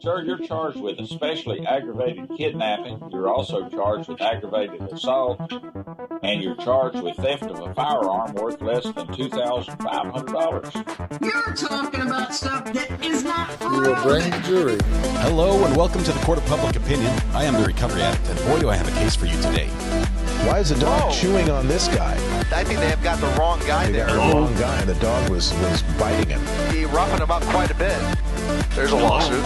Sir, you're charged with especially aggravated kidnapping. You're also charged with aggravated assault, and you're charged with theft of a firearm worth less than $2,500. You're talking about stuff that is not We will bring the jury. Hello and welcome to the Court of Public Opinion. I am the Recovery Addict, and boy do I have a case for you today. Why is the dog chewing on this guy? I think they have got the wrong guy there. The wrong guy. The dog was biting him. He roughing him up quite a bit. There's a lawsuit.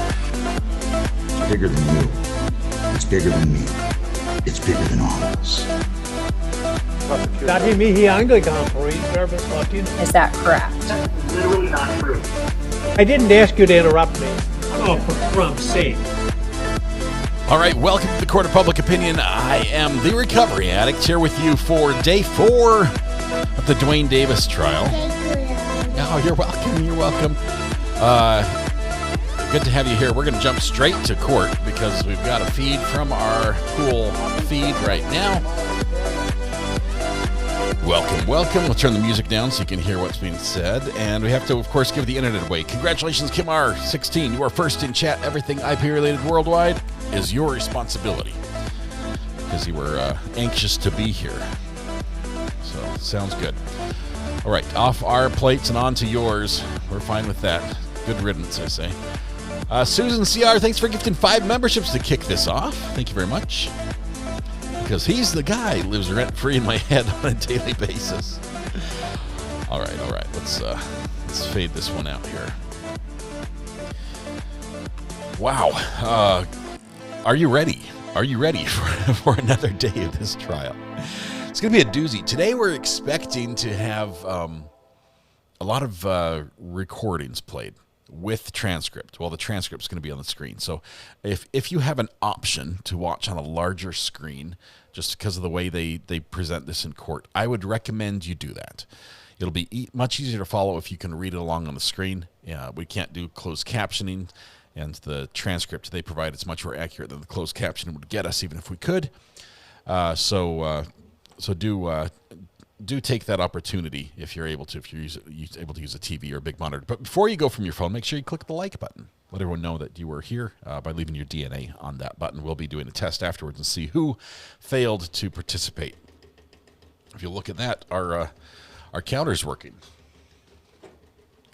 It's bigger than you. It's bigger than me. It's bigger than all of us. Dati mihi Anglican for service Latin. Is that correct? That's literally not true. I didn't ask you to interrupt me. Oh, for Trump's sake. All right, welcome to the Court of Public Opinion. I am the Recovery Addict here with you for day 4 of the Duane Davis trial. Oh, you're welcome. You're welcome. Good to have you here. We're going to jump straight to court because we've got a feed from our cool feed right now. Welcome, welcome. We'll turn the music down so you can hear what's being said. And we have to, of course, give the internet away. Congratulations, Kim R16. You are first in chat. Everything IP-related worldwide is your responsibility because you were anxious to be here. So, sounds good. All right, off our plates and on to yours. We're fine with that. Good riddance, I say. Susan CR, thanks for gifting 5 memberships to kick this off. Thank you very much. Because he's the guy who lives rent-free in my head on a daily basis. All right. Let's fade this one out here. Wow. Are you ready? Are you ready for another day of this trial? It's going to be a doozy. Today we're expecting to have a lot of recordings played with transcript. Well, the transcript's going to be on the screen. So if you have an option to watch on a larger screen, just because of the way they present this in court, I would recommend you do that. It'll be much easier to follow if you can read it along on the screen. We can't do closed captioning, and the transcript they provide is much more accurate than the closed captioning would get us, even if we could. So do take that opportunity if you're able to, if you're able to use a TV or a big monitor. But before you go from your phone, make sure you click the like button. Let everyone know that you were here by leaving your DNA on that button. We'll be doing a test afterwards and see who failed to participate. If you look at that, our counter's working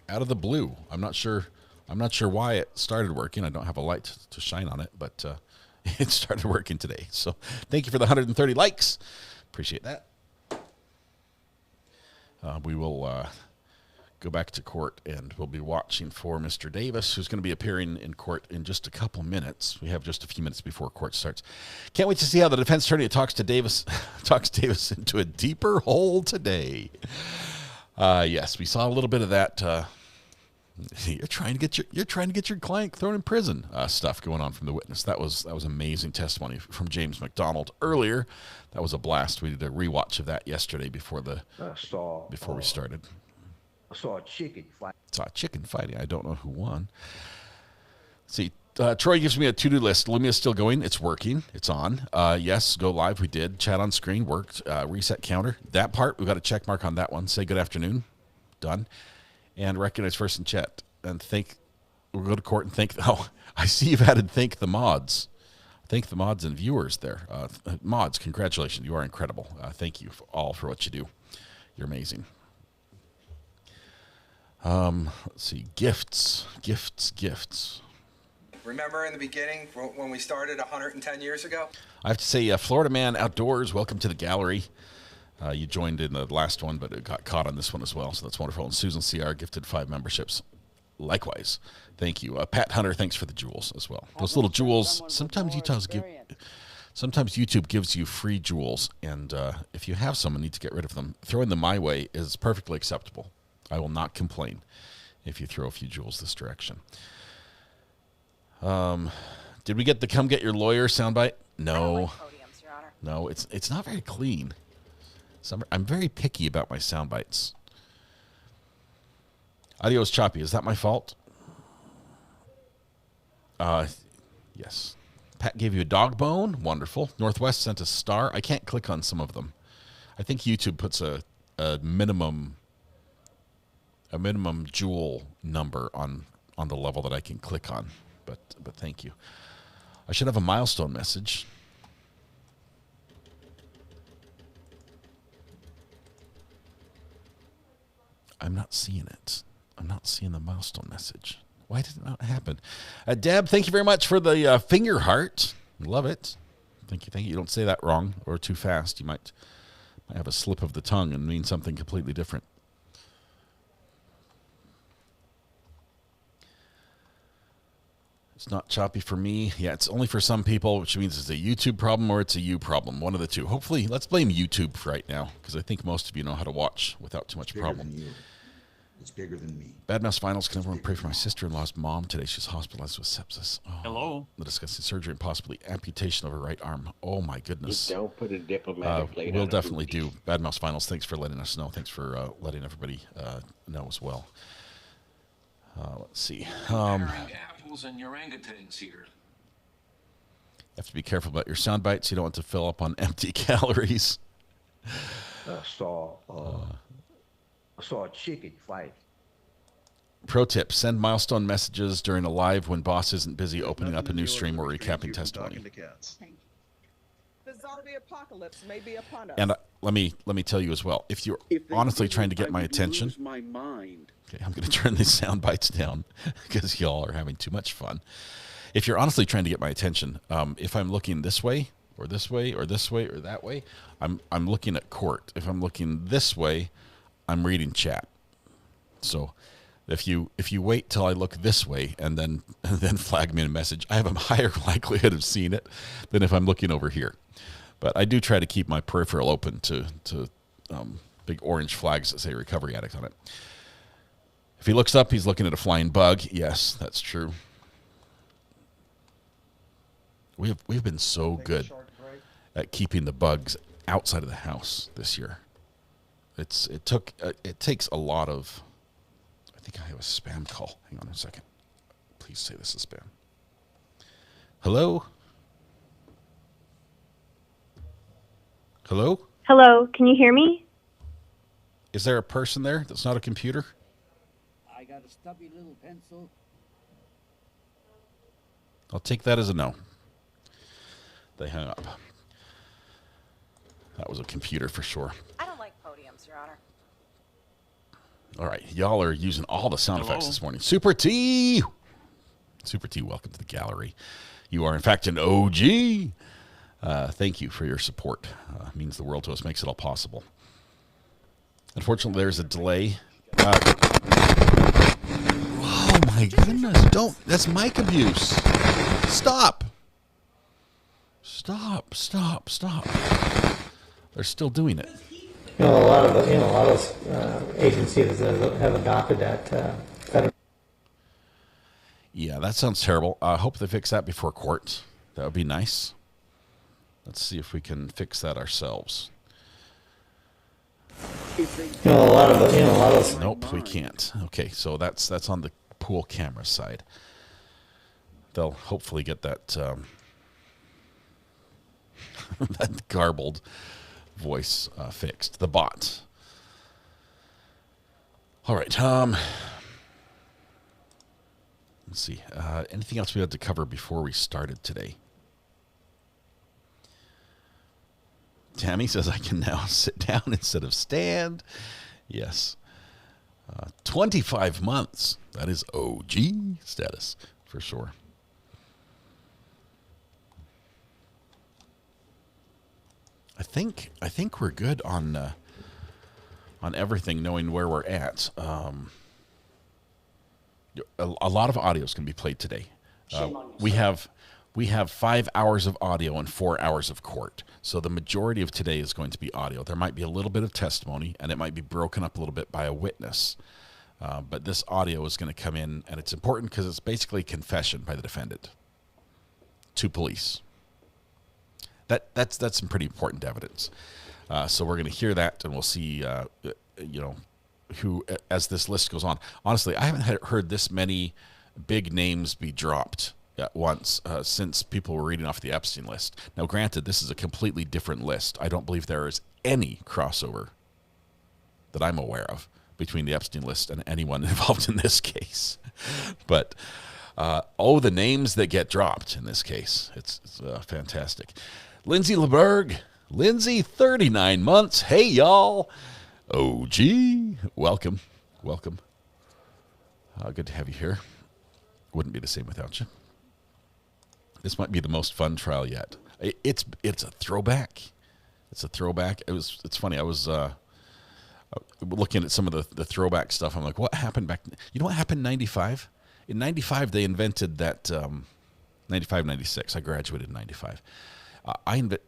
out of the blue. I'm not sure why it started working. I don't have a light to shine on it, but it started working today. So thank you for the 130 likes. Appreciate that. We will go back to court, and we'll be watching for Mr. Davis, who's going to be appearing in court in just a couple minutes. We have just a few minutes before court starts. Can't wait to see how the defense attorney talks Davis into a deeper hole today. Yes, we saw a little bit of that. You're trying to get your client thrown in prison stuff going on from the witness. That was amazing testimony from James McDonald earlier. That was a blast. We did a rewatch of that yesterday before we started. I saw a chicken fight. Saw a chicken fighting. I don't know who won. Let's see. Troy gives me a to-do list. Lumia's still going. It's working. It's on. Yes, go live. We did. Chat on screen worked. Reset counter. That part, we got a check mark on that one. Say good afternoon. Done. And recognize first in chat. And we'll go to court and thank. Oh, I see you've added thank the mods. Thank the mods and viewers there. Mods, congratulations. You are incredible. Thank you all for what you do. You're amazing. Let's see. Gifts. Remember in the beginning when we started 110 years ago? I have to say, Florida Man Outdoors, welcome to the gallery. You joined in the last one, but it got caught on this one as well, so that's wonderful. And Susan CR gifted 5 memberships. Likewise. Thank you. Pat Hunter, thanks for the jewels as well. Those little jewels, sometimes YouTube gives you free jewels, and if you have some and need to get rid of them, throwing them my way is perfectly acceptable. I will not complain if you throw a few jewels this direction. Did we get the come get your lawyer soundbite? No. No, it's not very clean. I'm very picky about my sound bites. Audio is choppy. Is that my fault? Yes. Pat gave you a dog bone. Wonderful. Northwest sent a star. I can't click on some of them. I think YouTube puts a minimum jewel number on the level that I can click on. but thank you. I should have a milestone message. I'm not seeing it. I'm not seeing the milestone message. Why did it not happen? Deb, thank you very much for the finger heart. Love it. Thank you. You don't say that wrong or too fast. You might have a slip of the tongue and mean something completely different. It's not choppy for me. Yeah, it's only for some people, which means it's a YouTube problem or it's a you problem. One of the two. Hopefully, let's blame YouTube for right now, because I think most of you know how to watch without too much problem. It's bigger than me. Bad Mouse Finals. Can everyone pray for my sister-in-law's mom today? She's hospitalized with sepsis. Oh, Hello. The discussing surgery and possibly amputation of her right arm. Oh, my goodness. Don't put a diplomatic plate We'll on definitely do. Bad Mouse Finals, thanks for letting us know. Thanks for letting everybody know as well. Let's see. Apples and orangutans here. You have to be careful about your sound bites. You don't want to fill up on empty calories. Saw a chicken fight. Pro tip, send milestone messages during a live when boss isn't busy opening up a new stream or recapping testimony. The zombie apocalypse may be upon us. And let me tell you as well, if you're honestly trying to get my attention, My mind. okay, I'm going to turn these sound bites down because y'all are having too much fun. If you're honestly trying to get my attention, if I'm looking this way or this way or this way or that way, I'm looking at court. If I'm looking this way, I'm reading chat. So if you wait till I look this way and then flag me in a message, I have a higher likelihood of seeing it than if I'm looking over here. But I do try to keep my peripheral open to big orange flags that say Recovery Addict on it. If he looks up, he's looking at a flying bug. Yes, that's true. We've been so good at keeping the bugs outside of the house this year. It takes a lot of. I think I have a spam call. Hang on a second. Please say this is spam. Hello? Hello? Hello, can you hear me? Is there a person there that's not a computer? I got a stubby little pencil. I'll take that as a no. They hung up. That was a computer for sure. I don't like podiums, Your Honor. All right, y'all are using all the sound effects this morning. Super T! Super T, welcome to the gallery. You are, in fact, an OG. Thank you for your support. Means the world to us, makes it all possible. Unfortunately, there's a delay. Oh, my goodness. That's mic abuse. Stop. They're still doing it. A lot of agencies have adopted that. Yeah, that sounds terrible. I hope they fix that before court. That would be nice. Let's see if we can fix that ourselves. Nope, we can't. Okay, so that's on the pool camera side. They'll hopefully get that that garbled voice fixed. The bot. All right. Let's see. Anything else we had to cover before we started today? Tammy says I can now sit down instead of stand. Yes. 25 months. That is OG status for sure. I think we're good on everything, knowing where we're at. A lot of audio is going to be played today. We have 5 hours of audio and 4 hours of court. So the majority of today is going to be audio. There might be a little bit of testimony, and it might be broken up a little bit by a witness. But this audio is going to come in, and it's important because it's basically confession by the defendant to police. That's some pretty important evidence. So we're going to hear that, and we'll see, who, as this list goes on. Honestly, I haven't heard this many big names be dropped at once since people were reading off the Epstein list. Now, granted, this is a completely different list. I don't believe there is any crossover that I'm aware of between the Epstein list and anyone involved in this case. But The names that get dropped in this case. It's fantastic. Lindsay LeBerg. Lindsay, 39 months. Hey, y'all. OG. Welcome. Welcome. Good to have you here. Wouldn't be the same without you. This might be the most fun trial yet. It's a throwback. It's a throwback. It's funny. I was looking at some of the throwback stuff. I'm like, what happened back? You know what happened in 95? In 95, they invented that 95, 96. I graduated in 95.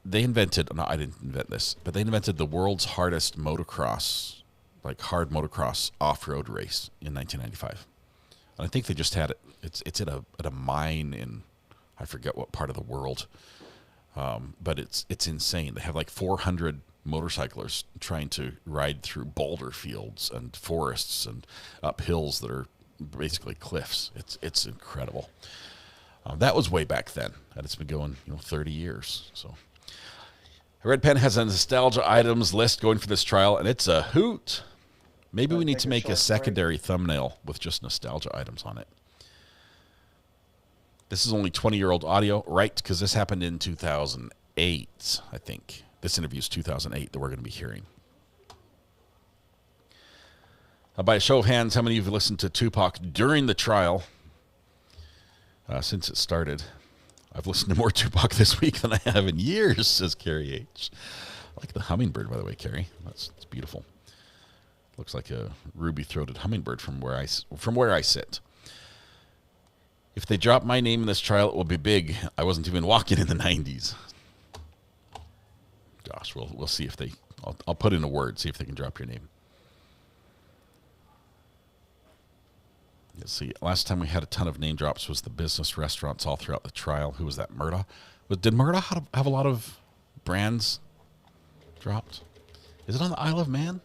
They invented, no, I didn't invent this, but they invented the world's hardest motocross, like hard motocross off-road race in 1995. And I think they just had it. It's at a mine in, I forget what part of the world, but it's insane. They have like 400 motorcyclists trying to ride through boulder fields and forests and up hills that are basically cliffs. It's incredible. That was way back then, and it's been going 30 years. So, Red Pen has a nostalgia items list going for this trial, and it's a hoot. Maybe we need to make a secondary thumbnail with just nostalgia items on it. This is only 20-year-old audio, right? Because this happened in 2008, I think. This interview is 2008 that we're going to be hearing. By a show of hands, how many of you have listened to Tupac during the trial? Since it started, I've listened to more Tupac this week than I have in years, says Carrie H. I like the hummingbird, by the way, Carrie. It's beautiful. Looks like a ruby-throated hummingbird from where I sit. If they drop my name in this trial, it will be big. I wasn't even walking in the 90s. Gosh, we'll see if they. I'll put in a word, see if they can drop your name. Let's see. Last time we had a ton of name drops was the business restaurants all throughout the trial. Who was that? Murda? Did Murda have a lot of brands dropped? Is it on the Isle of Man?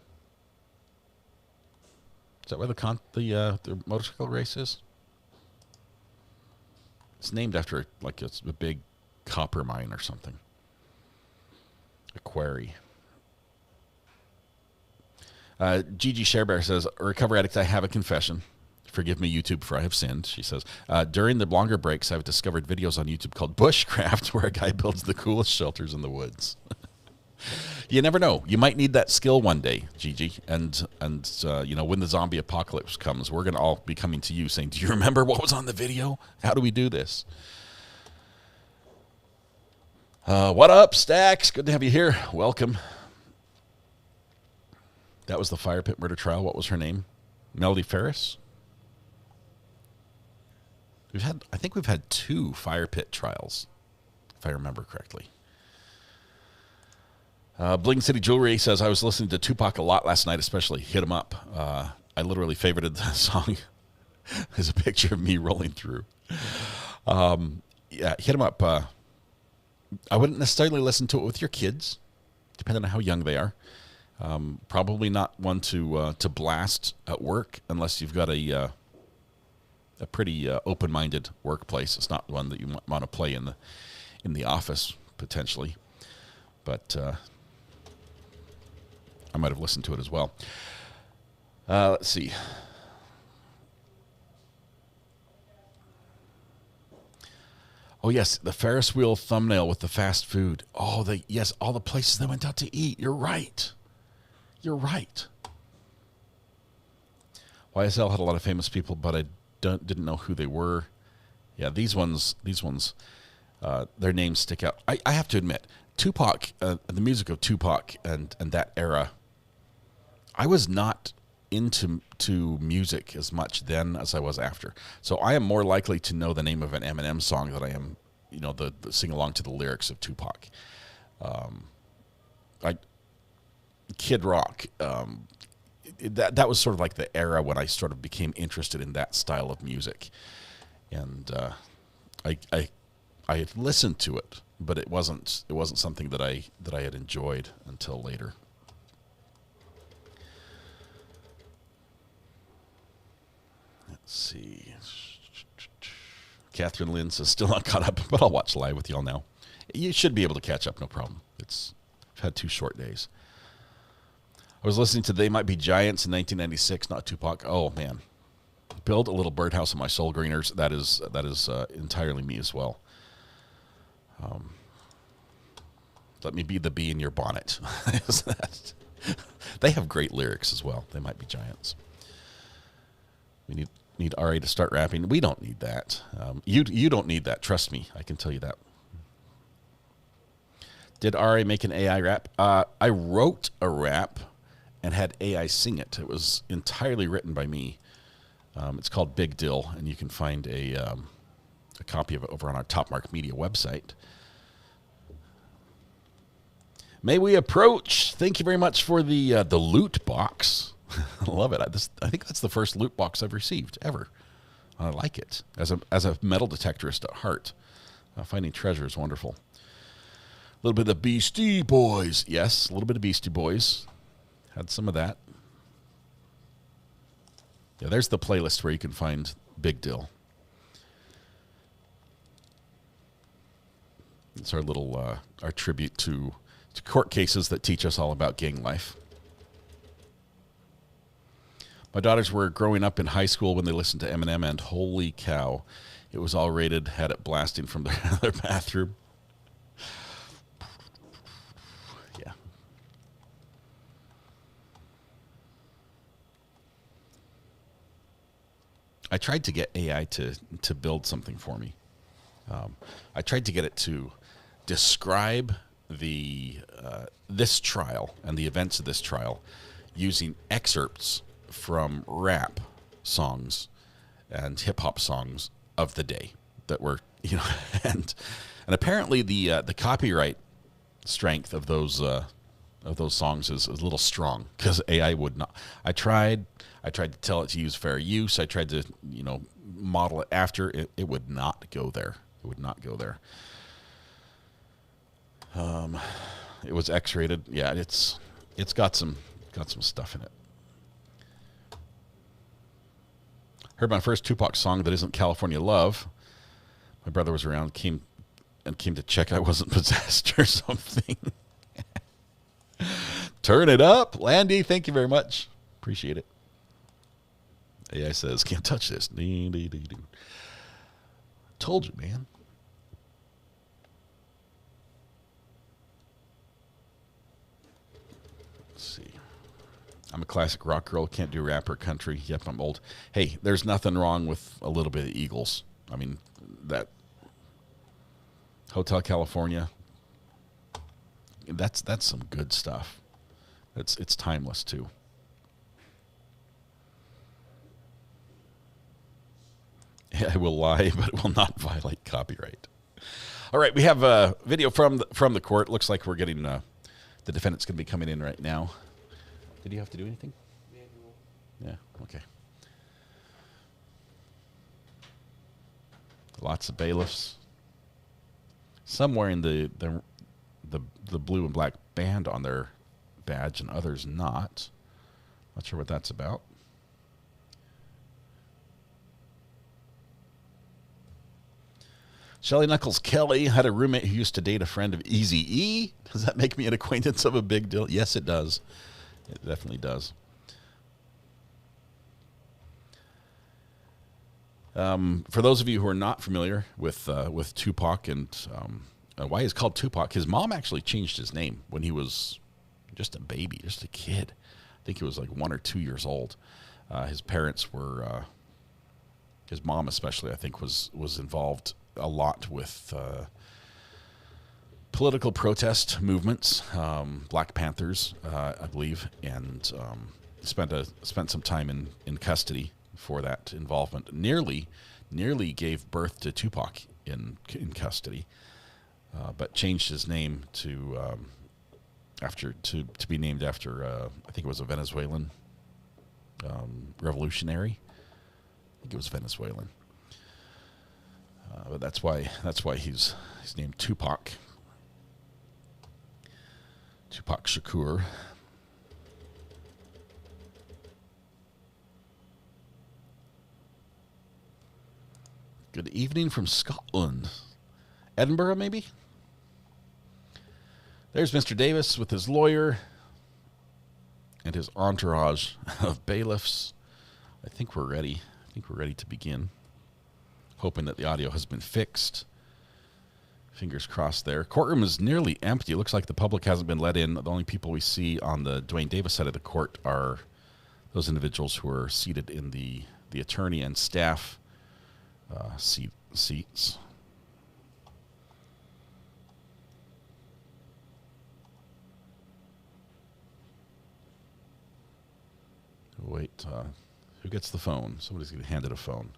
Is that where the motorcycle race is? It's named after like it's a big copper mine or something. A quarry. Gigi Sharebear says, Recovery Addict, I have a confession. Forgive me, YouTube, for I have sinned, she says. During the longer breaks, I've discovered videos on YouTube called Bushcraft, where a guy builds the coolest shelters in the woods. You never know. You might need that skill one day, Gigi. And when the zombie apocalypse comes, we're going to all be coming to you saying, do you remember what was on the video? How do we do this? What up, Stacks? Good to have you here. Welcome. That was the fire pit murder trial. What was her name? Melody Ferris? I think we've had 2 fire pit trials, if I remember correctly. Bling City Jewelry says, I was listening to Tupac a lot last night, especially Hit 'Em Up. I literally favorited the song. There's a picture of me rolling through. Hit 'Em Up. I wouldn't necessarily listen to it with your kids, depending on how young they are. Probably not one to blast at work unless you've got a pretty open-minded workplace. It's not one that you want to play in the office potentially, but I might have listened to it as well. Let's see. Oh yes, the Ferris wheel thumbnail with the fast food. Oh, all the places they went out to eat. You're right. You're right. YSL had a lot of famous people, but I didn't know who they were. Yeah, these ones, their names stick out. I have to admit, Tupac, the music of Tupac and that era, I was not into music as much then as I was after. So I am more likely to know the name of an Eminem song than I am, the sing along to the lyrics of Tupac. Kid Rock, that was sort of like the era when I sort of became interested in that style of music, and I had listened to it, but it wasn't something that I had enjoyed until later. Let's see. Catherine Lynn says, still not caught up, but I'll watch live with y'all now. You should be able to catch up, no problem. I've had 2 short days. I was listening to They Might Be Giants in 1996, not Tupac. Oh, man. Build a little birdhouse on my soul greeners. That is entirely me as well. Let me be the bee in your bonnet. They have great lyrics as well. They might be giants. We need RA to start rapping. We don't need that. You don't need that. Trust me. I can tell you that. Did RA make an AI rap? I wrote a rap and had AI sing it. It was entirely written by me. It's called Big Dill, and you can find a copy of it over on our Top Mark Media website. May we approach? Thank you very much for the loot box. I love it. I think that's the first loot box I've received ever. I like it as a metal detectorist at heart. Finding treasure is wonderful. A little bit of Beastie Boys. Yes, a little bit of Beastie Boys. Had some of that. Yeah, there's the playlist where you can find Big Dill. It's our little our tribute to court cases that teach us all about gang life. My daughters were growing up in high school when they listened to Eminem, and holy cow, it was all rated, had it blasting from their bathroom. Yeah. I tried to get AI to build something for me. I tried to get it to describe this trial and the events of this trial using excerpts from rap songs and hip hop songs of the day that were, and apparently the copyright strength of those songs is a little strong because AI would not. I tried to tell it to use fair use. I tried to model it after it. It would not go there. It would not go there. It was X-rated. Yeah, it's got some stuff in it. Heard my first Tupac song that isn't California Love. My brother was around, came to check I wasn't possessed or something. Turn it up, Landy. Thank you very much. Appreciate it. AI says, can't touch this. Told you, man. Let's see. I'm a classic rock girl. Can't do rap or country. Yep, I'm old. Hey, there's nothing wrong with a little bit of Eagles. I mean, that Hotel California, that's some good stuff. It's timeless too. Yeah, I will lie, but it will not violate copyright. All right, we have a video from the court. Looks like we're getting the defendant's going to be coming in right now. Did you have to do anything? Manual. Yeah. Okay. Lots of bailiffs. Some wearing the blue and black band on their badge, and others not. Not sure what that's about. Shelly Knuckles Kelly had a roommate who used to date a friend of Eazy-E. Does that make me an acquaintance of a big deal? Yes, it does. It definitely does. For those of you who are not familiar with Tupac and why he's called Tupac, his mom actually changed his name when he was just a baby, just a kid. I think he was like 1 or 2 years old. His parents were, his mom especially, I think, was involved a lot with political protest movements, Black Panthers, I believe, and spent some time in custody for that involvement. Nearly gave birth to Tupac in custody, but changed his name to be named after I think it was a Venezuelan revolutionary. I think it was Venezuelan. But that's why he's named Tupac. Tupac Shakur. Good evening from Scotland. Edinburgh, maybe? There's Mr. Davis with his lawyer and his entourage of bailiffs. I think we're ready I think we're ready to begin. Hoping that the audio has been fixed. Fingers crossed there. Courtroom is nearly empty. It looks like the public hasn't been let in. The only people we see on the Duane Davis side of the court are those individuals who are seated in the attorney and staff seats. Wait, who gets the phone? Somebody's getting handed a phone.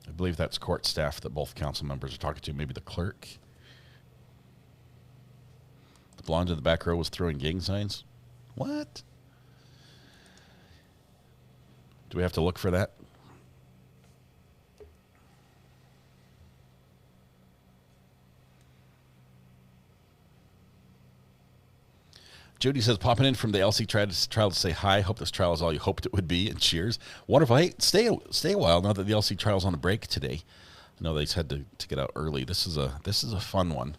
I believe that's court staff that both council members are talking to, maybe the clerk. The blonde in the back row was throwing gang signs. What? Do we have to look for that? Judy says, popping in from the LC trial to say hi. Hope this trial is all you hoped it would be, and cheers. Wonderful. Hey, stay a while now that the LC trial's on a break today. I know they just had to get out early. This is a fun one.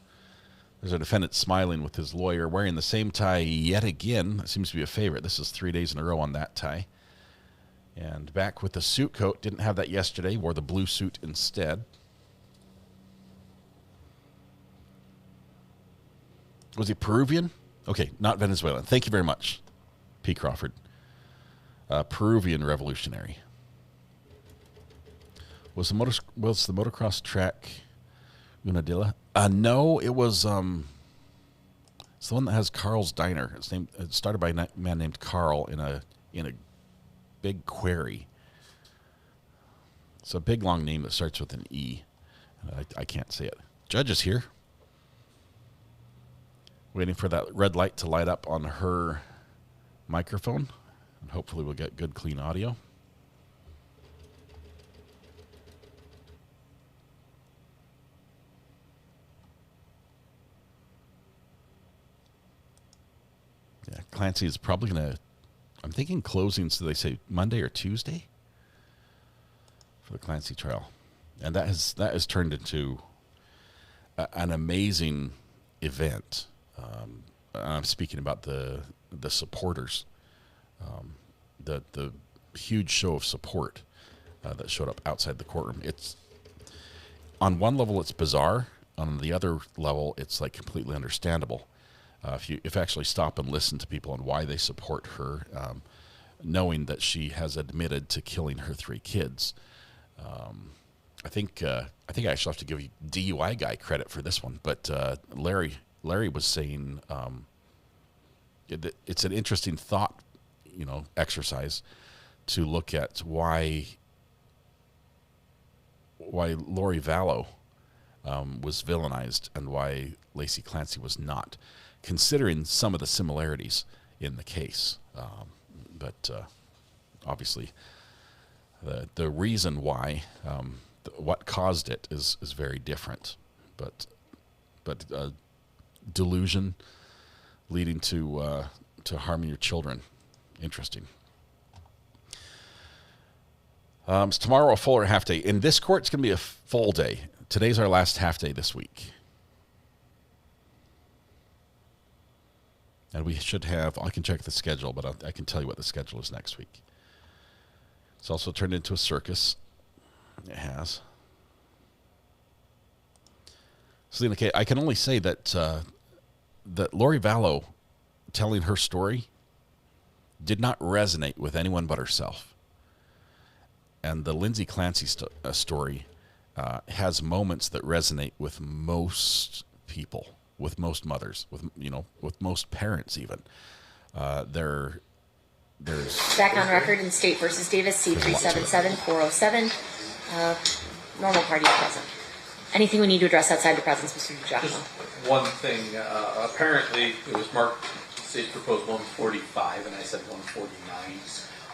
There's a defendant smiling with his lawyer, wearing the same tie yet again. That seems to be a favorite. This is 3 days in a row on that tie. And back with the suit coat. Didn't have that yesterday. Wore the blue suit instead. Was he Peruvian? Okay, not Venezuelan. Thank you very much, P. Crawford. Peruvian revolutionary. Was the motocross track Unadilla? No, it was it's the one that has Carl's Diner. It started by a man named Carl in a big quarry. It's a big long name that starts with an E. I can't say it. Judge is here. Waiting for that red light to light up on her microphone. And hopefully we'll get good, clean audio. Yeah, Clancy is probably going to, I'm thinking closings, do they say Monday or Tuesday? For the Clancy trial. And that has turned into an amazing event. I'm speaking about the supporters, the huge show of support that showed up outside the courtroom. It's on one level it's bizarre, on the other level it's like completely understandable. If you actually stop and listen to people and why they support her, knowing that she has admitted to killing her 3 kids. I think I actually have to give you DUI guy credit for this one, but Larry was saying it's an interesting thought, exercise to look at why Lori Vallow was villainized and why Lacey Clancy was not, considering some of the similarities in the case. But obviously, the reason why, what caused it is very different. But delusion leading to harming your children. Interesting. So tomorrow a full or half day. In this court, it's going to be a full day. Today's our last half day this week. And we should have, I can check the schedule, but I can tell you what the schedule is next week. It's also turned into a circus. It has. Selena K., I can only say that that Lori Vallow telling her story did not resonate with anyone but herself. And the Lindsay Clancy story has moments that resonate with most people, with most mothers, with most parents even. There's back on record in State versus Davis, C377407. Normal party present. Anything we need to address outside the presence, Mr. Jackson? Just one thing. Apparently, it was marked, state proposed 145, and I said 149.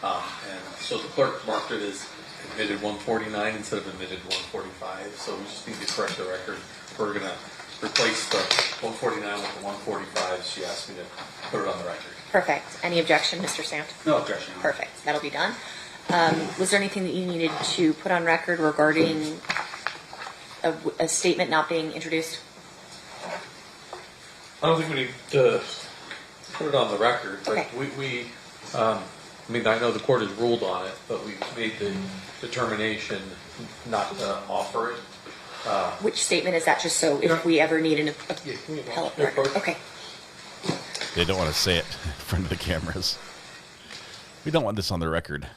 And so the clerk marked it as admitted 149 instead of admitted 145. So we just need to correct the record. We're going to replace the 149 with the 145. She asked me to put it on the record. Perfect. Any objection, Mr. Sant? No objection. Perfect. That'll be done. Was there anything that you needed to put on record regarding a statement not being introduced? I don't think we need to put it on the record, but Okay. I mean, I know the court has ruled on it, but we made the determination not to offer it. Which statement is that, just so if we ever need an appellate record? Okay. They don't want to say it in front of the cameras. We don't want this on the record.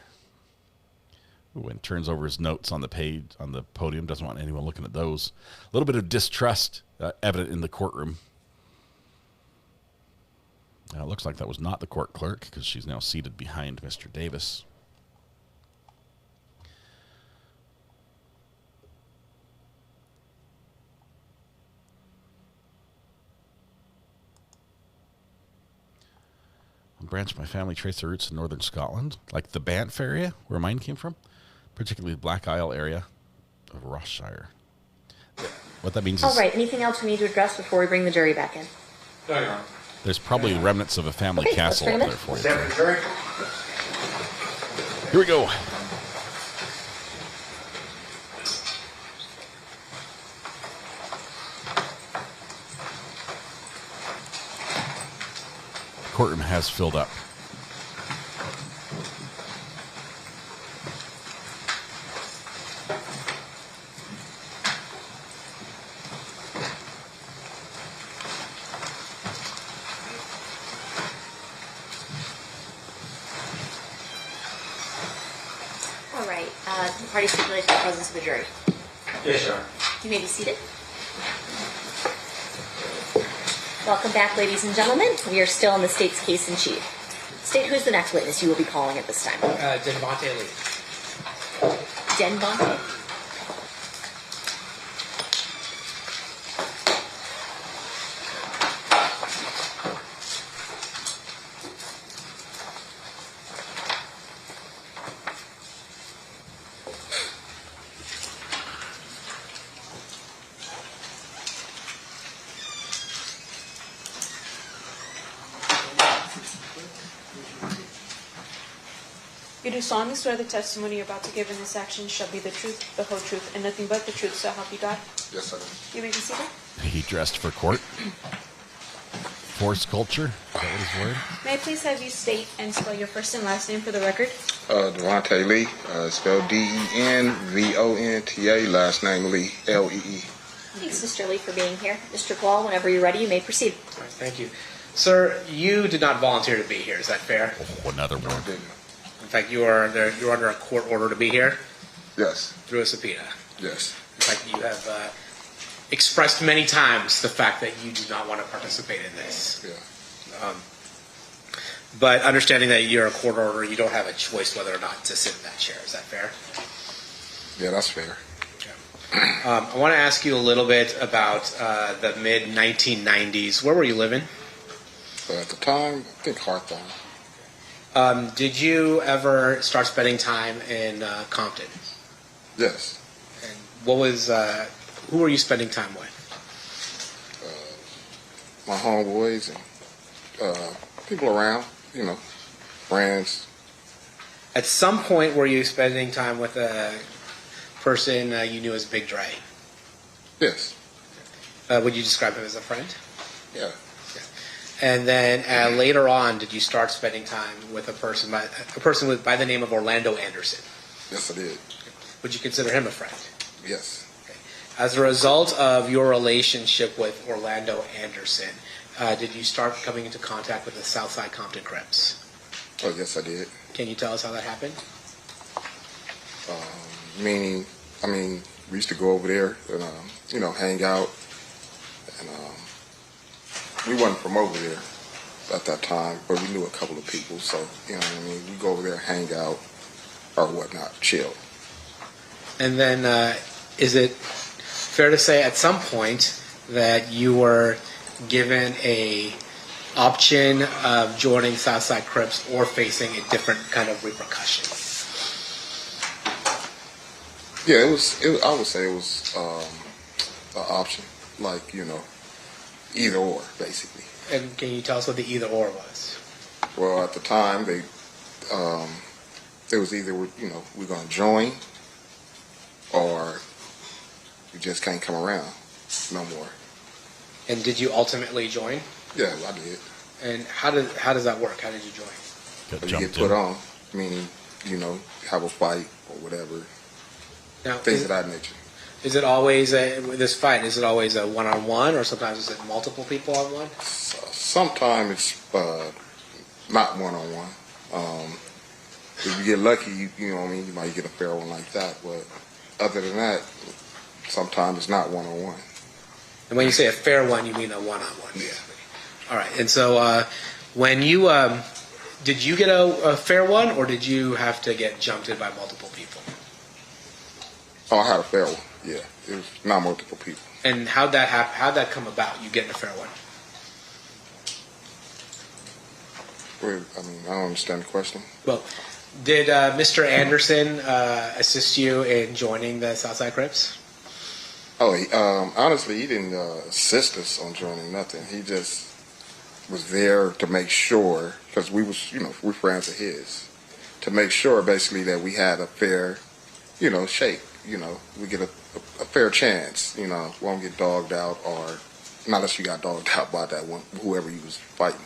When turns over his notes on the page, on the podium, doesn't want anyone looking at those. A little bit of distrust evident in the courtroom. It looks like that was not the court clerk, because she's now seated behind Mr. Davis. One branch of my family traced their roots in northern Scotland, like the Banff area, where mine came from, particularly the Black Isle area of Rossshire. What that means is... All right, anything else we need to address before we bring the jury back in? No, Your Honor. There's probably remnants of a family castle up there for you. Jury? Here we go. The courtroom has filled up. The party stipulates the presence of the jury. Yes, Your Honor. You may be seated. Welcome back, ladies and gentlemen. We are still in the state's case in chief. State, who's the next witness you will be calling at this time? Denvante Lee. Denvante. You do solemnly swear the testimony you're about to give in this action shall be the truth, the whole truth, and nothing but the truth, so help you God? Yes, I do. You may be seated. He dressed for court. Force culture. Is that what his word? May I please have you state and spell your first and last name for the record? Duane Lee, spelled D-E-N-V-O-N-T-A, last name Lee, L-E-E. Thanks, Mr. Lee, for being here. Mr. Duane, whenever you're ready, you may proceed. All right, thank you. Sir, you did not volunteer to be here, is that fair? Oh, another one. I didn't. In fact, you're under a court order to be here? Yes. Through a subpoena? Yes. In fact, you have expressed many times the fact that you do not want to participate in this. Yeah. But understanding that you're a court order, you don't have a choice whether or not to sit in that chair. Is that fair? Yeah, that's fair. Okay. I want to ask you a little bit about the mid-1990s. Where were you living? At the time, I think Hawthorne. Did you ever start spending time in Compton? Yes. And what was, who were you spending time with? My homeboys and people around, you know, friends. At some point, were you spending time with a person you knew as Big Dre? Yes. Would you describe him as a friend? Yeah. And then later on, did you start spending time with a person by the name of Orlando Anderson? Yes, I did. Would you consider him a friend? Yes. Okay. As a result of your relationship with Orlando Anderson, did you start coming into contact with the Southside Compton Crips? Oh, yes, I did. Can you tell us how that happened? Meaning, we used to go over there and, you know, hang out. And we wasn't from over there at that time, but we knew a couple of people. So, you know what I mean? We go over there, hang out, or whatnot, chill. And then is it fair to say at some point that you were given a option of joining Southside Crips or facing a different kind of repercussion? Yeah, it was I would say it was an option, like, you know, either or, basically. And can you tell us what the either or was? Well, at the time, it was either, you know, we're going to join or, you just can't come around no more. And did you ultimately join? Yeah, I did. And how does that work? How did you join? You get put on, meaning, have a fight or whatever. Now, things of that nature. Is it always this fight? Is it always a one-on-one, or sometimes is it multiple people on one? Sometimes it's not one-on-one. If you get lucky, you know what I mean, you might get a fair one like that. But other than that, sometimes it's not one-on-one. And when you say a fair one, you mean a one-on-one? Yeah. All right. And so when you did you get a fair one, or did you have to get jumped in by multiple people? Oh, I had a fair one. Yeah, it was not multiple people. And how'd that happen? How'd that come about? You getting a fair one? I don't understand the question. Well, did Mr. Anderson assist you in joining the Southside Crips? Oh, honestly, he didn't assist us on joining nothing. He just was there to make sure, because we was, we're friends of his, to make sure basically that we had a fair, shake. We get a fair chance. Won't get dogged out, or not unless you got dogged out by that one, whoever he was fighting.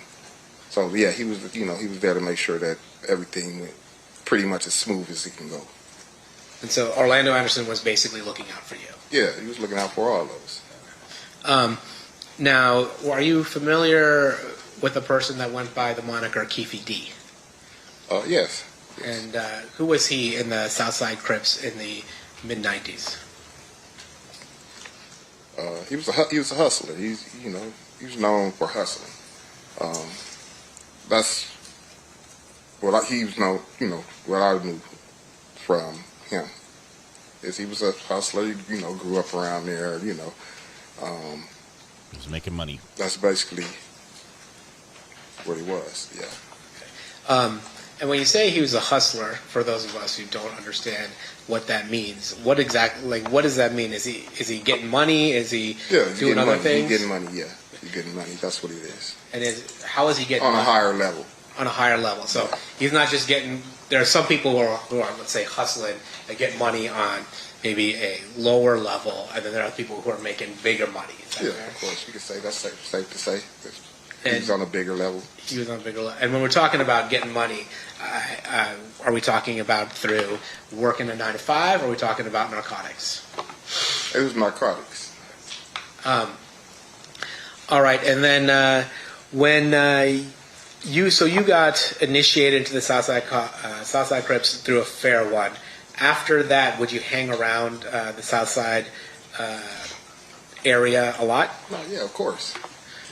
So yeah, he was, he was there to make sure that everything went pretty much as smooth as it can go. And so Orlando Anderson was basically looking out for you. Yeah, he was looking out for all of us. Now, are you familiar with a person that went by the moniker Keefy D? Yes. And who was he in the Southside Crips in the mid-90s? He was a hustler. He was known for hustling. That's what he was known. What I knew from him is he was a hustler. He, grew up around there. He was making money. That's basically what he was. Yeah. And when you say he was a hustler, for those of us who don't understand what that means, what does that mean? Is he getting money? Is he doing other things? He's getting money. Yeah, he's getting money. That's what it is. And how is he getting on money? A higher level? On a higher level. So he's not just getting. There are some people who are let's say hustling and get money on maybe a lower level, and then there are people who are making bigger money. Yeah, of course. You could say that's safe to say. He was on a bigger level. He was on a bigger level. And when we're talking about getting money, are we talking about through working a 9-to-5, or are we talking about narcotics? It was narcotics. All right. And then when you got initiated into the Southside Crips through a fair one. After that, would you hang around the Southside area a lot? Yeah, of course.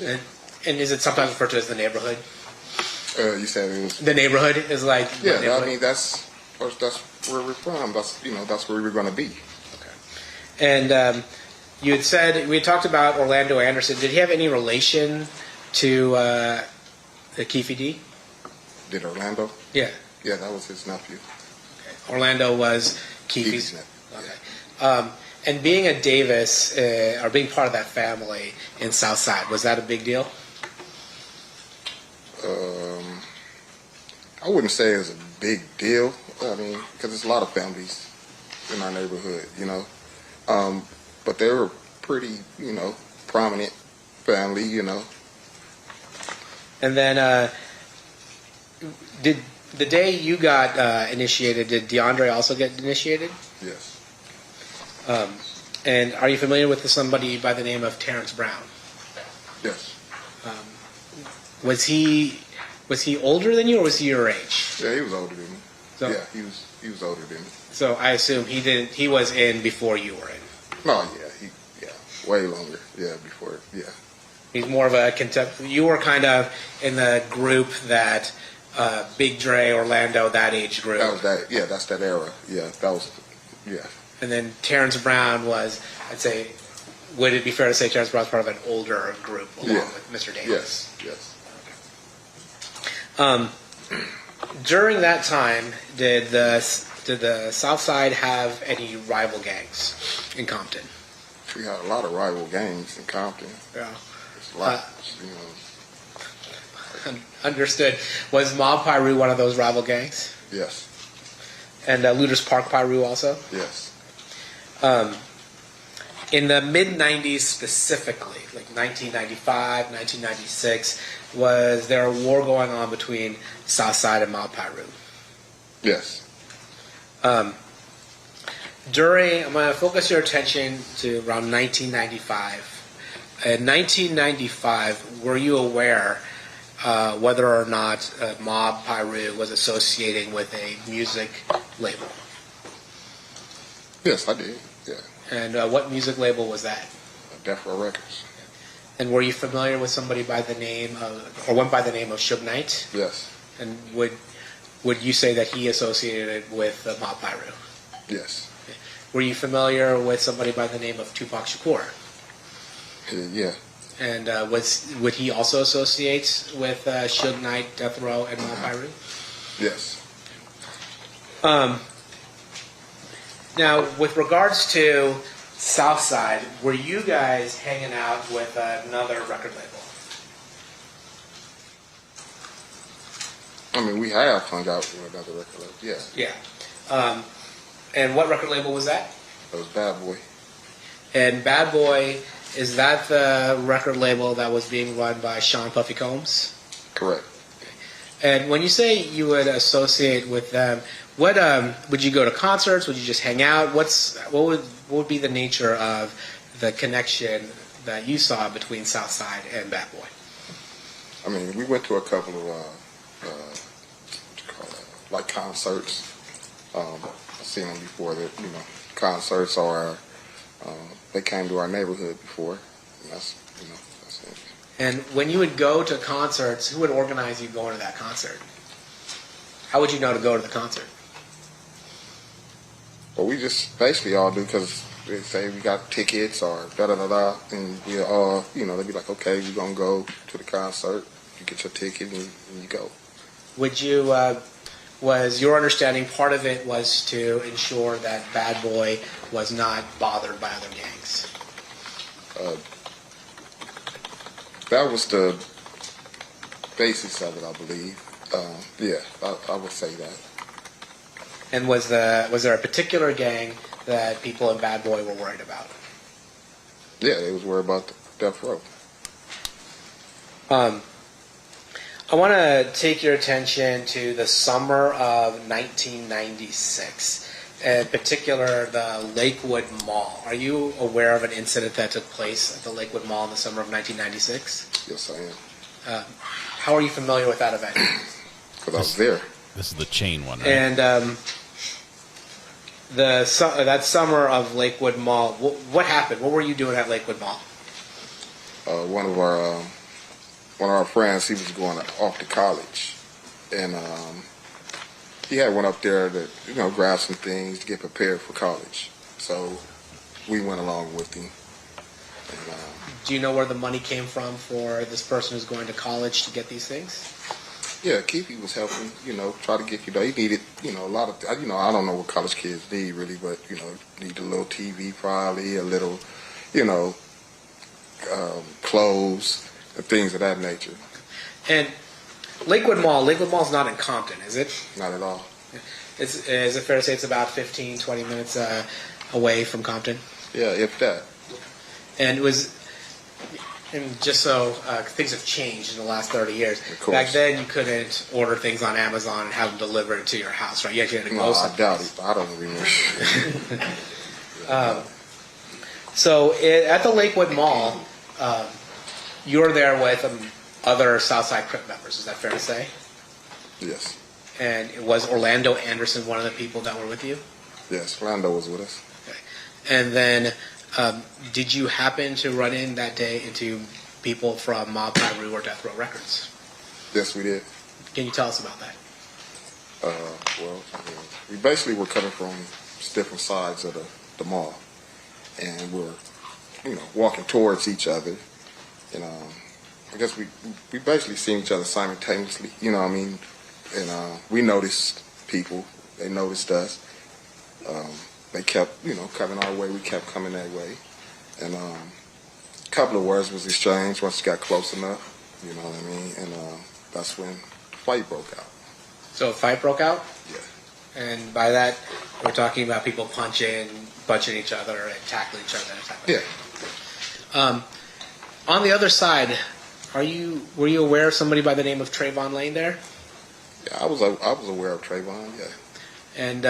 Yeah. And is it sometimes referred to as the neighborhood? You said it was the neighborhood is like that's where we're from. That's where we're going to be. Okay. And you had said we had talked about Orlando Anderson. Did he have any relation to the Keefy D? Did Orlando? Yeah. Yeah, that was his nephew. Okay. Orlando was Keefy's nephew. Okay. Yeah. And being a Davis, or being part of that family in Southside, was that a big deal? I wouldn't say it was a big deal. I mean, because there's a lot of families in our neighborhood, but they were pretty, prominent family, And then, did the day you got initiated, did DeAndre also get initiated? Yes. And are you familiar with somebody by the name of Terrence Brown? Yes. Was he older than you, or was he your age? Yeah, he was older than me. So, yeah, he was older than me. So I assume he was in before you were in. No, way longer. Yeah, before. Yeah. He's more of a you were kind of in the group that Big Dre, Orlando, that age group. That was that. Yeah, that's that era. Yeah, that was. Yeah. And then Terrence Brown was, I'd say, would it be fair to say Terrence Brown was part of an older group along with Mr. Davis? Yes. Okay. During that time, did the South Side have any rival gangs in Compton? We had a lot of rival gangs in Compton. Yeah. There's a lot, Understood. Was Mob Piru one of those rival gangs? Yes. And Looters Park Piru also? Yes. in the mid-'90s specifically, like 1995, 1996, was there a war going on between Southside and Mount Piru? Yes. I'm going to focus your attention to around 1995. In 1995, were you aware whether or not Mob Piru was associating with a music label? Yes, I did. Yeah. And what music label was that? Death Row Records. And were you familiar with somebody by the name of, or went by the name of Suge Knight? Yes. And would you say that he associated with Mob Piru? Yes. Okay. Were you familiar with somebody by the name of Tupac Shakur? Yeah. And would he also associate with Suge Knight, Death Row, and Mob Piru? Yes. Now, with regards to Southside, were you guys hanging out with another record label? I mean, we have hung out with another record label, yeah. Yeah. And what record label was that? It was Bad Boy. And Bad Boy, is that the record label that was being run by Sean Puffy Combs? Correct. And when you say you would associate with them, what would you go to concerts? Would you just hang out? What would be the nature of the connection that you saw between Southside and Bad Boy? I mean, we went to a couple of what you call that, like concerts. I've seen them before. That concerts or they came to our neighborhood before. And that's it. And when you would go to concerts, who would organize you going to that concert? How would you know to go to the concert? Well, we just basically all do because they say we got tickets or da-da-da-da, and we all, they'd be like, okay, we're going to go to the concert. You get your ticket and you go. Would you, was your understanding part of it was to ensure that Bad Boy was not bothered by other gangs? That was the basis of it, I believe. Yeah, I would say that. And was there a particular gang that people in Bad Boy were worried about? Yeah, they was worried about the Death Row. I want to take your attention to the summer of 1996, in particular the Lakewood Mall. Are you aware of an incident that took place at the Lakewood Mall in the summer of 1996? Yes, I am. How are you familiar with that event? Because I was there. This is the chain one, right? And that summer of Lakewood Mall, what happened? What were you doing at Lakewood Mall? One of our friends, he was going off to college, and he had went up there to grab some things to get prepared for college. So we went along with him. And, do you know where the money came from for this person who's going to college to get these things? Yeah, Keefe was helping, try to get, he needed, a lot of, I don't know what college kids need really, but, need a little TV probably, a little, clothes and things of that nature. And Lakewood Mall's not in Compton, is it? Not at all. Is it fair to say it's about 15, 20 minutes away from Compton? Yeah, if that. And just so things have changed in the last 30 years. Of course. Back then, you couldn't order things on Amazon and have them delivered to your house, right? You actually had to go No, somewhere. I doubt it. I don't remember. So at the Lakewood Mall, you were there with other Southside Crip members. Is that fair to say? Yes. And was Orlando Anderson one of the people that were with you? Yes, Orlando was with us. Okay. And then did you happen to run in that day into people from Mob Piru or Death Row Records? Yes, we did. Can you tell us about that? Well, we basically were coming from different sides of the mall, and we're, walking towards each other, and I guess we basically seen each other simultaneously, and we noticed people, they noticed us, they kept, coming our way, we kept coming that way, and a couple of words was exchanged once it got close enough, you know what I mean, and that's when the fight broke out. So a fight broke out? Yeah. And by that, we're talking about people punching each other, and tackling each other. Yeah. On the other side, were you aware of somebody by the name of Trayvon Lane there? Yeah, I was aware of Trayvon. Yeah. And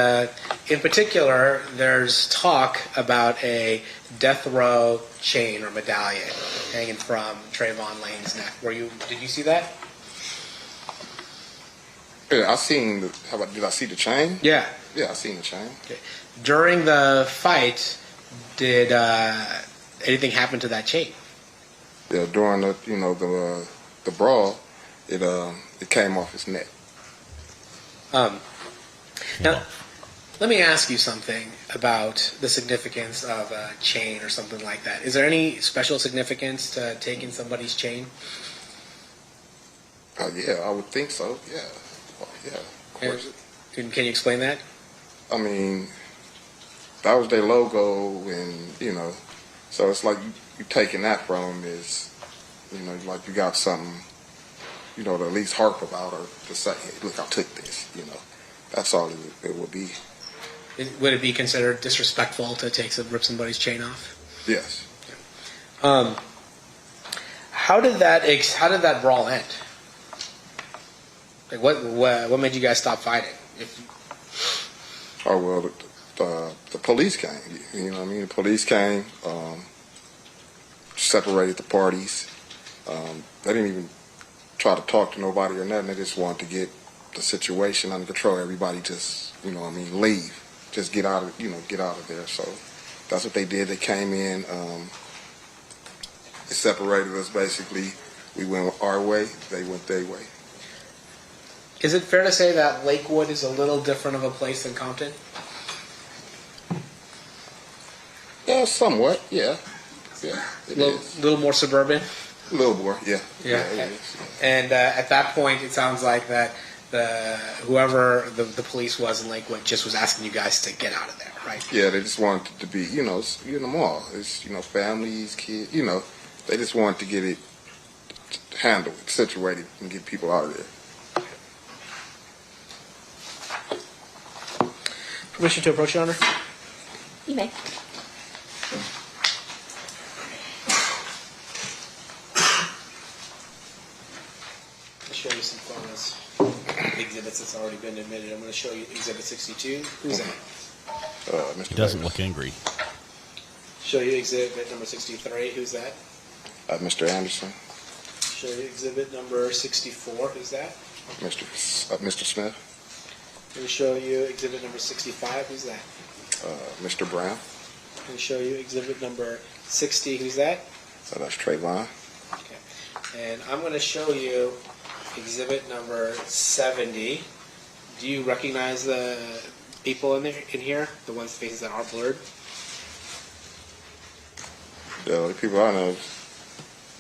in particular, there's talk about a death row chain or medallion hanging from Trayvon Lane's neck. Did you see that? Yeah, I seen. Did I see the chain? Yeah. Yeah, I seen the chain. Okay. During the fight, did anything happen to that chain? Yeah, during the brawl, it came off his neck. Now, let me ask you something about the significance of a chain or something like that. Is there any special significance to taking somebody's chain? Yeah, I would think so. Yeah, yeah, of course. And can you explain that? I mean, that was their logo, and so it's like you taking that from them is, like you got something, to at least harp about or to say, hey, look, I took this, That's all it would be. Would it be considered disrespectful to rip somebody's chain off? Yes. How did that brawl end? Like what made you guys stop fighting? Oh well, the police came. You know what I mean? The police came, separated the parties. They didn't even try to talk to nobody or nothing. They just wanted to get the situation under control. Everybody just, leave. Just get out of there. So that's what they did. They came in, it separated us basically. We went our way, they went their way. Is it fair to say that Lakewood is a little different of a place than Compton? Yeah, somewhat, yeah. Yeah, it is. A little more suburban? A little more, yeah. Yeah. It is. And at that point, it sounds like that whoever the police was in Lakewood just was asking you guys to get out of there, right? Yeah, they just wanted to be, you're in the mall. It's, families, kids, they just wanted to get it handled, situated, and get people out of there. Permission to approach, Your Honor? You may. I'll show you some photos. Exhibits that's already been admitted. I'm going to show you Exhibit 62. Who's that? Mr. He doesn't look angry. Show you Exhibit number 63. Who's that? Mr. Anderson. Show you Exhibit number 64. Who's that? Mr. Smith. Let me show you Exhibit number 65. Who's that? Mr. Brown. Let me show you Exhibit number 60. Who's that? So that's Trayvon. Okay. And I'm going to show you Exhibit number 70. Do you recognize the people in here? The ones' faces that aren't blurred? Yeah, the people I know is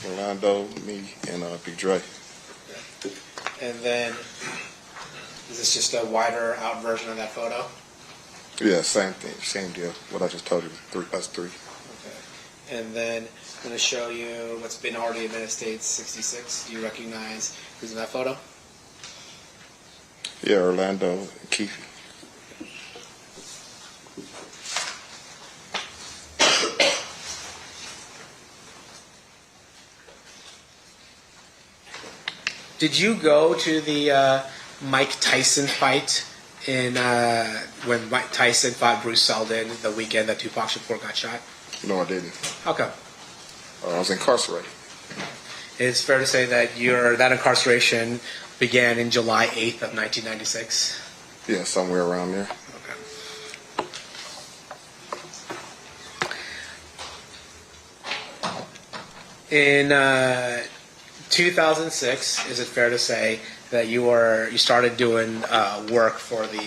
Orlando, me, and Big Dre. And then, is this just a wider out version of that photo? Yeah, same thing, same deal. What I just told you, us three. Okay. And then I'm going to show you what's been already admitted, States 66. Do you recognize who's in that photo? Yeah, Orlando and Keefe. Did you go to the Mike Tyson fight when Mike Tyson fought Bruce Seldon the weekend that Tupac Shakur got shot? No, I didn't. How come? I was incarcerated. It's fair to say that that incarceration began in July 8th of 1996? Yeah, somewhere around there. Okay. In 2006, is it fair to say that you started doing work for the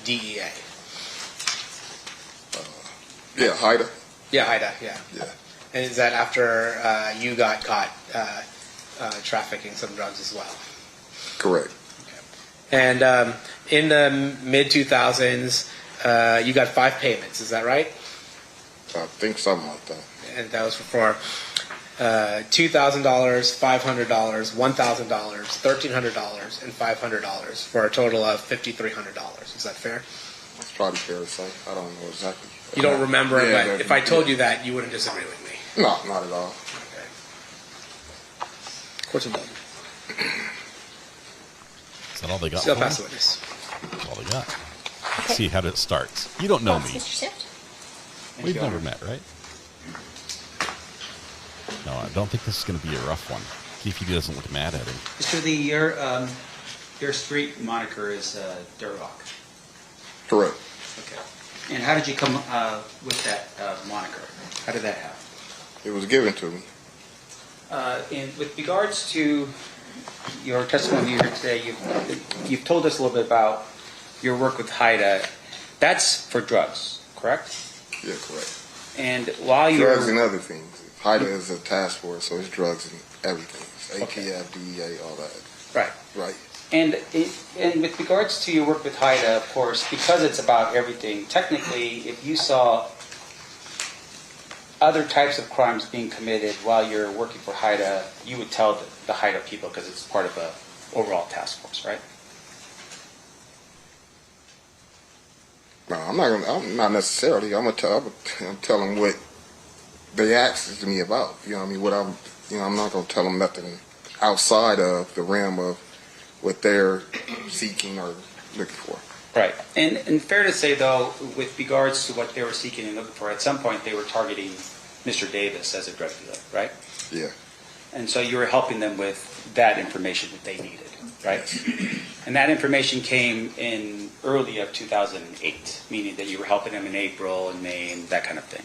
DEA? Yeah, HIDA. Yeah, HIDA, yeah. Yeah. And is that after you got caught trafficking some drugs as well? Correct. Okay. And in the mid-2000s, you got 5 payments, is that right? I think something like that. And that was for $2,000, $500, $1,000, $1,300, and $500 for a total of $5,300. Is that fair? That's probably fair to say. I don't know exactly. You don't remember, Yeah, but if I told you that, you wouldn't disagree with me. No, not at all. Okay. Court's done. Is that all they got? Still for pass me? the witness. That's all they got. Okay. Let's see how it starts. You don't know me. Mr. Stift? We've never met, right? No, I don't think this is going to be a rough one. See if he doesn't look mad at him. Mr. Lee, your street moniker is Dirt Rock. Correct. Okay. And how did you come with that moniker? How did that happen? It was given to me. And with regards to your testimony here today, you've told us a little bit about your work with HIDA. That's for drugs, correct? Yeah, correct. And while you drugs and other things. HIDA is a task force, so it's drugs and everything. It's ATF, DEA, all that. Right. Right. And with regards to your work with HIDA, of course, because it's about everything, technically, if you saw other types of crimes being committed while you're working for HIDA, you would tell the HIDA people because it's part of a overall task force, right? No, I'm not necessarily. I'm tell them what they asked me about. You know what I mean? I'm not going to tell them nothing outside of the realm of what they're seeking or looking for. Right. And fair to say, though, with regards to what they were seeking and looking for, at some point they were targeting Mr. Davis as a drug dealer, right? Yeah. And so you were helping them with that information that they needed, right? Yes. And that information came in early of 2008, meaning that you were helping them in April and May and that kind of thing.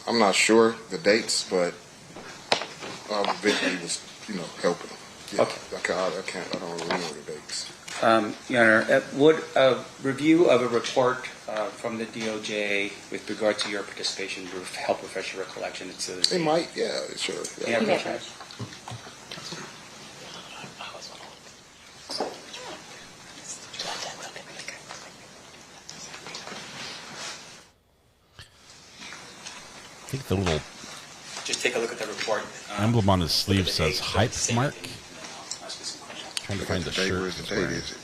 I'm not sure the dates, but I eventually was, helping them. Yeah, okay. I don't remember the dates. Your Honor, would a review of a report from the DOJ with regard to your participation help refresh your recollection? It might, yeah, sure. Yeah. I think the little just take a look at the report. Emblem on his sleeve says hype mark. Trying to find the shirt. Where's the date? Is it?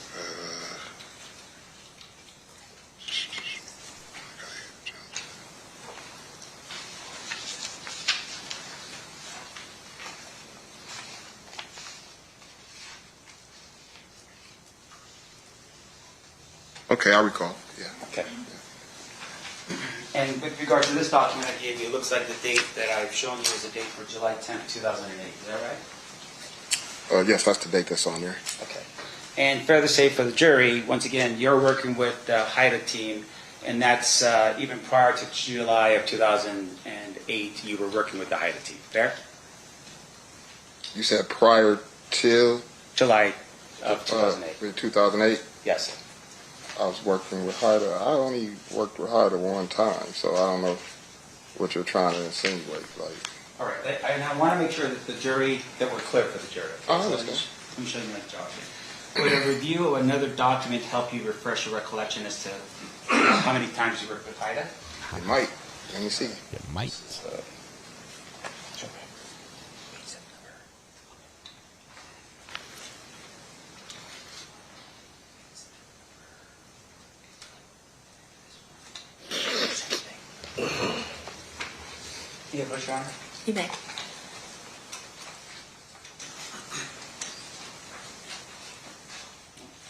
Okay, I recall. Yeah. Okay. And with regard to this document I gave you, it looks like the date that I've shown you is the date for July 10th, 2008. Is that right? Yes, that's the date that's on there. Okay. And fair to say for the jury, once again, you're working with the HIDA team, and that's even prior to July of 2008, you were working with the HIDA team. Fair? You said prior to? July of 2008. 2008? Yes. I was working with HIDA. I only worked with HIDA one time, so I don't know what you're trying to insinuate. All right. And I want to make sure that the jury, that we're clear for the jury. Okay? I understand. Let me show you my job here. Would a review of another document help you refresh your recollection as to how many times you worked with HIDA? It might. Let me see. It might. Yeah, Bush, Your Honor? You may.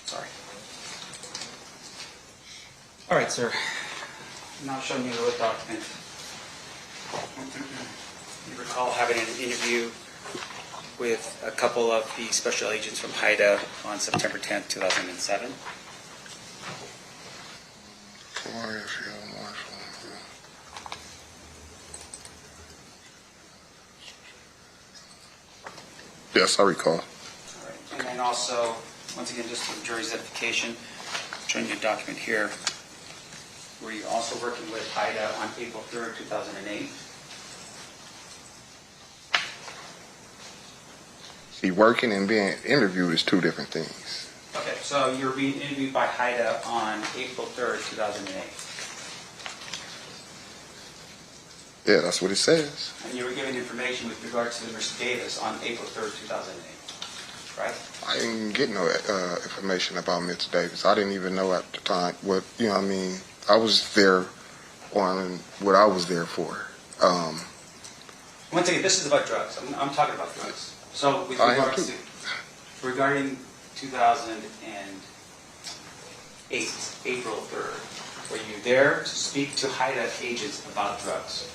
Sorry. All right, sir. I'm now showing you the document. You recall having an interview with a couple of the special agents from HIDA on September 10th, 2007. Yes, I recall. All right. And then also, once again, just for the jury's edification, showing you a document here. Were you also working with HIDA on April 3rd, 2008? See, working and being interviewed is two different things. Okay, so you're being interviewed by HIDA on April 3rd, 2008. Yeah, that's what it says. And you were given information with regards to Mr. Davis on April 3rd, 2008, right? I didn't get no information about Mr. Davis. I didn't even know at the time what, you know what I mean? I was there on what I was there for. Once again, this is about drugs. I'm talking about drugs. So with regards to, regarding 2008, April 3rd, were you there to speak to HIDA agents about drugs?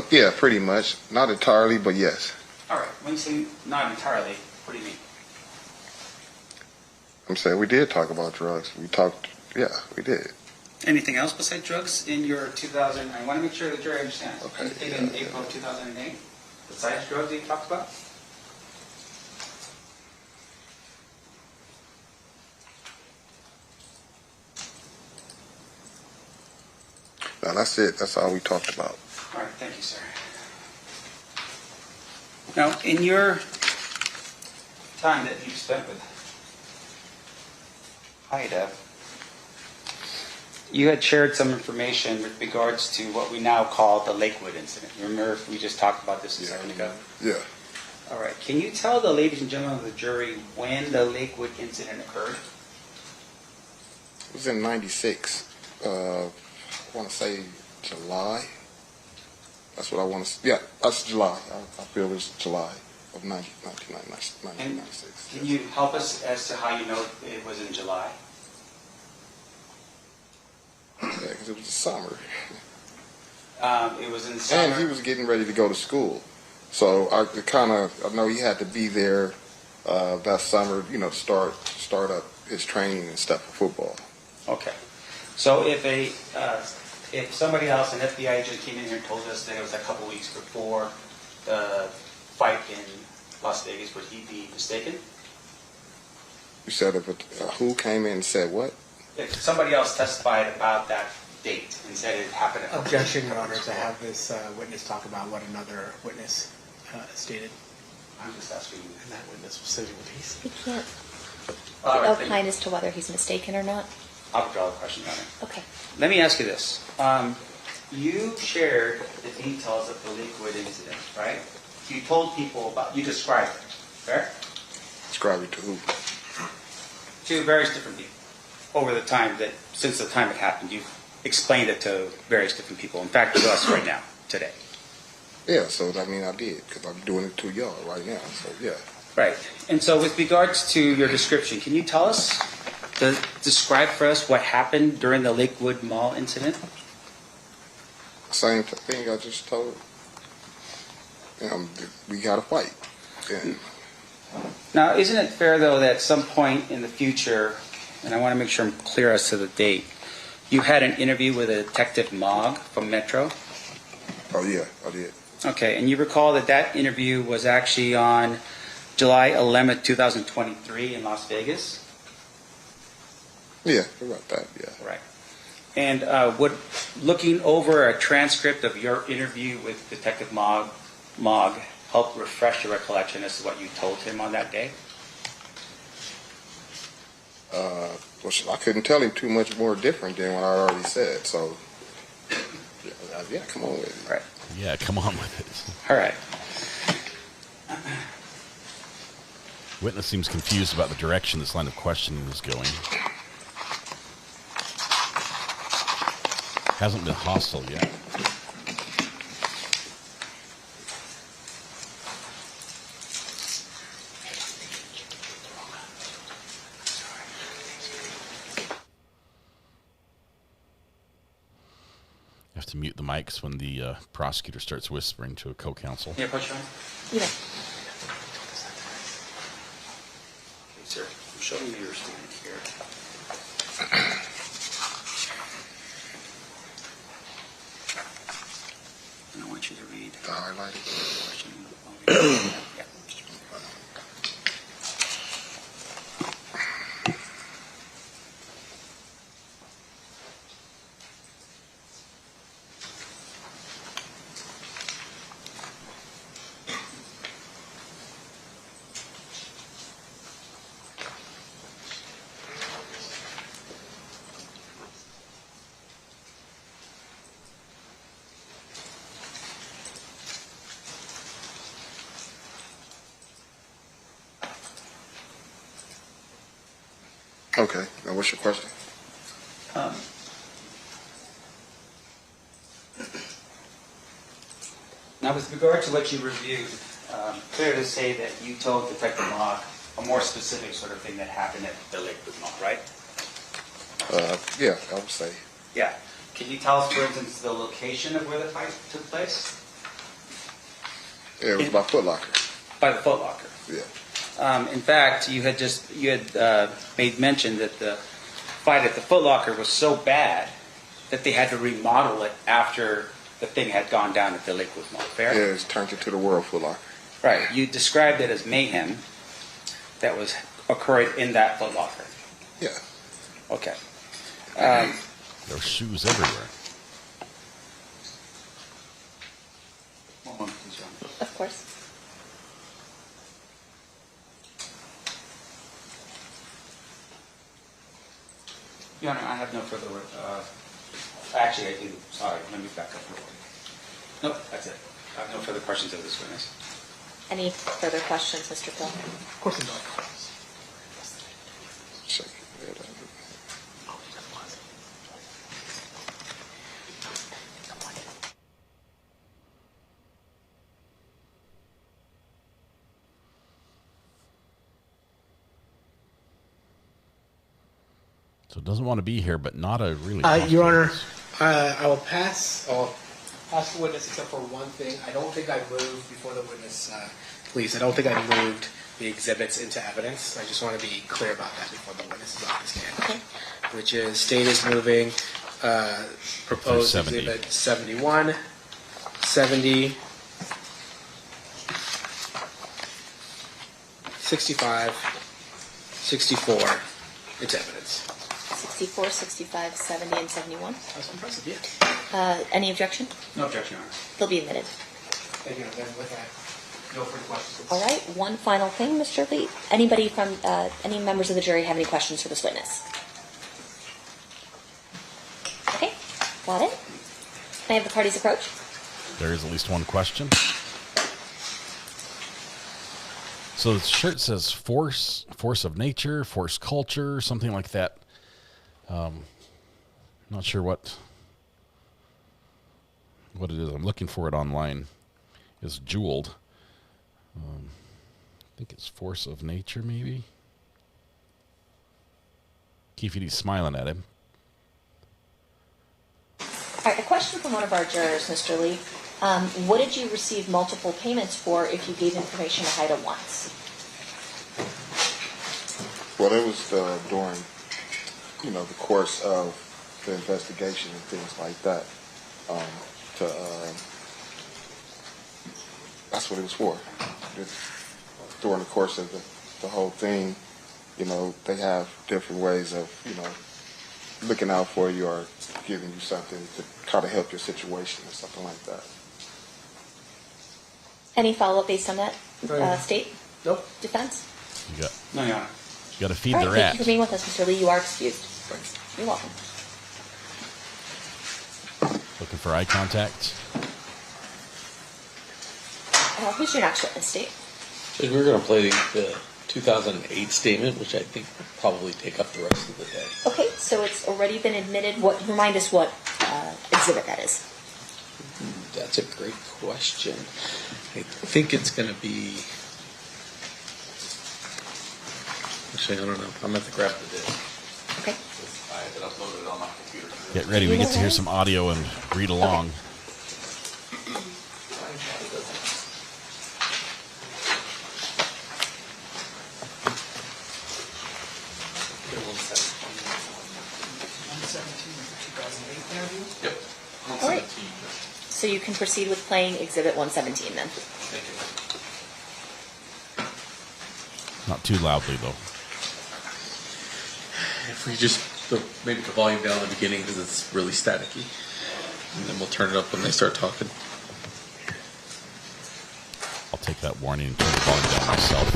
Yeah, pretty much. Not entirely, but yes. All right. When you say not entirely, what do you mean? I'm saying we did talk about drugs. We talked, yeah, we did. Anything else besides drugs in your 2000? I want to make sure the jury understands. Okay. Anything in April of 2008 besides drugs that you talked about? No, that's it. That's all we talked about. All right, thank you, sir. Now, in your time that you've spent with HIDA, you had shared some information with regards to what we now call the Lakewood incident. Remember, we just talked about this a second ago? Yeah. All right. Can you tell the ladies and gentlemen of the jury when the Lakewood incident occurred? It was in '96. I want to say July. That's what I want to. Yeah, that's July. I feel it's July of 1996. Can you help us as to how you know it was in July? Yeah, because it was the summer. It was in the summer. And he was getting ready to go to school, so I know he had to be there that summer. You know, start up his training and stuff for football. Okay. So if somebody else, an FBI agent, came in here and told us that it was a couple weeks before the fight in Las Vegas, would he be mistaken? You said who came in and said what? If somebody else testified about that date and said it happened at Objection, Your Honor, to have this witness talk about what another witness stated. I'm just asking you. And that witness was sitting with peace. We can't Right, opine as to whether he's mistaken or not. I'll withdraw the question, Your Honor. Okay. Let me ask you this. You shared the details of the Lakewood incident, right? You told people you described it, fair? Describe it to who? To various different people over the time since the time it happened. You've explained it to various different people. In fact, to us right now, today. Yeah, so I mean I did, because I'm doing it to y'all right now, so yeah. Right. And so with regards to your description, can you tell us, describe for us what happened during the Lakewood Mall incident? Same thing I just told. We got to fight. Yeah. Now, isn't it fair, though, that at some point in the future, and I want to make sure I'm clear as to the date, you had an interview with a Detective Mogg from Metro? Oh, yeah, I did. Okay, and you recall that interview was actually on July 11th, 2023 in Las Vegas? Yeah, about that, yeah. Right. And would looking over a transcript of your interview with Detective Mogg help refresh your recollection as to what you told him on that day? Well, I couldn't tell him too much more different than what I already said, so yeah, come on with it. Right. Yeah, come on with it. All right. Witness seems confused about the direction this line of questioning is going. Hasn't been hostile yet. You have to mute the mics when the prosecutor starts whispering to a co-counsel. Yeah, put you on. Yeah. Okay, sir. I'm showing you your statement here. And I want you to read the highlighted question. Yeah. Okay. Now, what's your question? Now, with regard to what you reviewed, fair to say that you told Detective Mock a more specific sort of thing that happened at the Lakewood Mall, right? Yeah, I would say. Yeah. Can you tell us, for instance, the location of where the fight took place? Yeah, it was by Foot Locker. By the Foot Locker. Yeah. In fact, you had made mention that the fight at the Foot Locker was so bad that they had to remodel it after the thing had gone down at the Lakewood Mall. Fair? Yeah, it's turned into the World Foot Locker. Right. You described it as mayhem that was occurring in that Foot Locker. Yeah. Okay. There are shoes everywhere. One moment, please, Your Honor. Of course. Your Honor, I have no further. Actually, I do. Sorry, let me back up real quick. Nope, that's it. I have no further questions of this witness. Any further questions, Mr. Phil? Of course not. So doesn't want to be here, but not a really. Your Honor, I will pass. I'll pass the witness except for one thing. I don't think I moved before the witness. Please, I don't think I moved the exhibits into evidence. I just want to be clear about that before the witness is off the stand. Okay. Which is state is moving proposed 70. exhibit 71, 70, 65, 64. It's evidence. 64, 65, 70, and 71. That's impressive, yeah. Any objection? No objection, Your Honor. They'll be admitted. Thank you. Then with that, no further questions. All right. One final thing, Mr. Lee. Anybody from any members of the jury have any questions for this witness? Okay. Got it. Can I have the parties approach? There is at least one question. So the shirt says force of nature, force culture, something like that. Not sure what it is. I'm looking for it online. It's jeweled. I think it's force of nature, maybe. Keefe's smiling at him. All right. A question from one of our jurors, Mr. Lee. What did you receive multiple payments for if you gave information to HIDA once? Well, it was during, the course of the investigation and things like that. That's what it was for. During the course of the whole thing, they have different ways of, looking out for you or giving you something to try to help your situation or something like that. Any follow-up based on that state? Nope. Defense? You got. No, Your Honor. You got to feed All the right, rat. thank you for being with us, Mr. Lee. You are excused. You're welcome. Looking for eye contact. Who's your next witness, State? So we're going to play the 2008 statement, which I think will probably take up the rest of the day. Okay, so it's already been admitted. Remind us what exhibit that is. That's a great question. I think it's going to be... Actually, I don't know. I'm going to have to grab the disc. Okay. I have it uploaded on my computer. Get ready. We get to hear some audio and read along. All right. So you can proceed with playing Exhibit 117 then. Not too loudly, though. If we just maybe the volume down in the beginning because it's really staticky, and then we'll turn it up when they start talking. I'll take that warning and turn the volume down myself.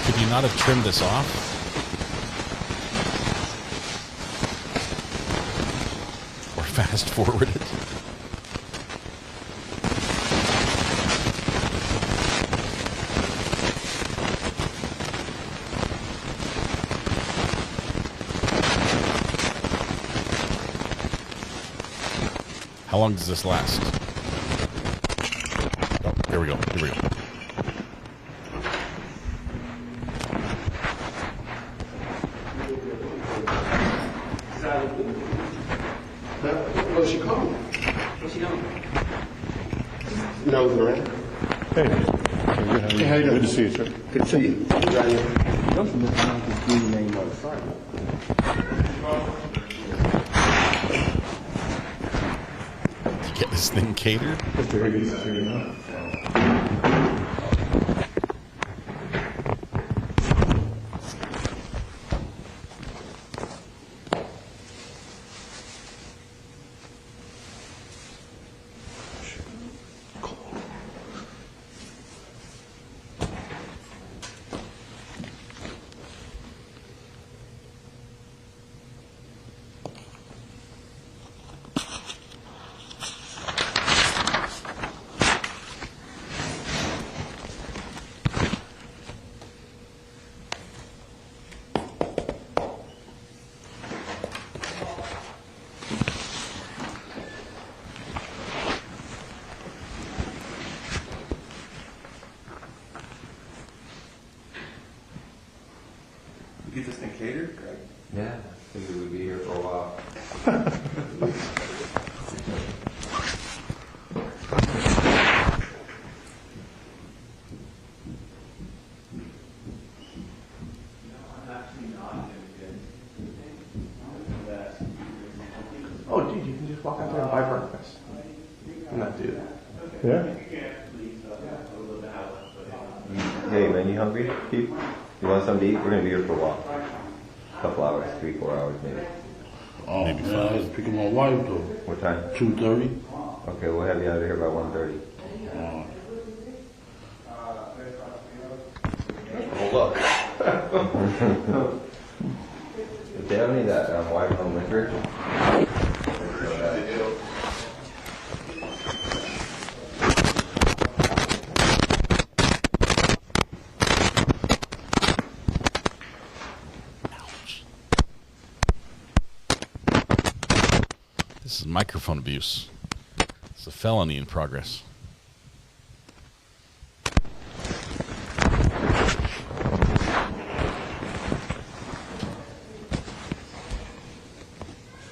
Could you not have trimmed this off? fast forward it. How long does this last? Oh, here we go. Here we go. What's she calling? What's she doing? Nose around. Hey, how you doing? Good to see you, sir. Good to see you. Don't you just give your name on the side? Get this thing catered? Very good to see you now. You get this thing catered, Greg? Yeah, I figured we'd be here for a while. Oh, dude, you can just walk out there and buy breakfast. And not do that. Yeah? Hey, man, you hungry, Pete? You want something to eat? We're going to be here for a while. A couple hours, 3-4 hours maybe. Oh, maybe man, I have to pick up my wife though. What time? 2:30. Okay, we'll have you out of here by 1:30. Oh, look. If they have any of that white home liquor, This is microphone abuse. It's a felony in progress.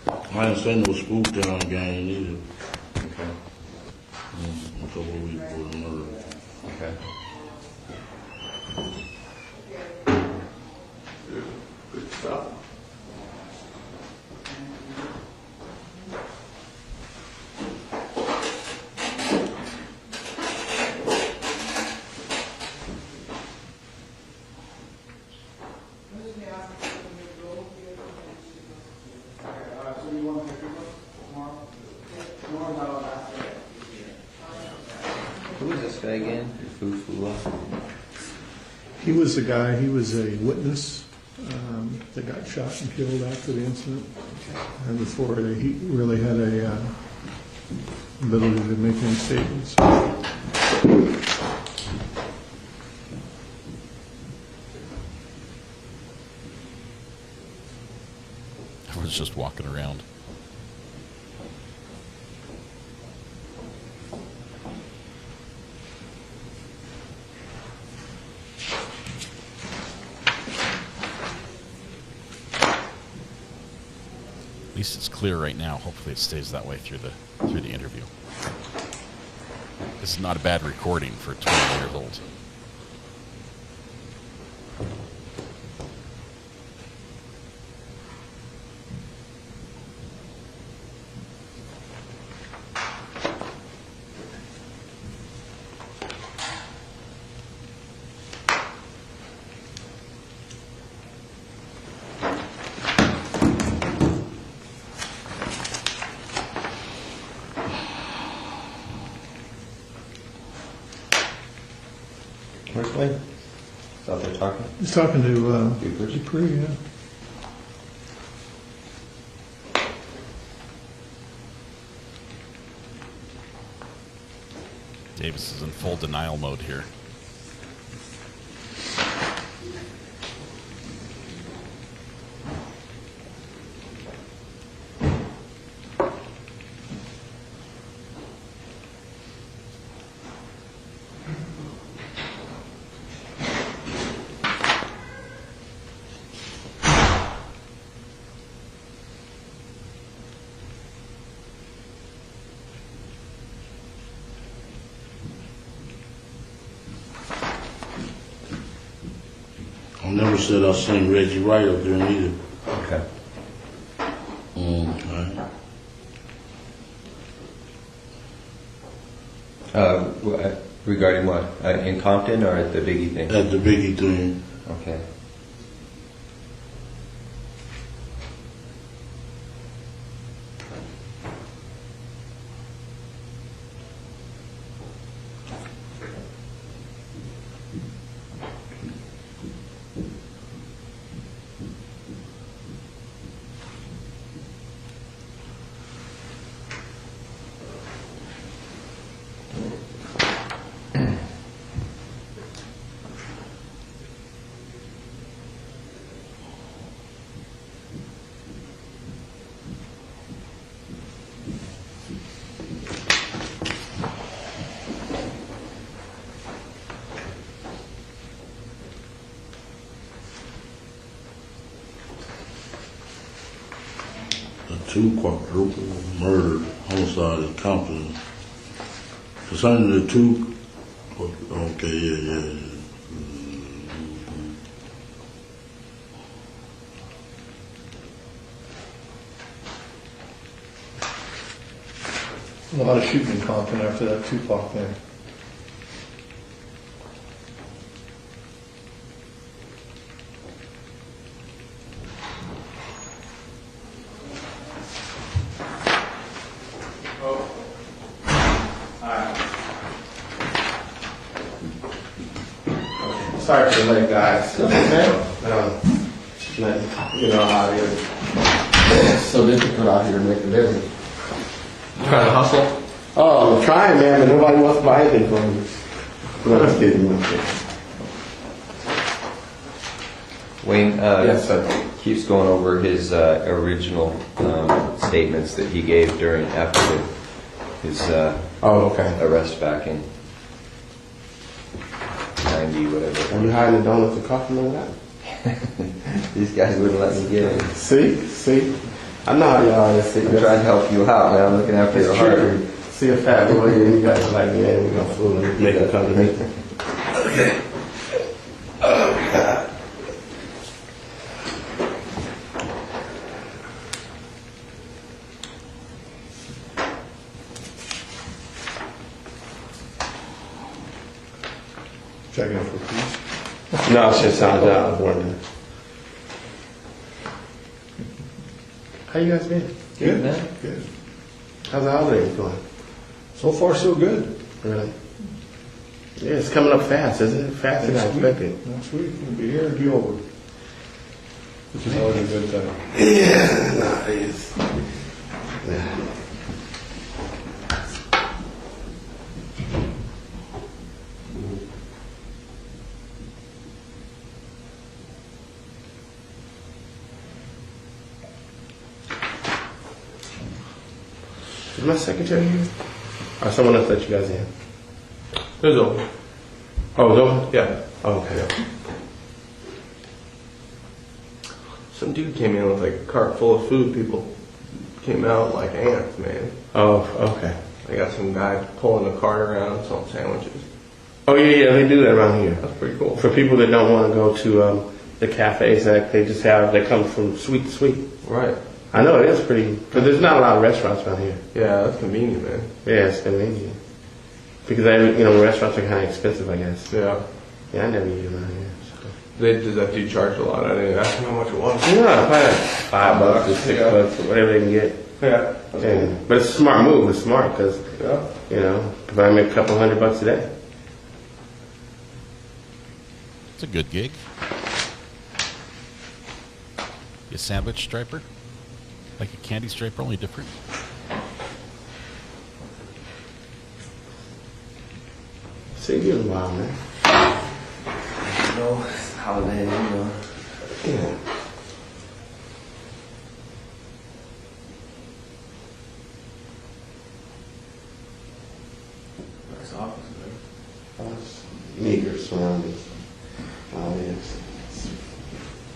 I ain't say no spook down gang either. Okay. A couple of weeks for the murder. Okay. Good stuff. who is this guy again? He was the guy, he was a witness that got shot and killed after the incident. And before he really had a ability to make any statements. Everyone's just walking around. At least it's clear right now. Hopefully it stays that way through the interview. This is not a bad recording for 20 years old. Where's Duane? He's out there talking? He's talking to Dupree, yeah. Davis is in full denial mode here. I never said I seen Reggie Wright up there either. Okay. Regarding what? In Compton or at the Biggie thing? At the Biggie thing. Okay. Two quadruple murder, homicide in Compton. Concerning the two, okay, yeah. A lot of shooting in Compton after that Tupac thing. Sorry for the late, guys. You know how it is. It's so difficult out here to make a living. Trying to hustle? Oh, I'm trying, man, but nobody wants to buy anything from me. No, I'm just kidding. Wayne Yes, sir. keeps going over his original statements that he gave after his arrest back in 90, whatever. Are you hiding the donuts and coffee and all that? These guys wouldn't let me get in. See? I know how y'all are. I'm trying to help you out, man. I'm looking after your heart. See a fat boy and you guys are like, yeah, we're gonna fool him, make him come to me. Okay. Oh, God. Checking for peace. No, it's just sounds out. I was wondering. How you guys been? Good, man. Good. How's the holidays going? So far, so good. Really? Yeah, it's coming up fast, isn't it? Faster than I expected. Next week, we'll be here and be over. Which is always a good time. Yeah, no, it is. Yeah. Is my secretary here? Or someone else let you guys in? It was open. Oh, it was open? Yeah. Oh, okay. Some dude came in with like a cart full of food. People came out like ants, man. Oh, okay. I got some guy pulling the cart around selling sandwiches. Oh, yeah, they do that around here. That's pretty cool. For people that don't want to go to the cafes, that they just have, they come from sweet to sweet. Right. I know, it is pretty, because there's not a lot of restaurants around here. Yeah, that's convenient, man. Yeah, it's convenient. Because, restaurants are kind of expensive, I guess. Yeah. Yeah, I never eat around here. So. Does that dude charge a lot? I didn't ask him how much it was. Yeah, probably $5 to $6, whatever they can get. Yeah. Cool. But it's a smart move. It's smart because, if I make a couple $100 a day. It's a good gig. You a sandwich striper? Like a candy striper, only different? See you in a while, man. You know, it's a holiday, you know. Yeah. Nice office, man. Meager surroundings. Yes.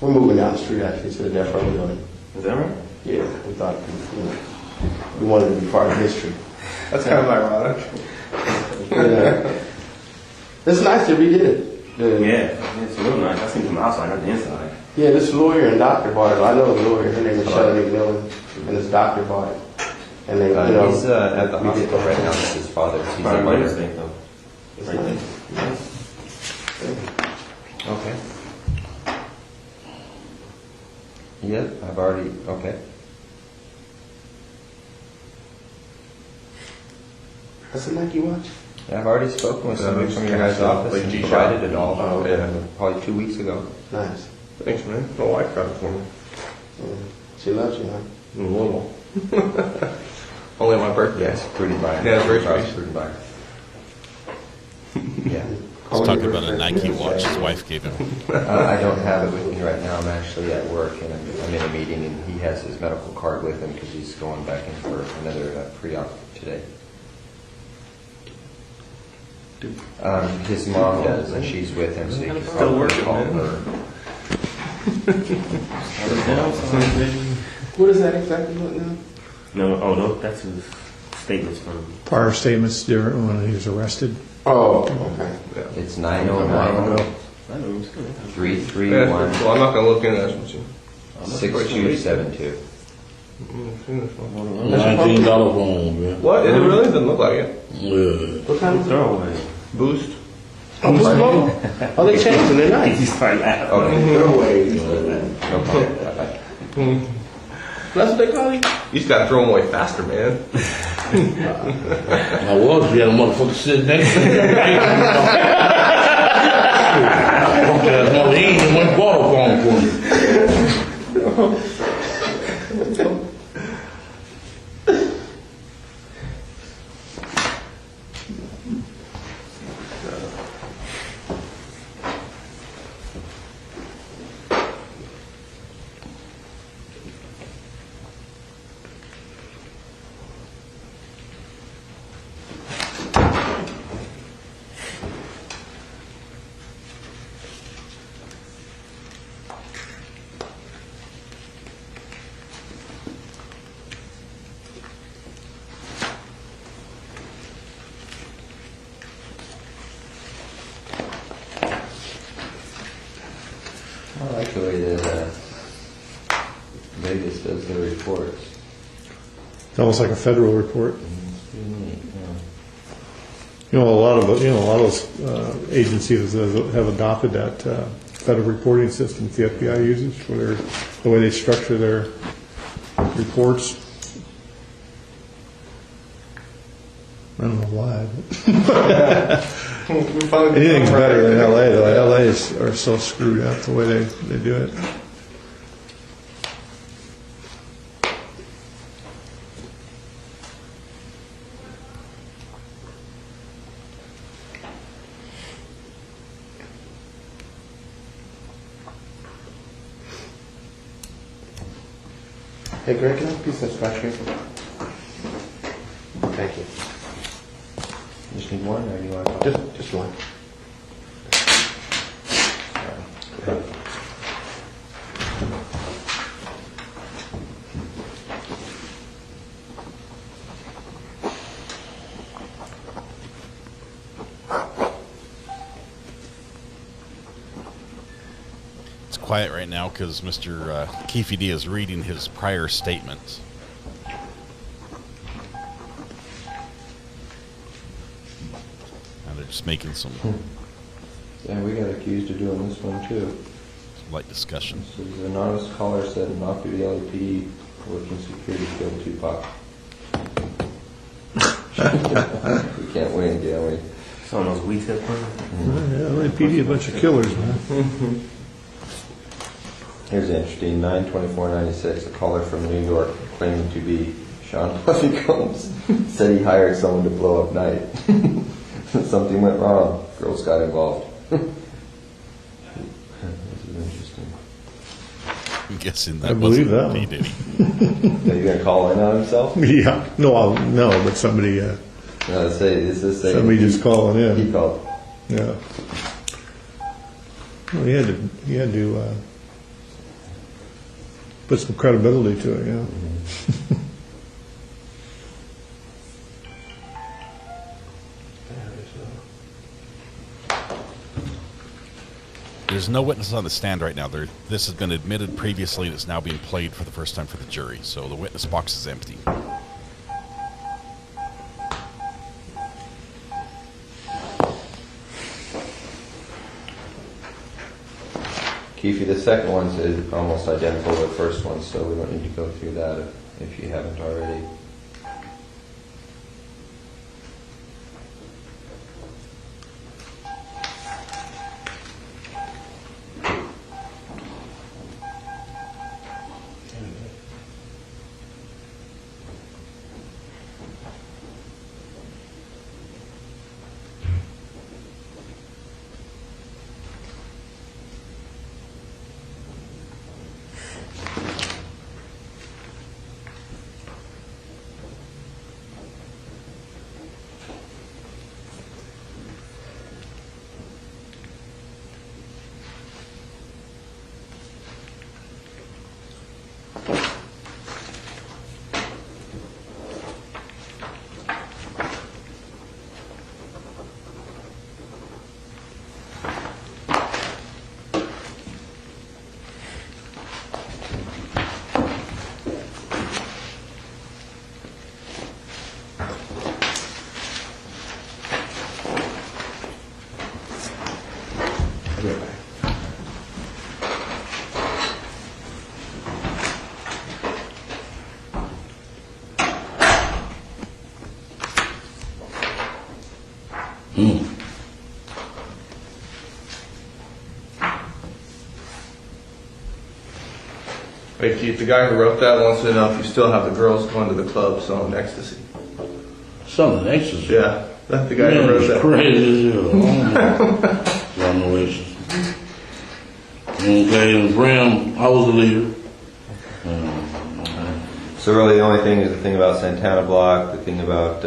We're moving down the street actually to the Death Row building. Is that right? Yeah, we thought, we wanted to be part of history. That's kind of ironic. Yeah. It's nice to redid it. Yeah, it's real nice. I seen it from the outside, not the inside. Yeah, this lawyer and doctor bought it. I know the lawyer. Her name is Shelley McMillan, and this doctor bought it. And they, he's at the hospital right now with his father. He's Probably in my there. mistake, though. It's Right nice. Okay. Yep, I've already. Okay. That's a Nike watch? Yeah, I've already spoken with somebody from your guys' office and provided it all. Oh, okay. Probably 2 weeks ago. Nice. Thanks, man. My wife got it for me. She loves you, huh? A little. Only on my birthday. Yes, pretty biased. Yeah, anniversary. Pretty biased. Yeah. He's talking about a Nike watch his wife gave him. I don't have it with me right now. I'm actually at work and I'm in a meeting, and he has his medical card with him because he's going back in for another pre-op today. His mom does, and she's with him, so he can Still working, call man. her. What is that exactly what now? No, that's his statements from. Prior statements during when he was arrested. Oh, okay. It's 909 331 Well, I'm not going to look into that with you. 6272. $19 phone, man. What? It really doesn't look like it. Yeah. What kind of Throwaway. Boost? Oh, Boost Mobile? Oh, they changed them. They're nice. He's starting laughing. Okay. Throwaways. No problem. That's what they call you? You just got to throw them away faster, man. I was, we had a motherfucker sitting next to me. Okay, no, he ain't even went bought a phone for me. I like the way that Vegas does their reports. It's almost like a federal report. Yeah. A lot of those agencies have adopted that federal reporting system that the FBI uses for the way they structure their reports. I don't know why. But anything's better than LA, though. LA are so screwed up the way they do it. Hey, Greg, can I have a piece of scratch here? Thank you. You just need one, or do you want to? Just one. It's quiet right now because Mr. Keefe D is reading his prior statements. And they're just making some Yeah, we got accused of doing this one too. light discussion. So the anonymous caller said an off-duty LAPD working security killed Tupac. We can't win, can we? Some of those weak hip ones. Yeah, LAPD, a bunch of killers, man. Here's interesting. 9/24/96. A caller from New York claiming to be Sean Puffy Combs said he hired someone to blow up night. Something went wrong. Girls got involved. This is interesting. I'm guessing that I believe wasn't that P. one. Diddy. Are you gonna call in on himself? Yeah. No, but somebody. Somebody just calling in. He called. Yeah. Well, he had to put some credibility to it. Yeah. There's no witnesses on the stand right now. This has been admitted previously and it's now being played for the first time for the jury. So the witness box is empty. Keefy, the second one's is almost identical to the first one, so we don't need to go through that if you haven't already. Hey Keith, the guy who wrote that wants to know if you still have the girls going to the club selling ecstasy. Selling ecstasy? Yeah, that's the guy who wrote that. Crazy as hell. Got no ecstasy. Okay, and Bram, I was the leader. So really the only thing is the thing about Santana Block, the thing about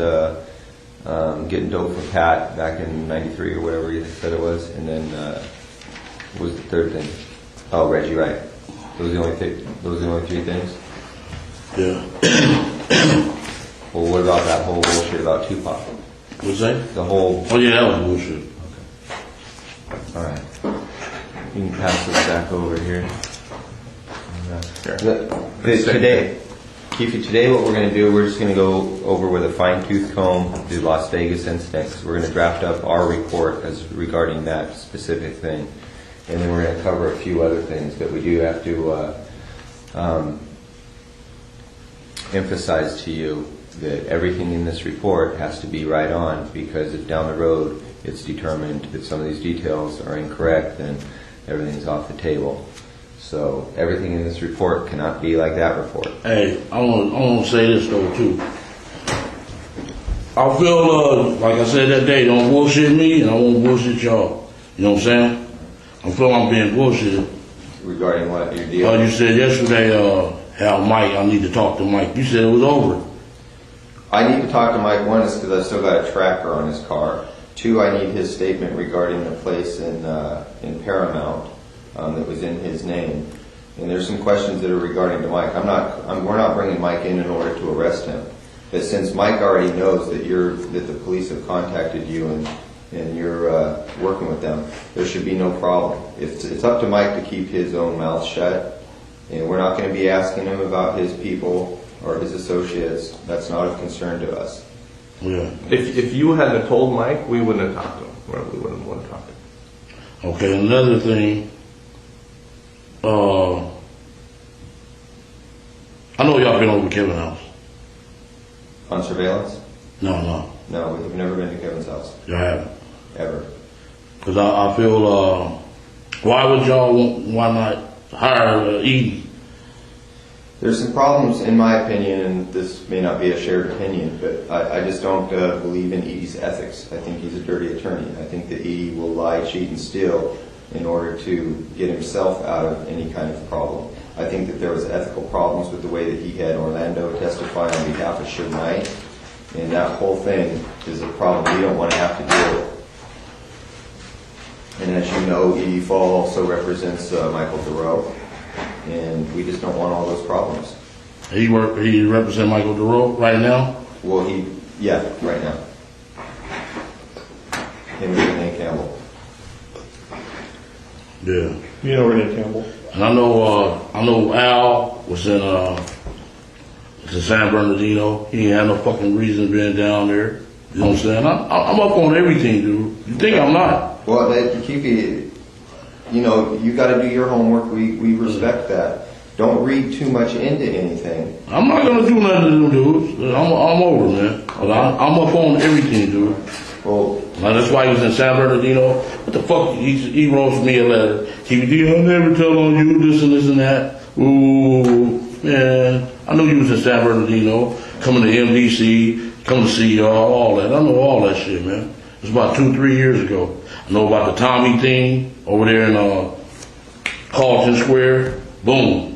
getting dope for Pat back in '93 or whatever you said it was, and then what was the third thing? Oh, Reggie Wright. Those are the only three things? Yeah. Well, what about that whole bullshit about Tupac? What's that? The whole... Oh yeah, that was bullshit. Okay. Alright. You can pass this back over here. Today, Keefy, today what we're going to do, we're just going to go over with a fine-tooth comb the Las Vegas incident. We're going to draft up our report as regarding that specific thing. And then we're going to cover a few other things, but we do have to emphasize to you that everything in this report has to be right on, because if down the road it's determined that some of these details are incorrect, then everything's off the table. So everything in this report cannot be like that report. Hey, I want to say this though too. I feel like I said that day, don't bullshit me, and I won't bullshit y'all. You know what I'm saying? I feel I'm being bullshitted. Regarding what your deal? You said yesterday, how Mike, I need to talk to Mike. You said it was over. I need to talk to Mike. One is because I still got a tracker on his car. Two, I need his statement regarding the place in Paramount that was in his name. And there's some questions that are regarding to Mike. We're not bringing Mike in order to arrest him. But since Mike already knows that the police have contacted you and you're working with them, there should be no problem. It's up to Mike to keep his own mouth shut, and we're not going to be asking him about his people or his associates. That's not of concern to us. Yeah. If you hadn't told Mike, we wouldn't have talked to him. Or we wouldn't want to talk to him. Okay, another thing. I know y'all been over Kevin's house. On surveillance? No. No, we've never been to Kevin's house. Y'all haven't? Ever. Because I feel, why would y'all why not hire Ayden? There's some problems, in my opinion, and this may not be a shared opinion, but I just don't believe in Edie's ethics. I think he's a dirty attorney. I think that Edie will lie, cheat, and steal in order to get himself out of any kind of problem. I think that there was ethical problems with the way that he had Orlando testify on behalf of Suge Knight, and that whole thing is a problem we don't want to have to deal with. And as you know, Edie Fall also represents Michael Thoreau, and we just don't want all those problems. He represents Michael Thoreau right now? Well, right now. Him and Renee Campbell. Yeah. You know Renee Campbell? And I know Al was in San Bernardino. He ain't had no fucking reason being down there. You know what I'm saying? I'm up on everything, dude. You think I'm not? Well, you got to do your homework. We respect that. Don't read too much into anything. I'm not gonna do nothing to them dudes. I'm over, man. But I'm up on everything, dude. Well, that's why he was in San Bernardino. What the fuck? He wrote me a letter. I'll never tell on you this and this and that. Ooh, man. I know you was in San Bernardino, coming to MDC, coming to see y'all, all that. I know all that shit, man. It was about 2-3 years ago. I know about the Tommy thing over there in Carlton Square. Boom.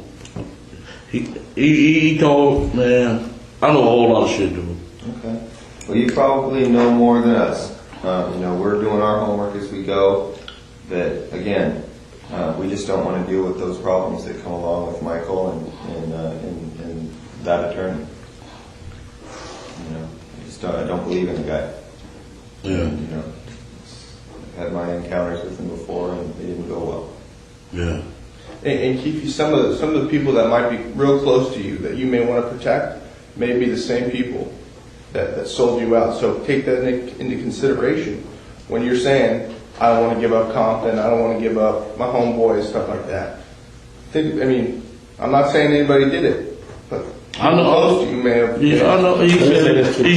He told, man, I know a whole lot of shit, dude. Okay. Well, you probably know more than us. We're doing our homework as we go. But again, we just don't want to deal with those problems that come along with Michael and that attorney. I don't believe in the guy. Yeah. I've had my encounters with him before, and they didn't go well. Yeah. And Keith, some of the people that might be real close to you that you may want to protect may be the same people that sold you out. So take that into consideration when you're saying, I don't want to give up Compton, I don't want to give up my homeboys, stuff like that. I'm not saying anybody did it, but I know close to you may have. Yeah, I know. He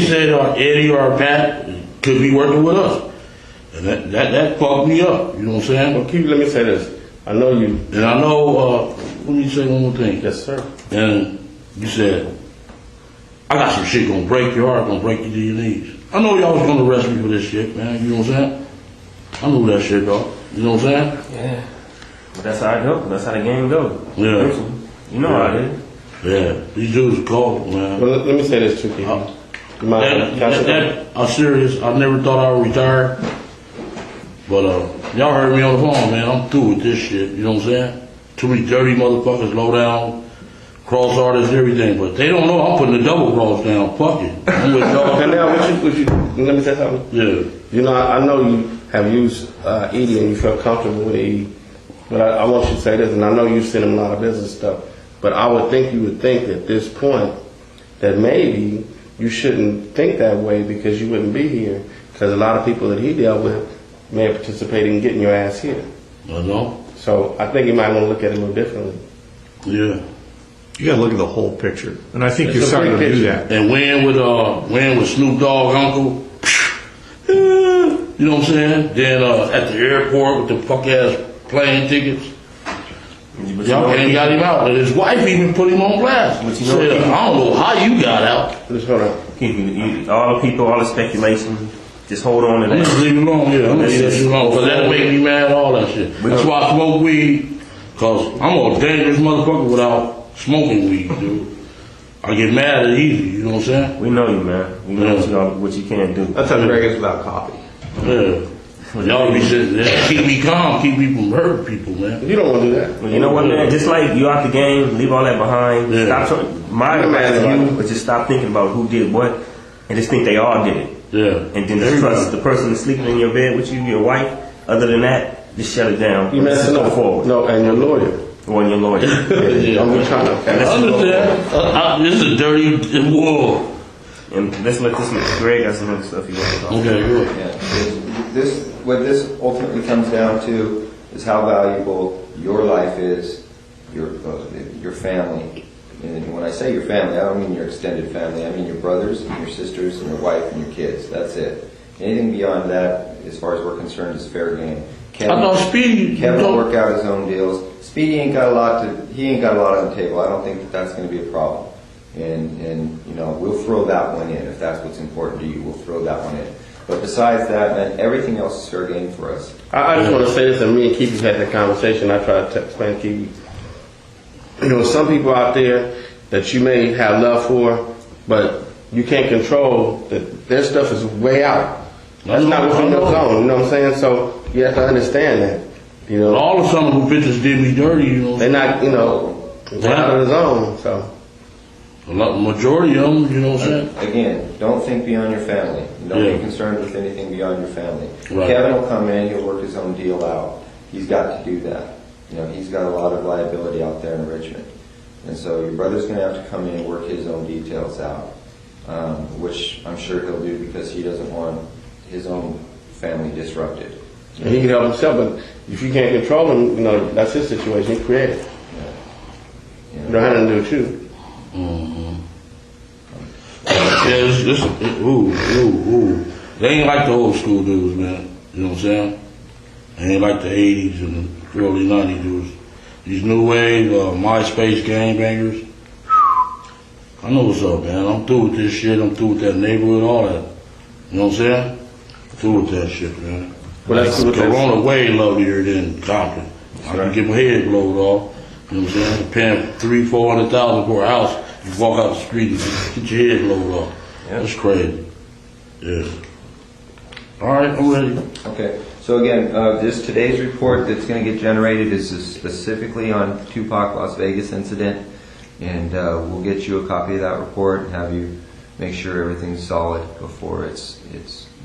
said Eddie or Pat could be working with us, and that fucked me up. You know what I'm saying? Well, Keith, let me say this. I know you. And I know. Let me say one more thing. Yes, sir. And you said, I got some shit gonna break your heart, gonna break you to your knees. I know y'all was gonna arrest me for this shit, man. You know what I'm saying? I knew that shit, dog. You know what I'm saying? Yeah. But that's how it goes. That's how the game goes. Yeah. You know how it is. Yeah. These dudes are cold, man. Well, let me say this too, Keith. I'm serious. I never thought I would retire. But y'all heard me on the phone, man. I'm through with this shit. You know what I'm saying? Too many dirty motherfuckers, low down, cross artists, everything. But they don't know I'm putting the double cross down. Fuck it. I'm with y'all. And now, let me say something. Yeah. I know you have used Edie and you felt comfortable with Edie. But I want you to say this, and I know you sent him a lot of business stuff. But I would think you would think at this point that maybe you shouldn't think that way because you wouldn't be here. Because a lot of people that he dealt with may have participated in getting your ass here. I know. So I think you might want to look at it a little differently. Yeah. You got to look at the whole picture, and I think you're starting to do that. And when with Snoop Dogg uncle, you know what I'm saying? Then at the airport with the fuck ass plane tickets, y'all ain't got him out. And his wife even put him on blast. Said, I don't know how you got out. Just hold on. All the people, all the speculation. Just hold on to that. Just leave it alone, yeah. I'm gonna leave it alone, because that'll make me mad, all that shit. That's why I smoke weed, because I'm a dangerous motherfucker without smoking weed, dude. I get mad easy, you know what I'm saying? We know you, man. We know what you can't do. That's how Greg is without coffee. Yeah. Y'all be sitting there, keep me calm, keep me from hurting people, man. You don't want to do that. Well, you know what, man? Just like you out the game, leave all that behind. Yeah. My advice to you is just stop thinking about who did what, and just think they all did it. Yeah. And then just trust the person that's sleeping in your bed with you, your wife. Other than that, just shut it down. You messing up. Forward. No, and your lawyer. Or your lawyer. Yeah. I'm trying to. I understand. This is a dirty war. And let's let this Greg got some other stuff he wants to talk about. Okay, good. Yeah. What this ultimately comes down to is how valuable your life is, your family. And when I say your family, I don't mean your extended family. I mean your brothers and your sisters and your wife and your kids. That's it. Anything beyond that, as far as we're concerned, is fair game. Kevin, thought Speedy. Kevin will work out his own deals. Speedy ain't got a lot on the table. I don't think that's going to be a problem. And you know, we'll throw that one in if that's what's important to you. We'll throw that one in. But besides that, man, everything else is fair game for us. I just want to say this, and me and Keith had that conversation. I tried to explain to Keith. You know, some people out there that you may have love for, but you can't control. That their stuff is way out. That's not within your zone. You know what I'm saying? So you have to understand that. You know, all of some of the bitches did me dirty. You know, they're not. You know, they're out of the zone. So. A majority of them, you know what I'm saying? Again, don't think beyond your family. Don't be concerned with anything beyond your family. Right. Kevin will come in, he'll work his own deal out. He's got to do that. You know, he's got a lot of liability out there in Richmond. And so your brother's going to have to come in and work his own details out, which I'm sure he'll do because he doesn't want his own family disrupted. And he can help himself, but if you can't control him, you know, that's his situation. He created it. You don't have nothing to do with you. They ain't like the old school dudes, man. You know what I'm saying? They ain't like the 80s and the early 90s dudes. These new wave, MySpace gangbangers. I know what's up, man. I'm through with this shit. I'm through with that neighborhood, all that. You know what I'm saying? Through with that shit, man. But that's Corona way lovelier than Compton. I can get my head blowed off. You know what I'm saying? Paying $300,000-$400,000 for a house. You walk out the street and get your head blowed off. That's crazy. Yeah. All right, I'm ready. Okay. So again, this today's report that's going to get generated is specifically on Tupac Las Vegas incident, and we'll get you a copy of that report and have you make sure everything's solid before it's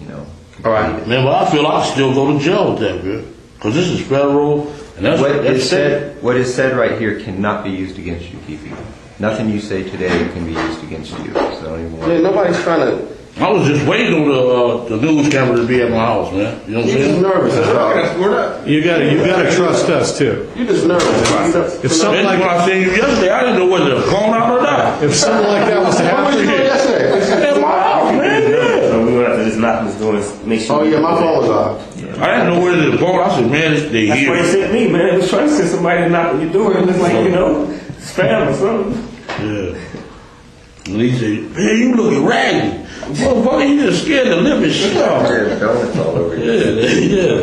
you know. All right, man. But I feel I still go to jail with that, man, because this is federal, and that's what is said right here cannot be used against you, Keefe. Nothing you say today can be used against you. So don't even worry. Yeah, nobody's trying to. I was just waiting on the news camera to be at my house, man. You know what I'm saying? Nervous. We're not. You gotta trust us too. You're just nervous. If something like when I seen you yesterday, I didn't know whether to phone out or not. If something like that was to happen, at my house, man. Yeah. So we went after this knock was doing. Make sure. Oh yeah, my phone was off. Yeah. I didn't know whether to phone. I said, man, they That's here. why they sent me, man. It was trying to send somebody to knock on your door. It looked like spam or something. Yeah. And he said, man, you looking raggedy. Motherfucker, you just scared the living shit off. Donuts all over you. Yeah.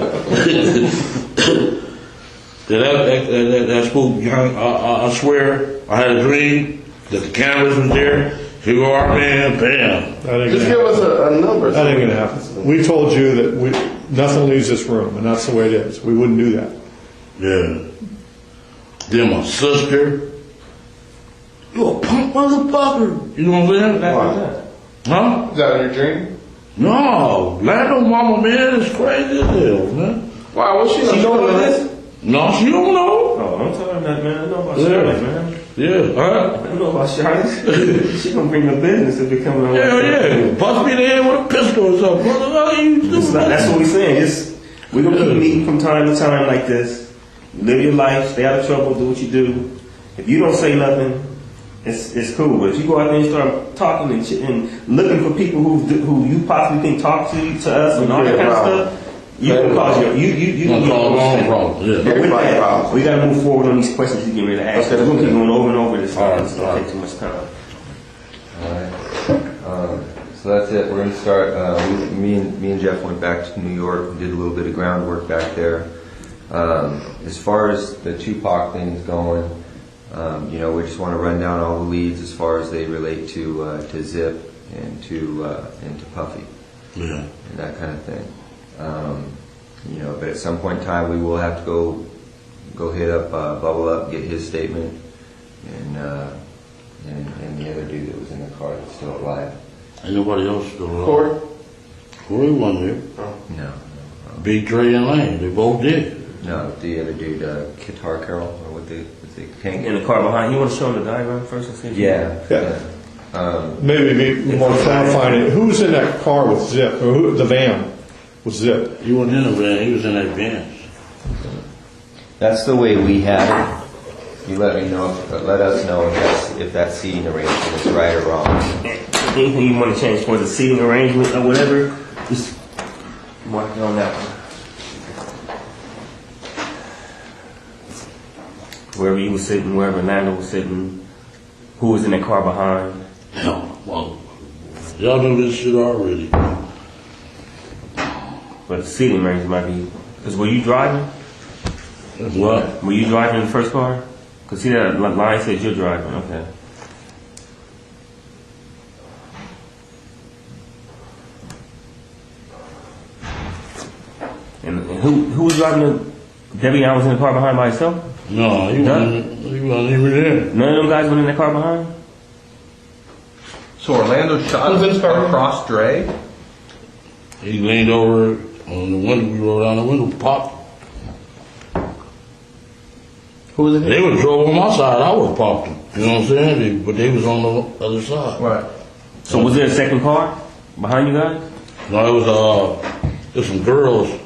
That spook, I swear, I had a dream that the cameras was there. Here go our man, bam. Just give us a number. That ain't gonna happen. We told you that nothing leaves this room, and that's the way it is. We wouldn't do that. Yeah. Then my sister. You a punk motherfucker. You know what I'm saying? Why? Huh? Is that in your dream? No. Lando mama, man, is crazy as hell, man. Why? What's she know about this? No, she don't know. Oh, don't tell her that, man. I know about Charlotte, man. Yeah, huh? I know about Charlotte. She gonna bring the business if it comes around. Yeah. Bust me in the head with a pistol or something. That's what we saying. We're gonna keep meeting from time to time like this. Live your life, stay out of trouble, do what you do. If you don't say nothing, it's cool. But if you go out there and start talking and looking for people who you possibly think talk to us and all that kind of stuff, you can cause you gonna cause your own problem. Yeah. But with that, we gotta move forward on these questions you get ready to ask. We're gonna keep going over and over this stuff. It's gonna take too much time. All right. So that's it. We're gonna start. Me and Jeff went back to New York and did a little bit of groundwork back there. As far as the Tupac thing is going, we just want to run down all the leads as far as they relate to Zip and to Puffy, and that kind of thing. But at some point in time, we will have to go hit up Bubble Up, get his statement, and the other dude that was in the car that's still alive. Ain't nobody else still alive. Corey wasn't there. No. Big Dre and Lane, they both did. No, the other dude, Guitar Carol, or what they can't in the car behind. You want to show them the diagram first and see? Yeah. Maybe more clarifying it. Who was in that car with Zip, or the van with Zip? He wasn't in the van. He was in that van. That's the way we have it. You let us know if that seating arrangement is right or wrong. Anything you want to change for the seating arrangement or whatever, just mark it on that one. Wherever you was sitting, wherever Orlando was sitting, who was in that car behind? Hell, well, y'all know this shit already. But the seating range might be. Because were you driving? What? Were you driving in the first car? Because see that line says you're driving. Okay. And who was driving? Debbie Allen was in the car behind by herself? No, he wasn't even there. None of them guys went in the car behind? So Orlando shot across Dre? He leaned over on the window, we rolled down the window, popped. Who was it? They would drove on my side, I would have popped them. You know what I'm saying? But they was on the other side. Right. So was there a second car behind you guys? No, it was some girls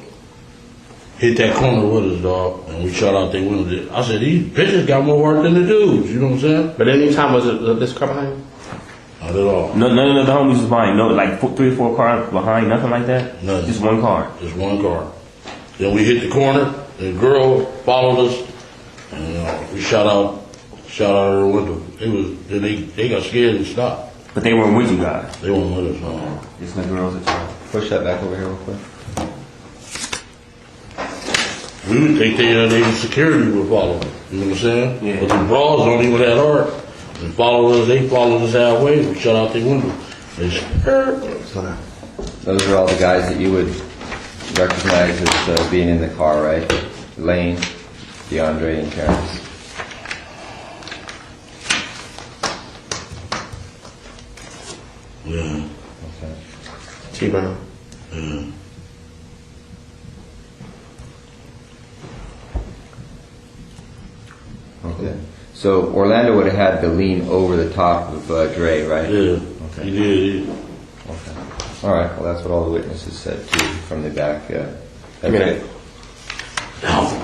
hit that corner with us, dog, and we shot out their window. I said, these bitches got more work than the dudes, you know what I'm saying? But any time was it this car behind you? Not at all. None of the homies was behind. No, like 3 or 4 cars behind, nothing like that? Nothing. Just one car? Just one car. Then we hit the corner, the girl followed us, and we shot out her window. They got scared and stopped. But they weren't with you guys? They weren't with us, no. Just the girls that shot. Push that back over here real quick. We would think they security would follow them. You know what I'm saying? Yeah. But the bras don't even that hard. They followed us halfway. We shut out their window. They scared. Those are all the guys that you would recognize as being in the car, right? Lane, DeAndre, and Terrence. Yeah. Okay. T-Brown. Yeah. Okay. So Orlando would have had to lean over the top of Dre, right? Yeah. Okay. He did. Okay. All right. Well, that's what all the witnesses said too from the back. I mean, That was a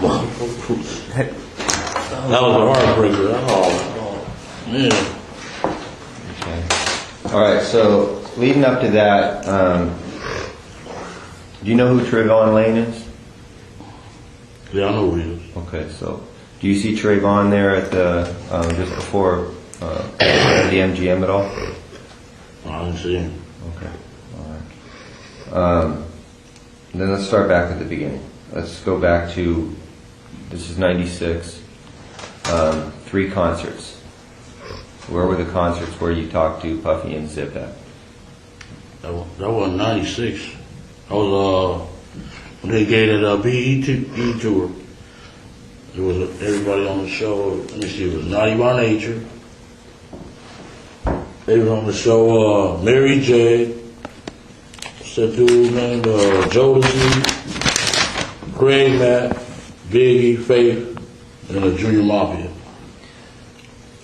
heartbreaker. Oh, man. Okay. All right. So leading up to that, do you know who Trayvon Lane is? Yeah, I know who he is. Okay. So do you see Trayvon there at the just before the MGM at all? I didn't see him. Okay. All right. Then let's start back at the beginning. Let's go back to, this is 96, 3 concerts. Where were the concerts where you talked to Puffy and Zip at? That was 96. That was when they gave that BET tour. It was everybody on the show. Let me see, it was Naughty by Nature. They was on the show, Mary J. What's that dude named Jodeci, Craig Matt, Biggie, Faith, and the Junior Mafia.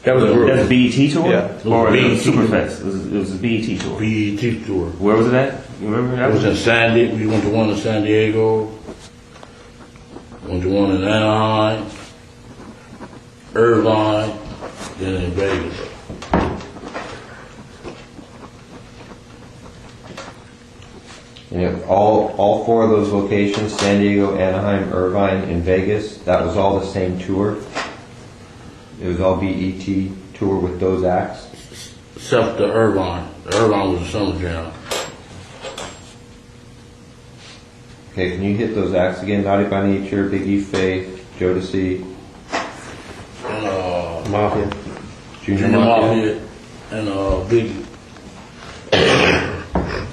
That was a BET tour? Yeah. Or BET Superfest? It was a BET tour. BET tour. Where was it at? You remember that? It was in San Diego. We went to one in San Diego. Went to one in Anaheim, Irvine, then in Vegas. And all 4 of those locations, San Diego, Anaheim, Irvine, and Vegas, that was all the same tour? It was all BET tour with those acts? Except the Irvine. The Irvine was a summer jam. Okay, can you hit those acts again? Naughty by Nature, Biggie, Faith, Jodeci, And Mafia, Junior Mafia, and Biggie.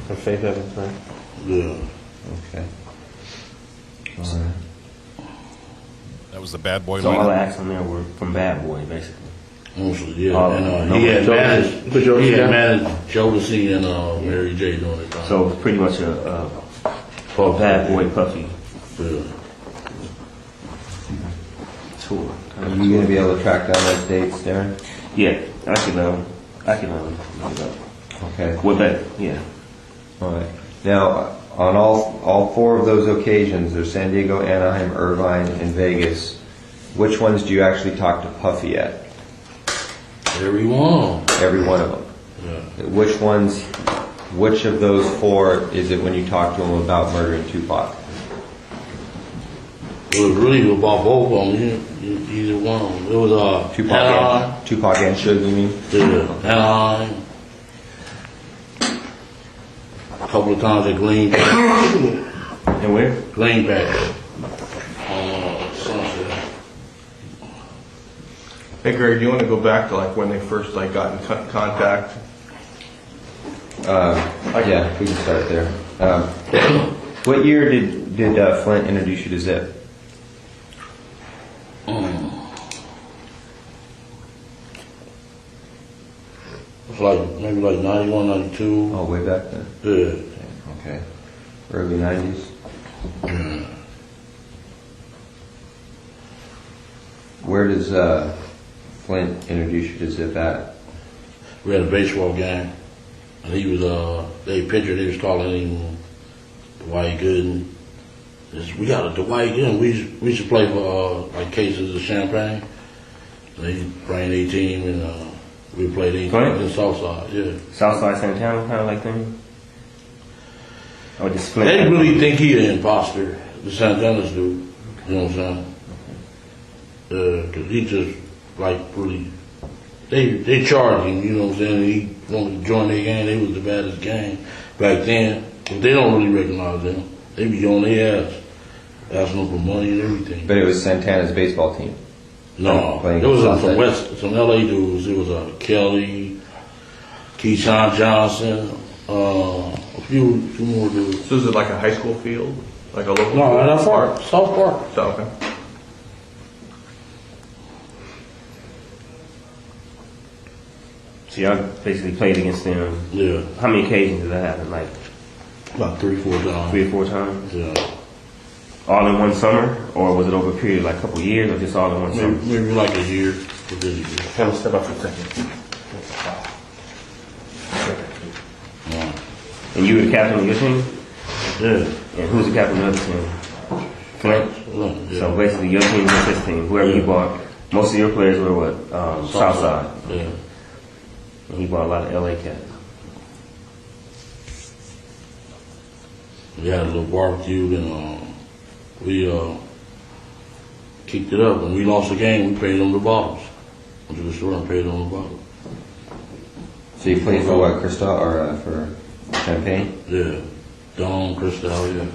and Faith Evans, right? Yeah. Okay. All right. That was the Bad Boy So all the lineup. acts on there were from Bad Boy, basically. Mostly, yeah. And he had managed Jodeci and Mary J during the time. So it was pretty much a Bad Boy Puffy Yeah. tour. Are you going to be able to track down those dates, Darren? Yeah, I can look it up. Okay. What better? Yeah. All right. Now, on all 4 of those occasions, there's San Diego, Anaheim, Irvine, and Vegas. Which ones do you actually talk to Puffy at? Every one. Every one of them. Yeah. Which of those 4 is it when you talk to him about murdering Tupac? It was really about both of them. Either one of them. It was Tupac and Suge, you mean? Yeah, Anaheim. A couple of times at Greenback. And where? Greenback. Sunset. Hey Greg, do you want to go back to like when they first like got in contact? Yeah, we can start there. What year did Flint introduce you to Zip? It's like maybe like 91, 92. Oh, way back then? Yeah. Okay. Early 90s? Yeah. Where does Flint introduce you to Zip at? We had a baseball game. And he was, they pitcher, they was calling him Dwight Gooden. We got a Dwight Gooden. We used to play for, like, cases of champagne. And he bring 18 and, we played in Southside, yeah. Southside Santana kind of like thing? Or just Flint? They really think he an imposter, the Santanas do. You know what I'm saying? Cause he just, like, really, they charged him, you know what I'm saying? He wanted to join their gang, they was the baddest gang back then. But they don't really recognize them. They be on their ass, asking them for money and everything. But it was Santana's baseball team. No, it was some LA dudes. It was Kelly, Keyshawn Johnson, a few more dudes. So is it like a high school field? Like a local field? No, that's South Park. So, okay. So y'all basically played against them. Yeah. How many occasions did that happen? Like about 3 or 4 times. 3 or 4 times? Yeah. All in one summer? Or was it over a period of like a couple of years or just all in one summer? Maybe like a year. Have a step up for a second. And you were the captain of your team? Yeah. And who's the captain of the other team? Flint? Yeah. So basically your team was his team. Whoever he bought, most of your players were what? Southside. Yeah. And he bought a lot of LA cats. We had a little barbecue and we kicked it up. When we lost the game, we paid them the bottles. Went to the store and paid them the bottles. So you played for what, Cristal or for Champagne? Yeah. Dawn, Cristal, yeah.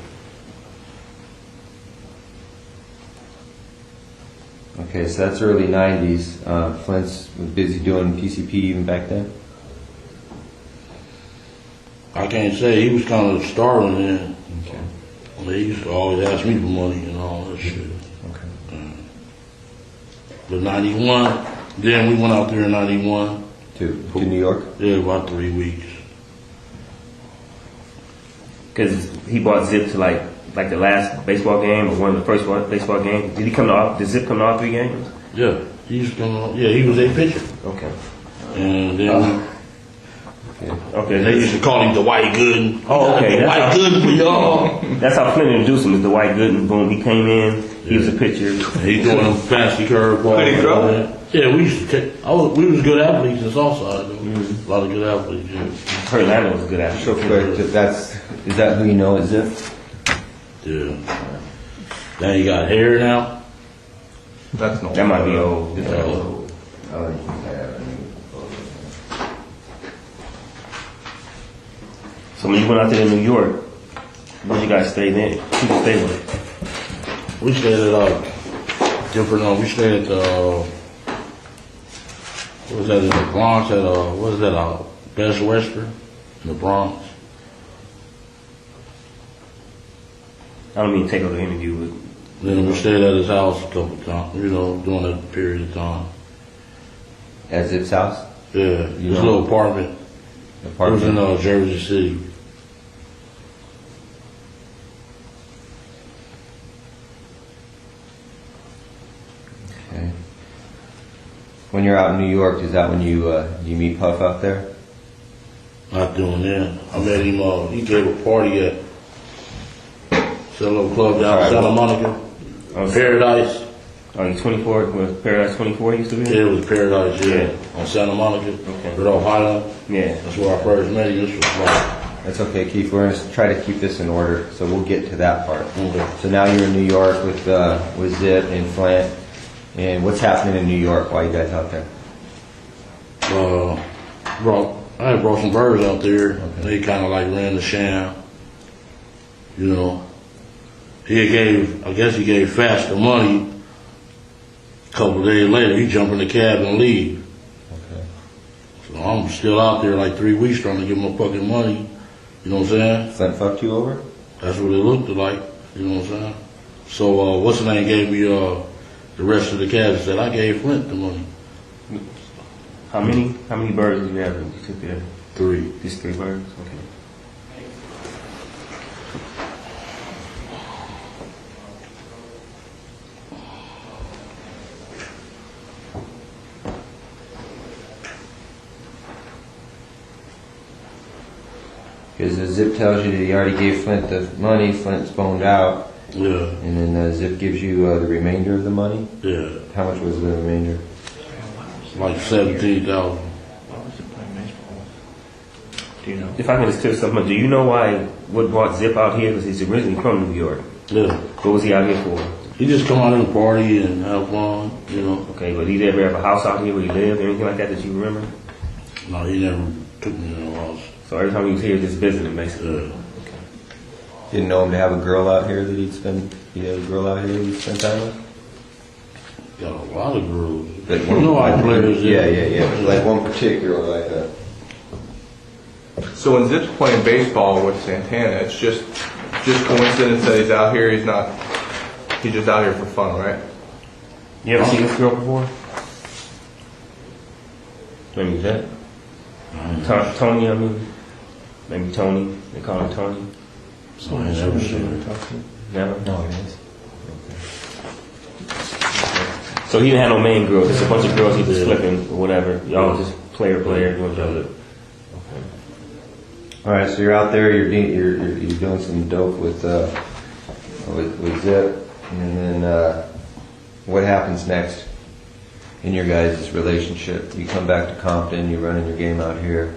Okay, so that's early 90s. Flint's was busy doing PCP even back then? I can't say. He was kind of starving then. Okay. They used to always ask me for money and all that shit. Okay. But 91, then we went out there in 91. To New York? Yeah, about 3 weeks. Because he bought Zip to like the last baseball game or one of the first baseball games. Did Zip come to all 3 games? Yeah. He used to come on. Yeah, he was a pitcher. Okay. And then Okay. they used to call him the White Gooden. Oh, okay. The White Gooden for y'all. That's how Flint introduced him, is the White Gooden. Boom, he came in, he was a pitcher. He's doing them fancy curveballs. Could he throw? Yeah, we used to we was good athletes in Southside, though. A lot of good athletes, yeah. Orlando was a good athlete. So quick, is that who you know as Zip? Yeah. Now you got hair now. That's not. That might be old. So when you went out there in New York, where you guys stayed in? Who you stayed with? We stayed at different. We stayed at what was that in the Bronx? At what is that? Best Western in the Bronx. I don't mean to take over the interview, but Then we stayed at his house a couple of times. You know, during that period of time. At Zip's house? Yeah, his little apartment. It was in Jersey City. Okay. When you're out in New York, is that when you meet Puff out there? Not doing that. I met him. He gave a party at a little club down in Santa Monica. Paradise. Oh, you 24? Was Paradise 24 used to be? Yeah, it was Paradise. Yeah, on Santa Monica. Okay. Rudolph Highland. Yeah. That's where I first met him. This was like That's okay, Keith. We're going to try to keep this in order, so we'll get to that part. So now you're in New York with Zip and Flint. And what's happening in New York? Why are you guys out there? I brought some birds out there. Okay. They kind of like ran the sham. You know, I guess he gave Fast the money. A couple of days later, he jumped in the cab and leave. Okay. So I'm still out there like 3 weeks trying to give him my fucking money. You know what I'm saying? Flint fucked you over? That's what it looked like. You know what I'm saying? So what's the name gave me the rest of the cash and said I gave Flint the money. How many birds did you have that you took there? 3. Just 3 birds? Okay. Because Zip tells you that he already gave Flint the money, Flint's boned out. Yeah. And then Zip gives you the remainder of the money? Yeah. How much was the remainder? Like 17,000. Do you know? If I can just clear something, do you know what brought Zip out here? Because he's originally from New York. Yeah. What was he out here for? He just come out and party and have fun, you know. Okay, but he ever have a house out here where he lived or anything like that you remember? No, he never took me to no house. So every time he was here, just visiting, basically. Yeah. Okay. Didn't know him to have a girl out here that he had a girl out here he'd spend time with? Got a lot of girls. Like you know I players. Yeah. Like one particular like that. So when Zip's playing baseball with Santana, it's just coincidence that he's out here. He's just out here for fun, right? You ever seen this girl before? Maybe that. Tony, I mean. Maybe Tony. They call him Tony. So I never seen her. Never? No, it is. So he didn't have no main girls. Just a bunch of girls he was flipping or whatever. Y'all just player doing each other. Okay. All right, so you're out there. You're doing some dope with Zip, and then what happens next in your guys' relationship? You come back to Compton. You're running your game out here,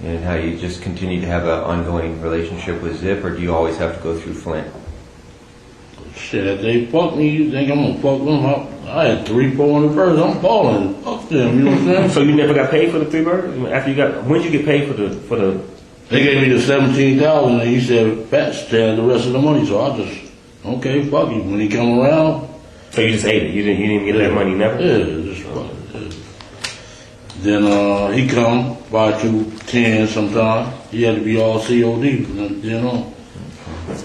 and how you just continue to have an ongoing relationship with Zip, or do you always have to go through Flint? Shit, if they fuck me, you think I'm gonna fuck them up? I had 3, 400 birds. I'm balling. Fuck them. You know what I'm saying? So you never got paid for the 3 birds? After you got, when did you get paid for the? They gave me the 17,000, and he said, "Fats, stand the rest of the money." So I just, okay, fuck you. When he come around, so you just ate it. You didn't even get that money, never. Yeah, just fuck it. Then he come by 2:10 sometime. He had to be all COD from then on.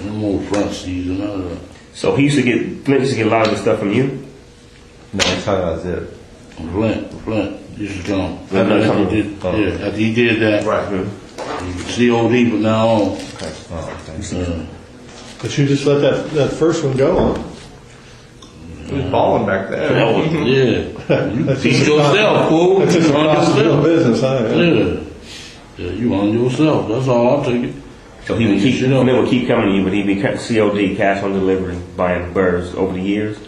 No more front seats and none of that. So Flint used to get a lot of this stuff from you? No, he's talking about Zip. Flint used to come. After he did that. Right. COD from now on. Okay. But you just let that first one go, huh? He was balling back then. You teach yourself, fool. That's just a possible business, huh? Yeah, you on yourself. That's all I'll take it. So he would keep coming to you, but he'd be COD, cash on delivery, buying birds over the years?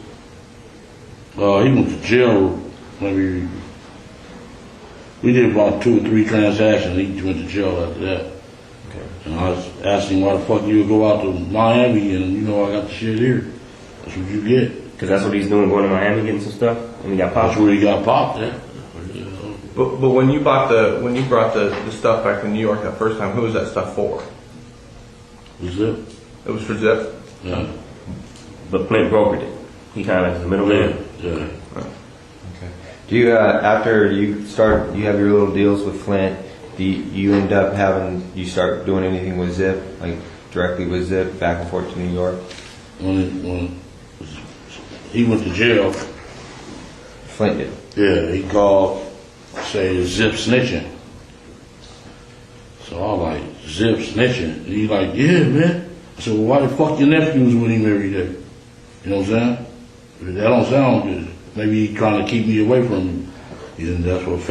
He went to jail maybe. We did about 2 or 3 transactions. He went to jail after that. Okay. And I was asking why the fuck you would go out to Miami and I got the shit here. That's what you get. Because that's what he's doing, going to Miami getting some stuff, and he got popped. That's where he got popped at. But when you brought the stuff back to New York that first time, who was that stuff for? Zip. It was for Zip. Yeah. But Flint brokered it. He kind of like the middleman. Yeah. Okay. Do you after you have your little deals with Flint? Do you end up you start doing anything with Zip, like directly with Zip, back and forth to New York? When he went to jail, Flint did. Yeah, he called, say Zip snitching. So I was like, Zip snitching? And he like, yeah, man. I said, well, why the fuck your nephew's with him every day? You know what I'm saying? That don't sound good. Maybe he trying to keep me away from him. And that's what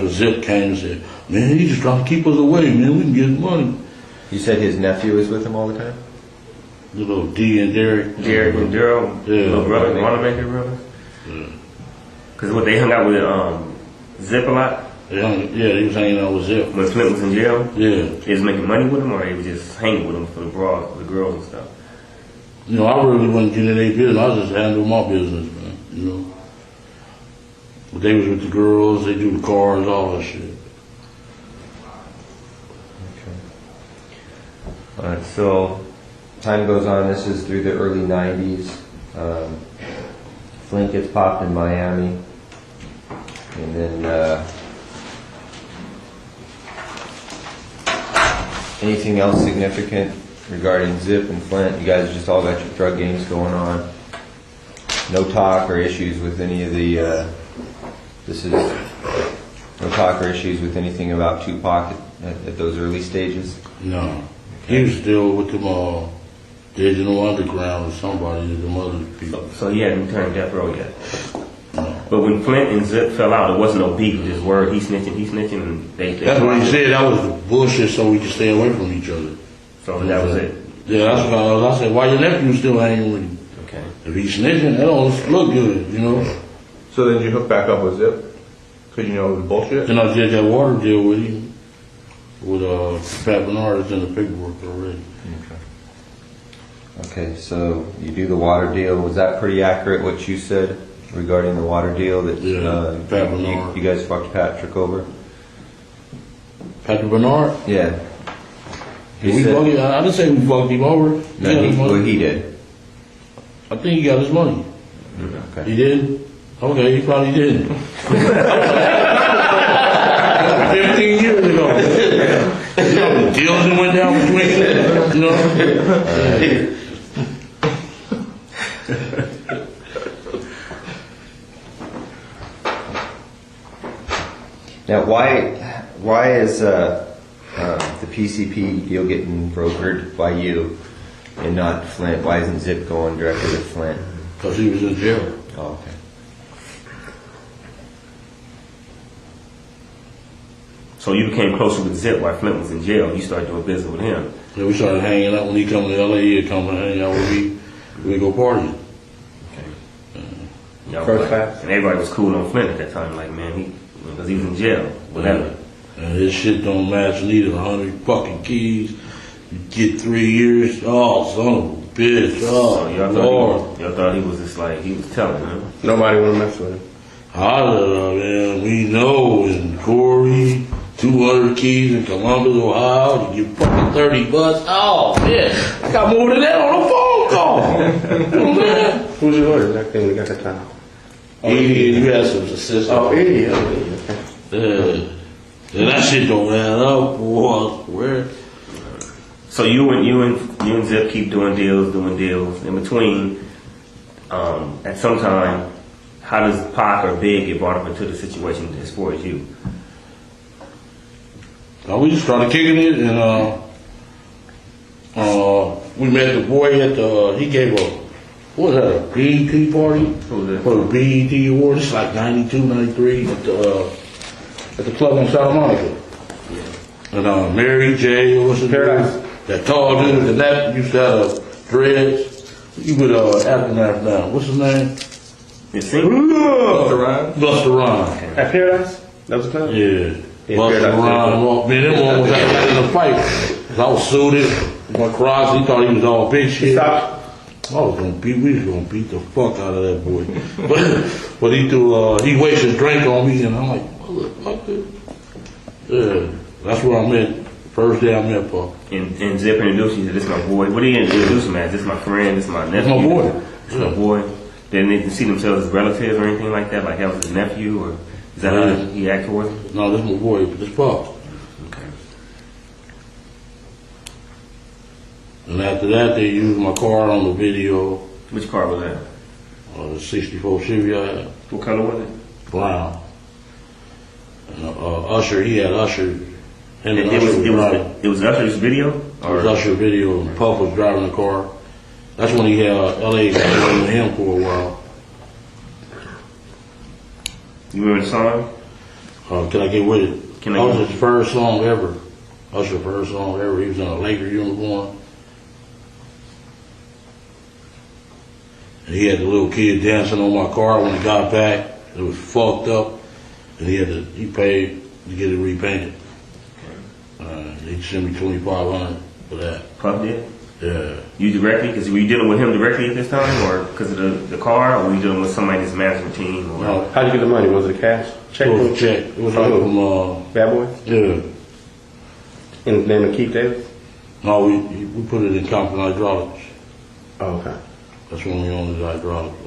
Zip came and said, man, he just trying to keep us away, man. We can get money. You said his nephew was with him all the time? The little D and Derek. Derek and Daryl, little brother, Wanamaker brother. Yeah. Because they hung out with Zip a lot. Yeah, he was hanging out with Zip. When Flint was in jail? Yeah. He was making money with him, or he was just hanging with him for the bras, the girls and stuff? You know, I really wasn't getting in their business. I just handled my business, man. You know. But they was with the girls, they do the cars, all that shit. Alright, so time goes on. This is through the early 90s. Flint gets popped in Miami. And then anything else significant regarding Zip and Flint? You guys just all got your drug games going on. No talk or issues with any of the no talk or issues with anything about Tupac at those early stages? No. He was still with them Digital Underground or somebody, them other people. So he hadn't returned death row yet? No. But when Flint and Zip fell out, it wasn't no beef, just word, he snitching, and they that's what he said, that was bullshit so we could stay away from each other. So that was it? Yeah, that's what I said, why your nephew still hanging with you? Okay. If he's snitching, that don't look good, you know? So then you hook back up with Zip? Because you know it was bullshit? Then I did that water deal with him. With Pat Bernard, it's in the paperwork already. Okay, so you do the water deal. Was that pretty accurate what you said regarding the water deal? That Pat Bernard. You guys fucked Patrick over? Patrick Bernard? Yeah. I didn't say we fucked him over. No, he did. I think he got his money. Okay. He did? Okay, he probably didn't. 15 years ago. You know, the deals that went down between them, you know? Now, why is the PCP deal getting brokered by you and not Flint? Why isn't Zip going directly to Flint? Because he was in jail. Oh, okay. So you became closer with Zip while Flint was in jail. You started doing business with him. Yeah, we started hanging out when he come to LA. He'd come and hang out with me. We go partying. First class. And everybody was cool on Flint at that time. Like, man, because he was in jail. Whatever. And his shit don't match neither. 100 fucking keys. You get 3 years. Oh, son of a bitch. Oh, so y'all thought he was just like, he was telling, huh? Nobody want to mess with him. Man, we know in Corey, 200 keys in Columbus, Ohio, you get fucking $30. Oh, man, I got more than that on a phone call. Oh, man. Who's your lawyer? That thing we got that time. Idiot, you had some assistance. Oh, idiot. Yeah, that shit don't add up, boy, I swear. So you and Zip keep doing deals. In between, at some time, how does Pac or Big get brought up into the situation as far as you? We just started kicking it, and we met the boy at he gave a, what was that, a BET party? For the BET Award. It's like 92, 93 at the club in Santa Monica. And Mary J, what's his name? That tall dude, that used to have dreads. You would ask him now. What's his name? Buster Rhymes? Buster Rhymes. At Paradise? That was the time? Yeah. Buster Rhymes walked me. Them one was out in a fight. I was suited. My cross, he thought he was all big shit. We was gonna beat the fuck out of that boy. but he he wasted his drink on me, and I'm like, motherfucker. Yeah. That's where I met. First day I met Paul. And Zip introduced you to this my boy. What do you introduce him as? This my friend, this my nephew? That's my boy. This my boy. They didn't see themselves as relatives or anything like that? Like that was his nephew? Or is that how he act towards him? No, this is my boy. This Paul. Okay. And after that, they used my car on the video. Which car was that? The 64 Chevy I had. What color was it? Brown. And Usher, he had Usher. It was Usher's video? It was Usher's video. And Puff was driving the car. That's when he had LA with him for a while. You remember the song? Can I Get With It? That was his first song ever. Usher's first song ever. He was in a Laker uniform. And he had the little kid dancing on my car when he got back. It was fucked up. And he paid to get it repainted. They sent me $2,500 for that. Puff did? Yeah. You directly? Because were you dealing with him directly at this time, or because of the car, or were you dealing with somebody in his management team? Or? No. How'd you get the money? Was it cash? Check? It was a check. It was like from Bad Boy? Yeah. In the name of Keith Davis? No, we put it in Compton Hydraulics. Oh, okay. That's when we owned the hydraulics.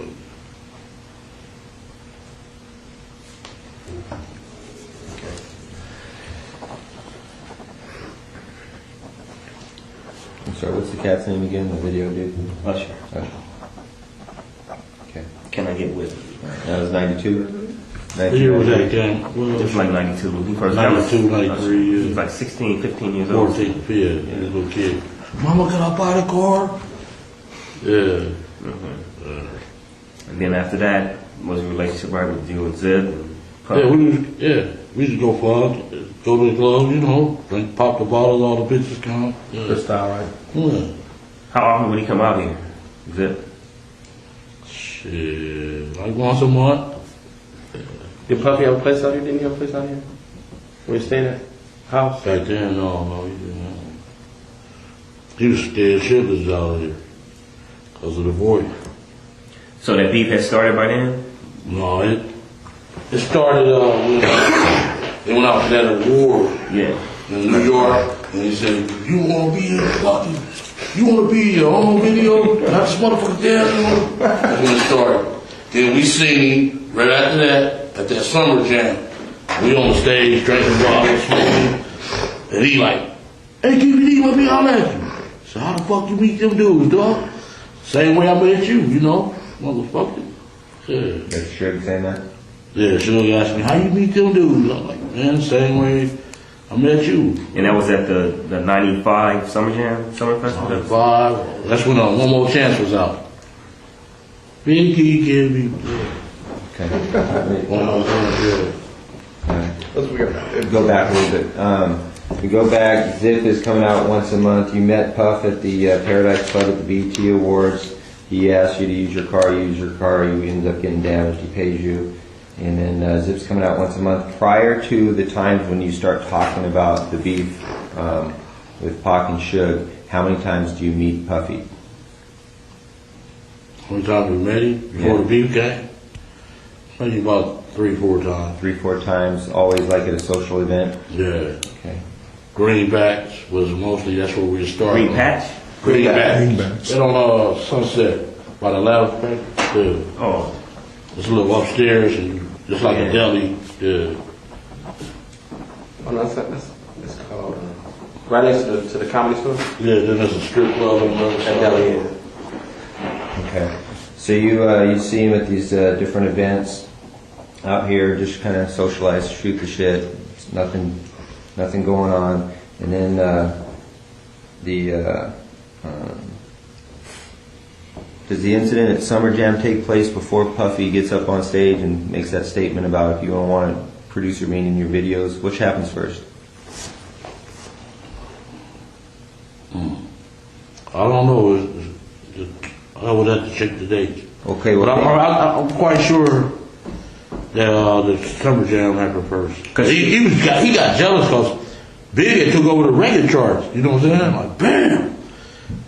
I'm sorry, what's the cat's name again? The video dude? Usher. Okay. Can I get with it? That was 92? What year was that, Ken? It was like 92. When he first 92, 93 years. He was like 16, 15 years old. 14, yeah, he was a little kid. Mama, can I buy the car? Yeah. And then after that, was a relationship right with you and Zip? And Puff? Yeah, we used to go club, go to the club, you know, drink, pop the bottles, all the bitches come. Yeah. Good style, right? Yeah. How often would he come out here? Zip? Shit, like once a month. Did Puffy have a place out here? Didn't he have a place out here? Where you staying at? House? Back then, no, he didn't. He was scared shitless out here because of the voice. So that beef had started by then? No, it started when they went out for that award. Yeah. In New York, and he said, "You want to be in fucking? You want to be in your own video? Not this motherfucker down." That's when it started. Then we seen right after that at that summer jam. We on the stage drinking bottles, smoking, and he like, "Hey, KBD, let me holler at you." So how the fuck you meet them dudes, dog? Same way I met you, you know, motherfucker. Yeah. That's Suge saying that? Yeah, Suge asked me, "How you meet them dudes?" I'm like, "Man, same way I met you." And that was at the 95 Summer Jam, Summer Festival? 95. That's when One More Chance was out. Big Key Kid. Okay. One More Chance, Let's go back a little bit. We go back, Zip is coming out once a month. You met Puff at the Paradise Club at the BET Awards. He asked you to use your car, you use your car, you ended up getting damaged, he pays you. And then Zip's coming out once a month. Prior to the times when you start talking about the beef with Pac and Suge, how many times do you meet Puffy? How many times we met him before the beef came? Maybe about 3-4 times. 3-4 times, always like at a social event? Yeah. Okay. Greenbacks was mostly, that's where we started. Green Patch? Greenbacks. Right on Sunset, by the lounge pack. Yeah. Oh. It's a little upstairs and just like a deli. Yeah. Oh, no, that's called right next to the comedy store? Yeah, then there's a strip club on the other side. Deli, Okay. So you see him at these different events out here, just kind of socialize, shoot the shit. It's nothing going on. And then does the incident at Summer Jam take place before Puffy gets up on stage and makes that statement about if you don't want a producer being in your videos? Which happens first? I don't know. I would have to check the dates. Okay, but well, I'm quite sure that the Summer Jam happened first. Cause he got jealous because Biggie took over the record charts. You know what I'm saying? Like, bam!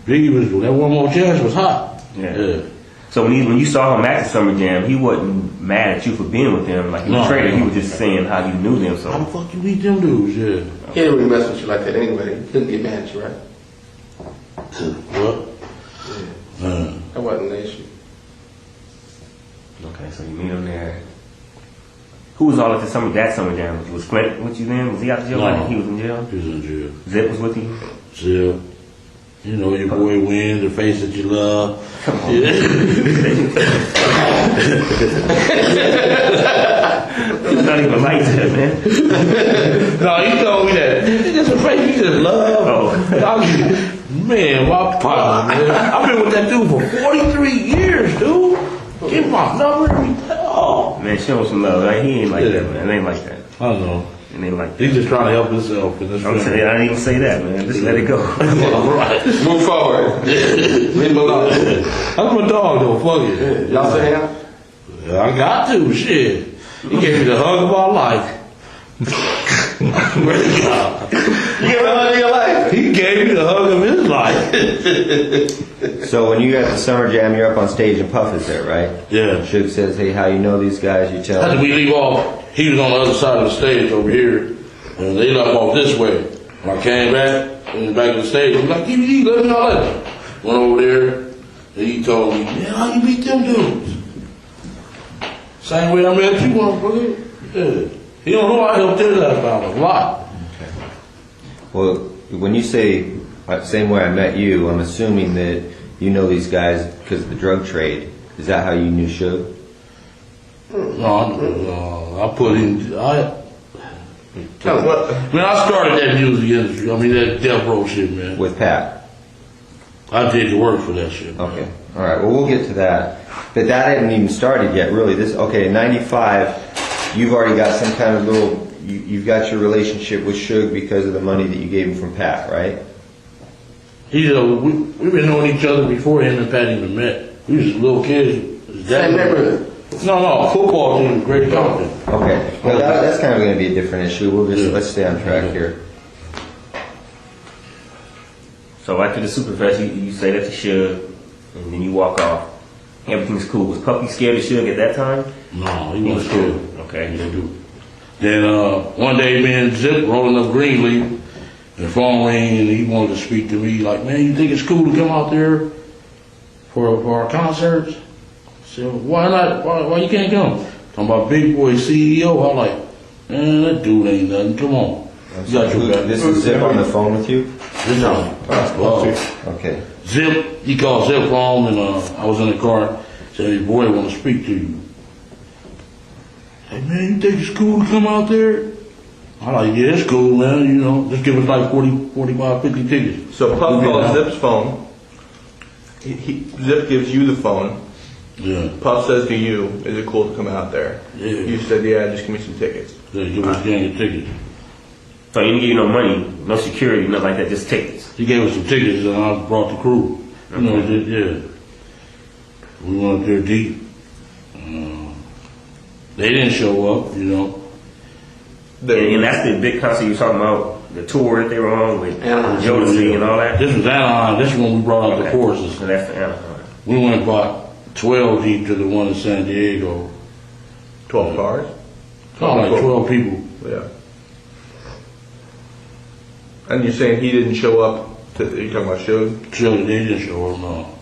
Biggie was, that One More Chance was hot. Yeah. So when you saw him at the Summer Jam, he wasn't mad at you for being with them. Like he was traded. He was just saying how you knew them. So how the fuck you meet them dudes? Yeah. He didn't really mess with you like that anyway. He couldn't get mad at you, right? What? Yeah. That wasn't the issue. Okay, so you meet him there. Who was all at that Summer Jam? Was Clint with you then? Was he out of jail? No. He was in jail? He was in jail. Zip was with you? Zip. You know, your boy wins, the face that you love. Come on. Yeah. It's not even like that, man. No, he told me that. It's just a face you just love. Oh. Man, my partner, man. I've been with that dude for 43 years, dude. Give my number. Oh. Man, show him some love. Like, he ain't like that, man. It ain't like that. I know. It ain't like that. He's just trying to help himself. In this I'm saying, I didn't even say that, man. Just let it go. All right. Move forward. Leave him alone. That's my dog, though. Fuck it. Y'all say him? I got to. Shit. He gave me the hug of my life. I swear to God. You get the hug of your life? He gave me the hug of his life. So when you at the summer jam, you're up on stage and Puff is there, right? Yeah. Suge says, hey, how you know these guys? You tell After him. we leave off, he was on the other side of the stage over here, and they left off this way. When I came back, in the back of the stage, he was like, DVD, let me know that. Went over there, and he told me, man, how you beat them dudes? Same way I met you, motherfucker. Yeah. He don't know I helped his ass out a lot. Okay. Well, when you say same way I met you, I'm assuming that you know these guys because of the drug trade. Is that how you knew Suge? No, I put in. Man, I started that music industry. I mean, that death row shit, man. With Pat? I did the work for that shit. Man. Okay. All right. Well, we'll get to that. But that hadn't even started yet, really. In 95, you've already got some kind of little. You've got your relationship with Suge because of the money that you gave him from Pat, right? We've been knowing each other before him and Pat even met. We was little kids. Same neighborhood. No, football team, Great Compton. Okay. Well, that's kind of going to be a different issue. Let's stay on track here. So after the Superfest, you say that to Suge, and then you walk off. Everything's cool. Was Puppy scared of Suge at that time? No, he wasn't scared. Okay. He didn't do it. Then one day, me and Zip rolling up Greenleaf, and the phone rang, and he wanted to speak to me. Like, man, you think it's cool to come out there for our concerts? I said, why not? Why you can't come? Talking about Big Boy CEO. I'm like, man, that dude ain't nothing. Come on. You got your back. This is Zip on the phone with you? No. Okay. Zip, he called Zip home, and I was in the car. Said, his boy want to speak to you. Hey, man, you think it's cool to come out there? I'm like, yeah, it's cool, man. You know, just give us like 40, 45, 50 tickets. So Puff calls Zip's phone. Zip gives you the phone. Yeah. Puff says to you, is it cool to come out there? Yeah. You said, yeah, just give me some tickets. Yeah, give us a gang of tickets. So he didn't give you no money, no security, nothing like that, just tickets. He gave us some tickets, and I brought the crew. You know, yeah. We went up there deep. They didn't show up, you know. And that's the big concert you were talking about, the tour that they were on with Jodeci and all that? This was Anaheim. This is when we brought out the forces. So that's the Anaheim. We went about 12 deep to the one in San Diego. 12 cars? Like 12 people. Yeah. And you're saying he didn't show up you talking about Suge? Suge, they didn't show up, no.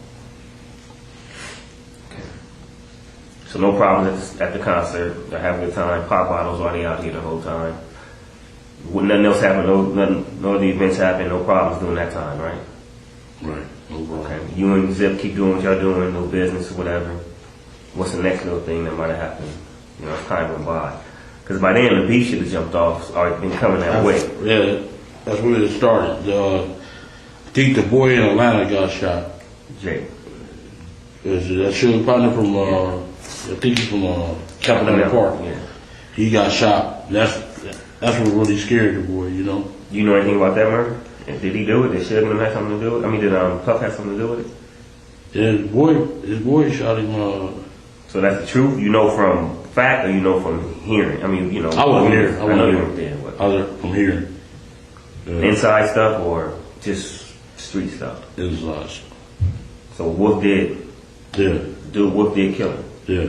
So no problems at the concert. They're having a good time. Pop bottles while they out here the whole time. Nothing else happened. No other events happened. No problems during that time, right? Right. No problem. Okay. You and Zip keep doing what y'all doing. No business or whatever. What's the next little thing that might have happened? You know, as time went by. Because by then the beef should have jumped off. Or been coming that way. Yeah, that's where it started. I think the boy in Atlanta got shot. Jay. That Suge partner from I think he's from Capitol Park. Yeah. He got shot. That's what really scared the boy, you know. You know anything about that murder? Did he do it? Did Suge have something to do with it? I mean, did Puff have something to do with it? Yeah, his boy shot him. So that's the truth? You know from fact or you know from hearing? I mean, you know. I wasn't there. I know you weren't there. What? I was from hearing. Inside stuff or just street stuff? Inside stuff. So Wolf did? Yeah. Wolf did kill him? Yeah.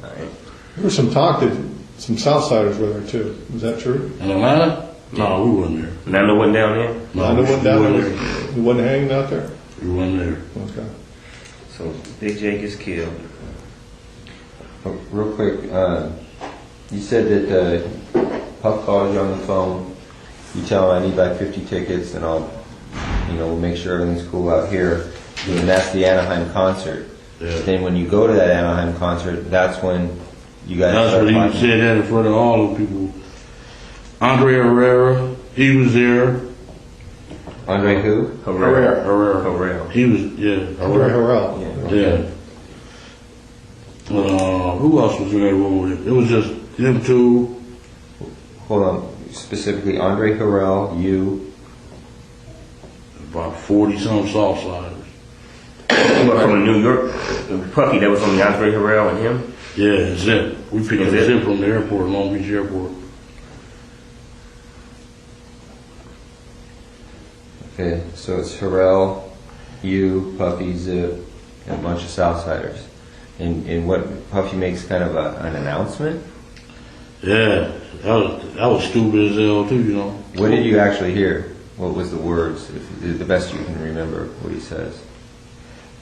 All right. There was some talk that some Southsiders were there too. Is that true? In Atlanta? No, we wasn't there. Nando wasn't down there? Nando wasn't down there? He wasn't hanging out there? We wasn't there. Okay. So Big J gets killed. Oh, real quick, you said that Puff calls you on the phone. You tell him I need like 50 tickets and we'll make sure everything's cool out here. And that's the Anaheim concert. Yeah. Then when you go to that Anaheim concert, that's when you guys That's start what he talking. said that in front of all the people. Andre Herrera, he was there. Andre who? Herrera. He was, Andre Harrell. Yeah. Who else was in that room with him? It was just them two. Hold on. Specifically, Andre Harrell, you. About 40-some Southsiders. From New York, Puffy, that was only Andre Harrell and him? Yeah, Zip. We picked up Zip from the airport, Long Beach Airport. Okay, so it's Harrell, you, Puffy, Zip, and a bunch of Southsiders. And what, Puffy makes kind of an announcement? Yeah, that was stupid as hell too, you know. What did you actually hear? What was the words, if the best you can remember what he says?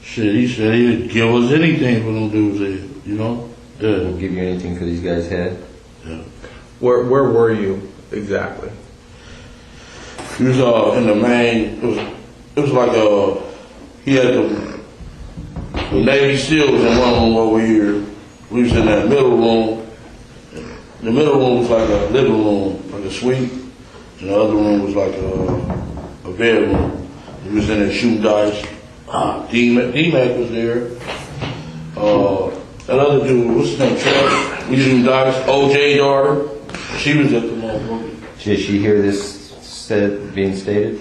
Shit, he said he'd give us anything for them dudes, you know? Yeah. He'll give you anything for these guys' head? Yeah. Where were you exactly? He was in the main, it was like he had the Navy SEALs in one room over here. We was in that middle room. The middle room was like a living room, like a suite. And the other room was like a bedroom. He was in there shooting dice. D-Mac was there. That other dude, what's his name, Chuck? We shooting dice. OJ daughter. She was at the motherfucker. Did she hear this being stated?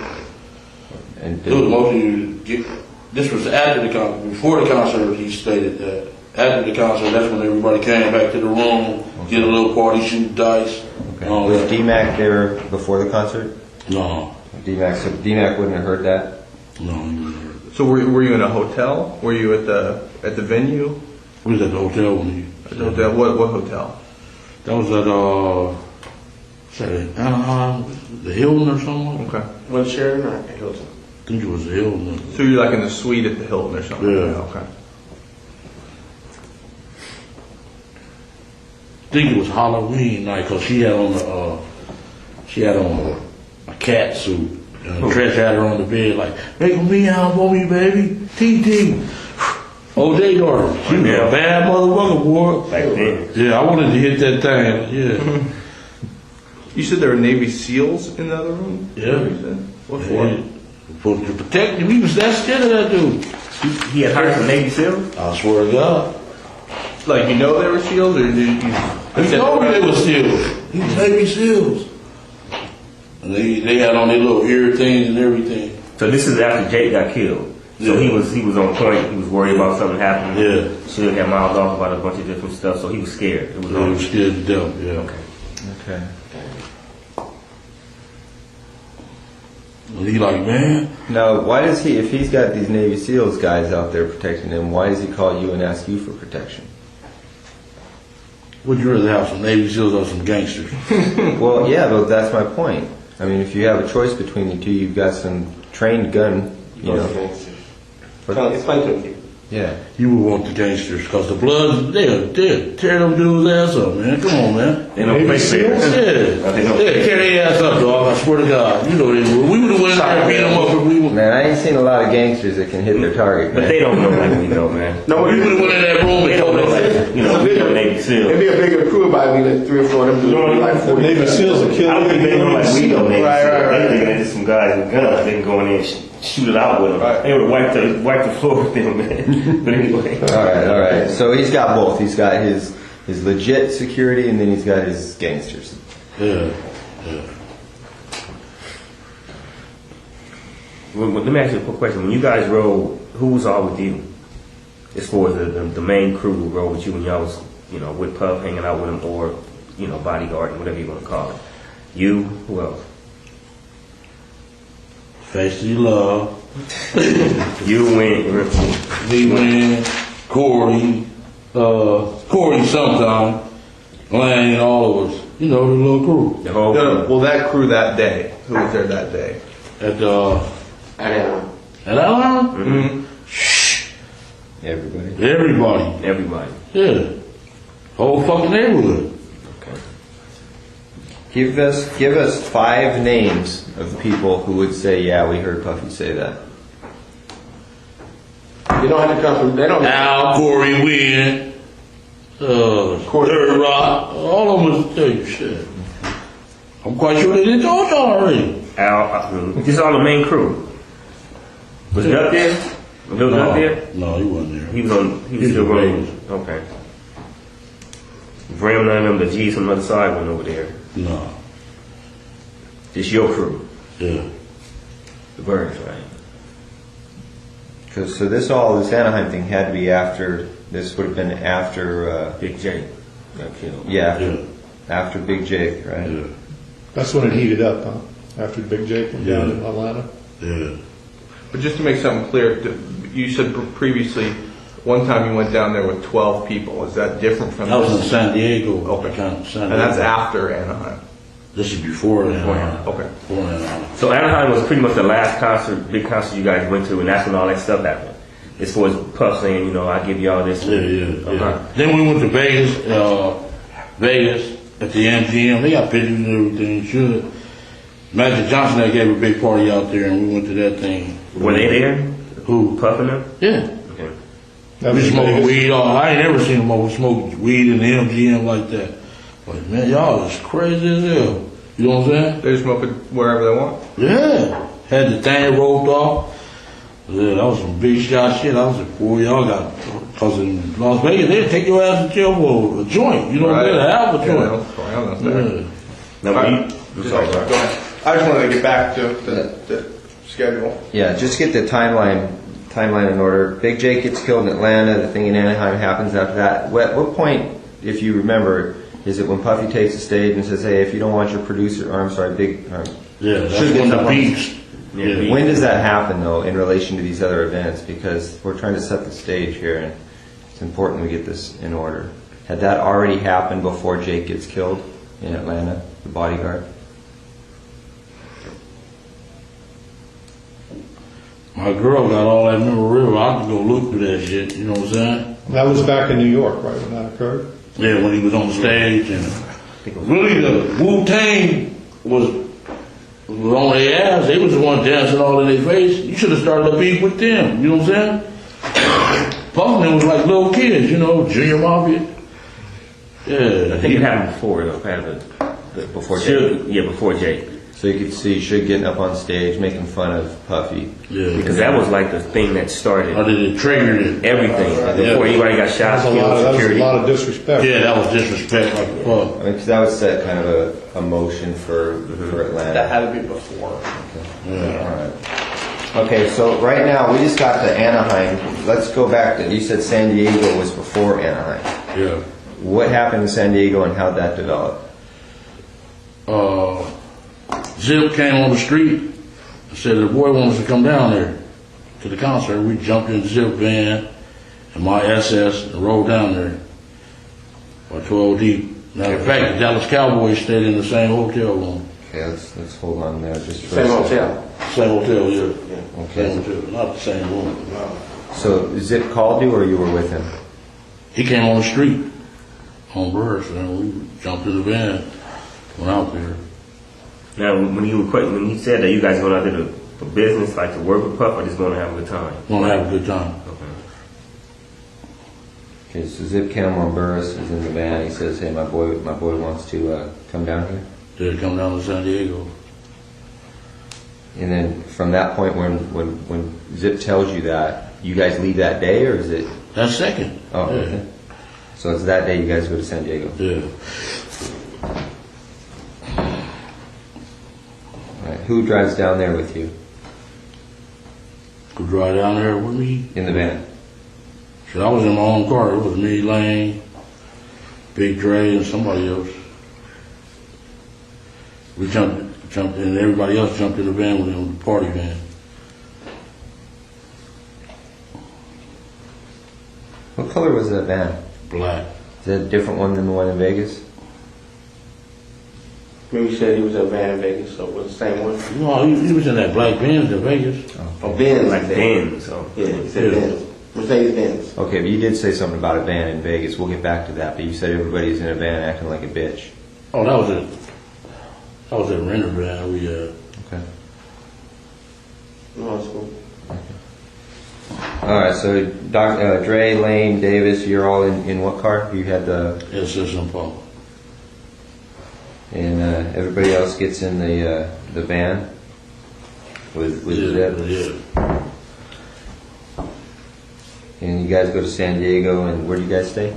And it was mostly, this was after the concert. Before the concert, he stated that. After the concert, that's when everybody came back to the room, did a little party, shoot dice. Okay. Was D-Mac there before the concert? No. So D-Mac wouldn't have heard that? No, he wouldn't have heard that. So were you in a hotel? Were you at the venue? We was at the hotel when he... At the hotel? What hotel? That was at, the Hilton or something. Okay. Was Sheridan or at Hilton? I think it was the Hilton. So you're like in the suite at the Hilton or something? Yeah. Okay. I think it was Halloween night because she had on a cat suit. Trish had her on the bed like, make me out for me, baby. T. OJ daughter. She was a bad motherfucker, boy. Back then. Yeah, I wanted to hit that thing. Yeah. You said there were Navy SEAls in the other room? Yeah. What for? To protect him. He was that scared of that dude. He had hired some Navy SEAls? I swear to God. Like, you know they were SEAls, or did you? He told me they were SEAls. He was Navy SEAls. And they had on their little ear things and everything. So this is after Jake got killed. So he was on point. He was worried about something happening. Yeah. Should have got miles off about a bunch of different stuff. So he was scared. It was He was scared to death. Yeah. Okay. And he like, man. Now, why does he, if he's got these Navy SEALs guys out there protecting him, why does he call you and ask you for protection? Would you rather have some Navy SEALs or some gangsters? Well, yeah, but that's my point. I mean, if you have a choice between the two, you've got some trained gun, you know. Explain to me. Yeah. You would want the gangsters because the Bloods, they'll tear them dudes' ass up, man. Come on, man. They don't play fair. Yeah. Tear their ass up, dog. I swear to God. You know they would. We would have went in there and beat them up if we would. Man, I ain't seen a lot of gangsters that can hit their target, man. But they don't know like we know, man. No, we would have went in that room and told them like, you know, we know Navy SEALs. It'd be a bigger crew about me like 3 or 4 of them dudes. Like 40. Navy SEALs are killing. I don't think they know like we know Navy Right. They thinking it's some guys with guns. They can go in there and shoot it out with them. Right. They would wipe the floor with them, man. But anyway. All right. So he's got both. He's got his legit security, and then he's got his gangsters. Yeah. Well, let me ask you a quick question. When you guys rode, who was all with you? As far as the main crew who rode with you when y'all was, you know, with Puff, hanging out with him, or, you know, bodyguard, whatever you want to call it. You, who else? Face to love. You win. Me win. Corey sometime. Lang and all of us. You know, the little crew. The whole crew. Well, that crew that day. Who was there that day? At Atlanta. Mm-hmm. Everybody. Yeah. Whole fucking neighborhood. Okay. Give us 5 names of people who would say, yeah, we heard Puffy say that. You don't have to come from. They don't. Al, Corey, Wynn, Third Rock, all of them was tell you shit. I'm quite sure they did told y'all already. Al, this is all the main crew. Was it up there? Was it up there? No, he wasn't there. He was still running. Okay. Bram, none of them, the G's on the other side went over there. No. It's your crew. Yeah. The Birds, right? So this Anaheim thing had to be after. This would have been after Big J got killed. Yeah, after Big Jake, right? Yeah. That's when it heated up, huh? After Big Jake went down in Atlanta. Yeah. But just to make something clear, you said previously one time you went down there with 12 people. Is that different from That was this? in San Diego. Okay. San Diego. And that's after Anaheim. This is before Anaheim. Okay. Before Anaheim. So Anaheim was pretty much the last big concert you guys went to, and that's when all that stuff happened. As far as Puff saying, I give y'all this. Yeah. Then we went to Vegas. Vegas at the MGM. They got pictures and everything. Sure. Magic Johnson that gave a big party out there, and we went to that thing. Were they there? Who? Puff and them? Yeah. Okay. We smoking weed. I ain't never seen them smoke weed in the MGM like that. But man, y'all is crazy as hell. You know what I'm saying? They just smoke it wherever they want? Yeah. Had the thing roped off. Yeah, that was some big shot shit. I was like, boy, y'all got, because in Las Vegas, they'd take your ass to jail for a joint. You know what I'm saying? A half a joint. Go ahead. I just wanted to get back to the schedule. Yeah, just get the timeline in order. Big Jake gets killed in Atlanta. The thing in Anaheim happens after that. What point, if you remember, is it when Puffy takes the stage and says, "Hey, if you don't want your producer," or I'm sorry, that's when the beats. Yeah. When does that happen, though, in relation to these other events? Because we're trying to set the stage here, and it's important we get this in order. Had that already happened before Jake gets killed in Atlanta, the bodyguard? My girl got all that memorabilia. I could go look through that shit. You know what I'm saying? That was back in New York, right, when that occurred? Yeah, when he was on the stage. And really, the Wu-Tang was on their ass. They was the one dancing all in their face. You should have started a beef with them. You know what I'm saying? Puffman was like little kids, Junior Mafia. Yeah. I think it happened before, though. Before Jake? Yeah, before Jake. So you could see Suge getting up on stage, making fun of Puffy. Yeah. Because that was like the thing that started. It triggered everything. Before anybody got shot, That was a lot of disrespect. Yeah, that was disrespect like fuck. I mean, because that would set kind of a motion for Atlanta. That had to be before. Okay. Yeah. All right. Okay, so right now we just got to Anaheim. Let's go back to, you said San Diego was before Anaheim. Yeah. What happened in San Diego and how'd that develop? Zip came on the street and said the boy wants to come down there to the concert. We jumped in the Zip van and my SS and rode down there by 12 deep. Matter of fact, the Dallas Cowboys stayed in the same hotel room. Okay, let's hold on there just for Same a second. hotel. Same hotel, yeah. Okay. Same hotel, not the same room. So Zip called you or you were with him? He came on the street on Burris and we jumped in the van, went out there. Now, when he said that you guys going out there for business, like to work with Puff, or just going to have a good time? Going to have a good time. Okay, so Zip Cameron Burris is in the van. He says, "Hey, my boy wants to come down here." Did come down to San Diego. And then from that point, when Zip tells you that, you guys leave that day, or is it? That second. Oh, yeah. Okay. So it's that day you guys go to San Diego. Yeah. Who drives down there with you? Who drive down there with me? In the van. So I was in my own car. It was me, Lane, Big Dre, and somebody else. We jumped in, and everybody else jumped in the van with him, the party van. What color was that van? Black. Is that a different one than the one in Vegas? Maybe you said he was in a van in Vegas, so it was the same one? No, he was in that black Benz in Vegas. Oh, Benz. Like Benz. So. Yeah, he said Benz. Mercedes-Benz. Okay, but you did say something about a van in Vegas. We'll get back to that. But you said everybody's in a van acting like a bitch. Oh, that was it. That was a renter van. Okay. No, it's cool. All right, so Dre, Lane, Davis, you're all in what car? You had the... SS Impala. And everybody else gets in the van with Zip? Yeah. And you guys go to San Diego, and where do you guys stay?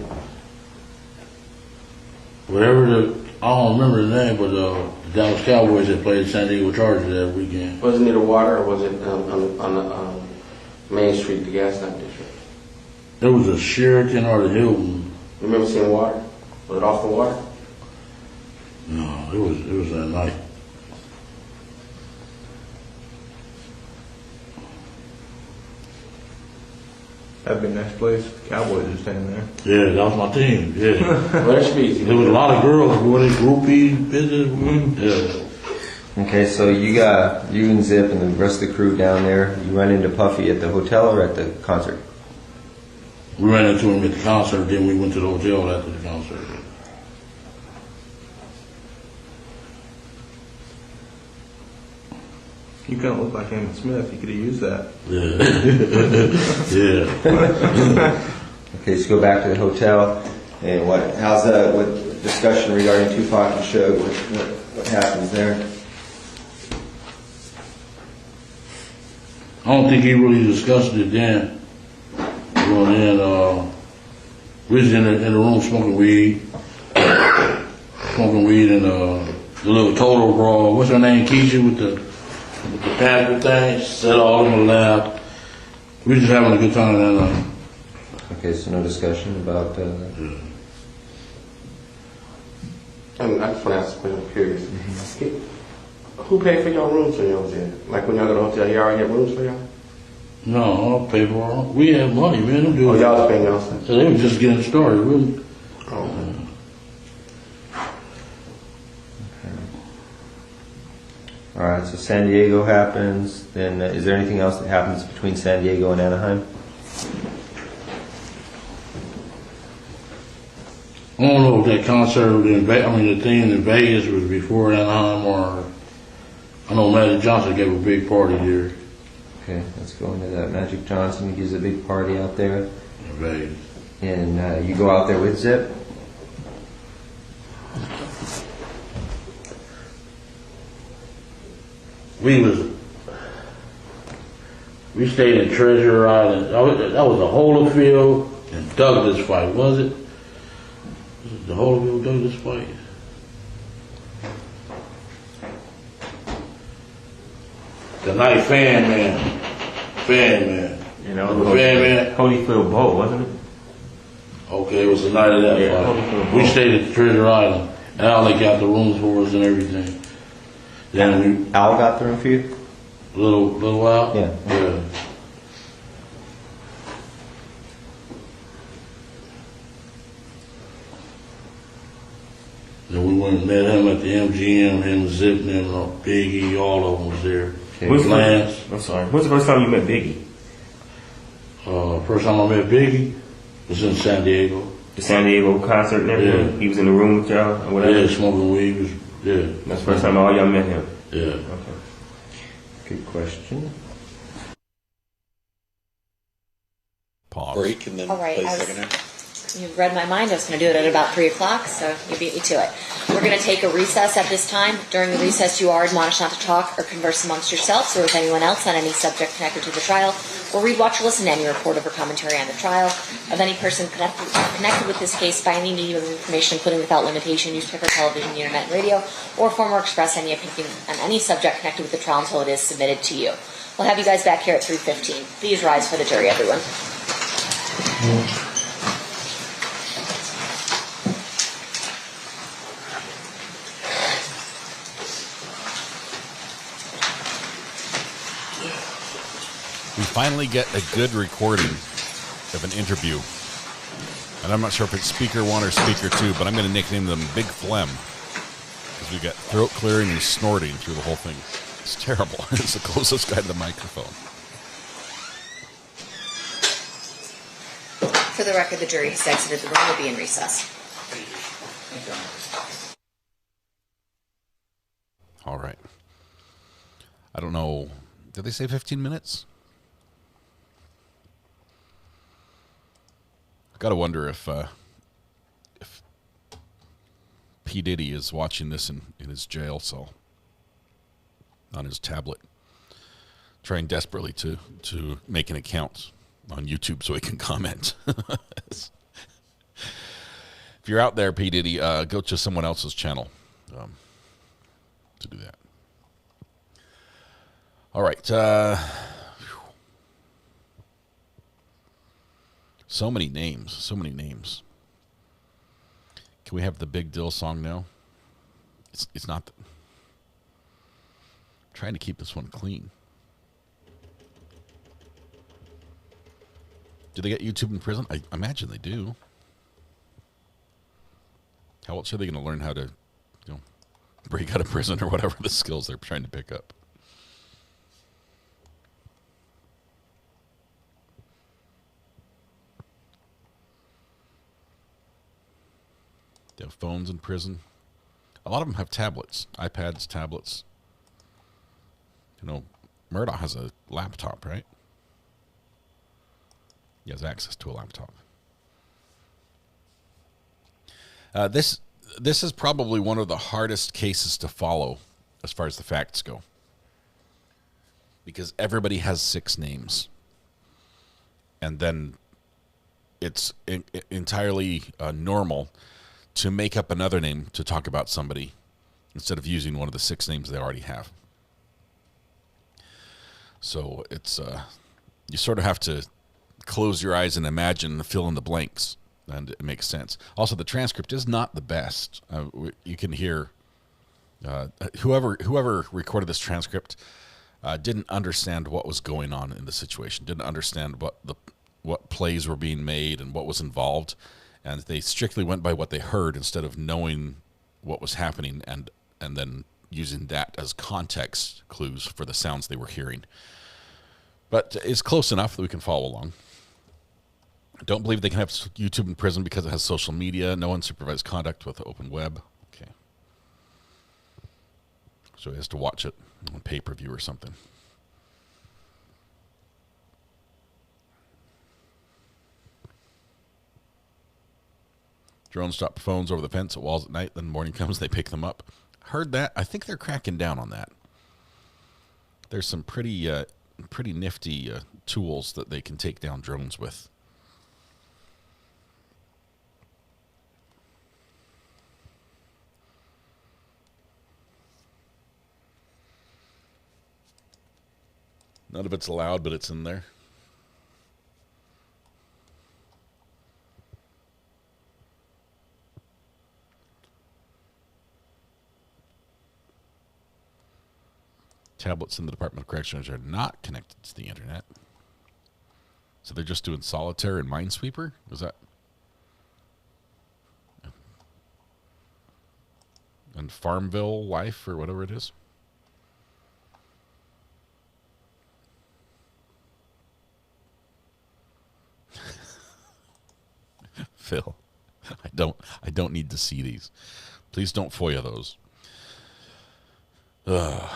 Whatever I don't remember the name, but the Dallas Cowboys that played San Diego Chargers that weekend. Was it near the water, or was it on the Main Street, the gas lamp district? It was a Sheraton or the Hilton. You remember seeing water? Was it off the water? No, it was that night. That'd be a nice place. Cowboys are standing there. Yeah, that was my team. Yeah. Well, that should be easy. There was a lot of girls. Boy, they groupie business. Yeah. Okay, so you and Zip and the rest of the crew down there. You run into Puffy at the hotel or at the concert? We ran into him at the concert, then we went to the hotel after the concert. You kind of look like Emmett Smith. You could have used that. Yeah. Yeah. Okay, so go back to the hotel. And how's that? What discussion regarding Tupac and Suge? What happens there? I don't think he really discussed it then. Well, then, we was in the room smoking weed and the little total brawl. What's her name? Keisha with the panther thing. She said all in the lab. We was just having a good time that night. Okay, so no discussion about. I just want to ask a question. I'm curious. Who paid for your rooms when y'all was in? Like when y'all go to the hotel, y'all already had rooms for y'all? No, I don't pay for it. We had money, man. Them dudes. Oh, y'all was paying y'all? So they were just getting started, really. Oh. All right, so San Diego happens. Then is there anything else that happens between San Diego and Anaheim? I don't know if that concert in the thing in Vegas was before Anaheim or I know Magic Johnson gave a big party there. Okay, let's go into that. Magic Johnson gives a big party out there. In Vegas. And you go out there with Zip? We stayed in Treasure Island. That was the Holyfield and Douglas fight, was it? Was it the Holyfield Douglas fight? The night Fan Man. You know, Fan Man. Holyfield Bowl, wasn't it? Okay, it was the night of that fight. We stayed at Treasure Island. Al, they got the rooms for us and everything. Then Al got the room for you? Little Al? Yeah. Yeah. Then we went and met him at the MGM, him, Zip, and Biggie, all of them was there. Lance. I'm sorry. When's the first time you met Biggie? First time I met Biggie was in San Diego. The San Diego concert and everything? Yeah. He was in the room with y'all or whatever? Yeah, smoking weed. Yeah. That's the first time all y'all met him? Yeah. Okay. Good question. Pause. Break and then All right, play I was- second half. You read my mind. I was going to do it at about 3 o'clock, so you beat me to it. We're going to take a recess at this time. During the recess, you are admonished not to talk or converse amongst yourselves or with anyone else on any subject connected to the trial, or read, watch, or listen to any report of or commentary on the trial of any person connected with this case by any medium of information, including without limitation, newspaper, television, internet, and radio, or form or express any opinion on any subject connected with the trial until it is submitted to you. We'll have you guys back here at 3:15. Please rise for the jury, everyone. We finally get a good recording of an interview. And I'm not sure if it's speaker 1 or speaker 2, but I'm going to nickname them Big Phlegm. Because we got throat clearing and snorting through the whole thing. It's terrible. It's the closest guy to the microphone. For the record, the jury has exited the room. Will be in recess. All right. I don't know. Did they say 15 minutes? Gotta wonder if P. Diddy is watching this in his jail cell on his tablet, trying desperately to make an account on YouTube so he can comment. If you're out there, P. Diddy, go to someone else's channel to do that. All right. So many names. So many names. Can we have the Big Dill song now? It's not. I'm trying to keep this one clean. Do they get YouTube in prison? I imagine they do. How else are they going to learn how to, break out of prison or whatever the skills they're trying to pick up? They have phones in prison. A lot of them have tablets, iPads, tablets. Murdoch has a laptop, right? He has access to a laptop. This is probably one of the hardest cases to follow as far as the facts go, because everybody has 6 names, and then it's entirely normal to make up another name to talk about somebody instead of using one of the 6 names they already have. So it's you sort of have to close your eyes and imagine, fill in the blanks, and it makes sense. Also, the transcript is not the best. You can hear whoever recorded this transcript didn't understand what was going on in the situation, didn't understand what plays were being made and what was involved, and they strictly went by what they heard instead of knowing what was happening and then using that as context clues for the sounds they were hearing. But it's close enough that we can follow along. Don't believe they can have YouTube in prison because it has social media. No unsupervised conduct with the open web. Okay. So he has to watch it on pay-per-view or something. Drones drop phones over the fence at walls at night. Then morning comes, they pick them up. Heard that. I think they're cracking down on that. There's some pretty nifty tools that they can take down drones with. None of it's allowed, but it's in there. Tablets in the Department of Corrections are not connected to the internet. So they're just doing solitaire and Minesweeper? Is that? And Farmville Life or whatever it is? Phil, I don't need to see these. Please don't FOIA those. Let's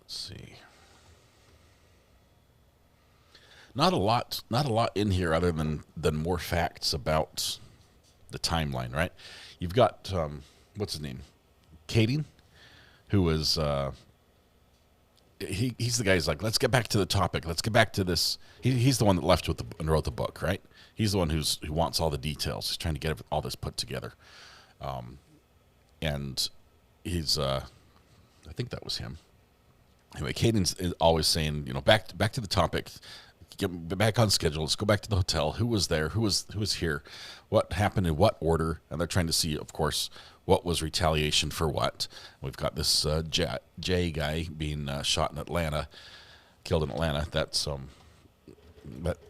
see. Not a lot in here other than more facts about the timeline, right? You've got what's his name, Ayden, who was he's the guy who's like, let's get back to the topic. Let's get back to this. He's the one that left with and wrote the book, right? He's the one who wants all the details. He's trying to get all this put together, and he's I think that was him. Anyway, Ayden's always saying, back to the topic. Get back on schedule. Let's go back to the hotel. Who was there? Who was here? What happened in what order? And they're trying to see, of course, what was retaliation for what. We've got this Jay guy being shot in Atlanta, killed in Atlanta. That's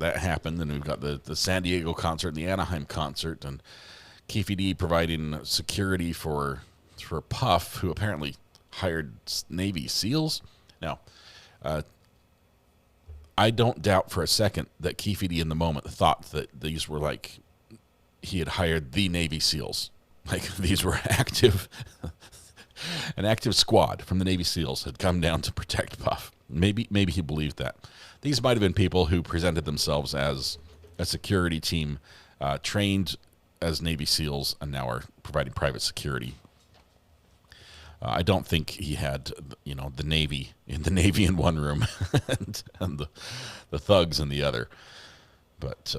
that happened. And we've got the San Diego concert and the Anaheim concert, and Keefe D providing security for Puff, who apparently hired Navy SEALs. Now, I don't doubt for a second that Keefe D in the moment thought that these were like he had hired the Navy SEALs. Like these were an active squad from the Navy SEALs had come down to protect Puff. Maybe he believed that. These might have been people who presented themselves as a security team, trained as Navy SEALs, and now are providing private security. I don't think he had, the Navy in one room and the thugs in the other. But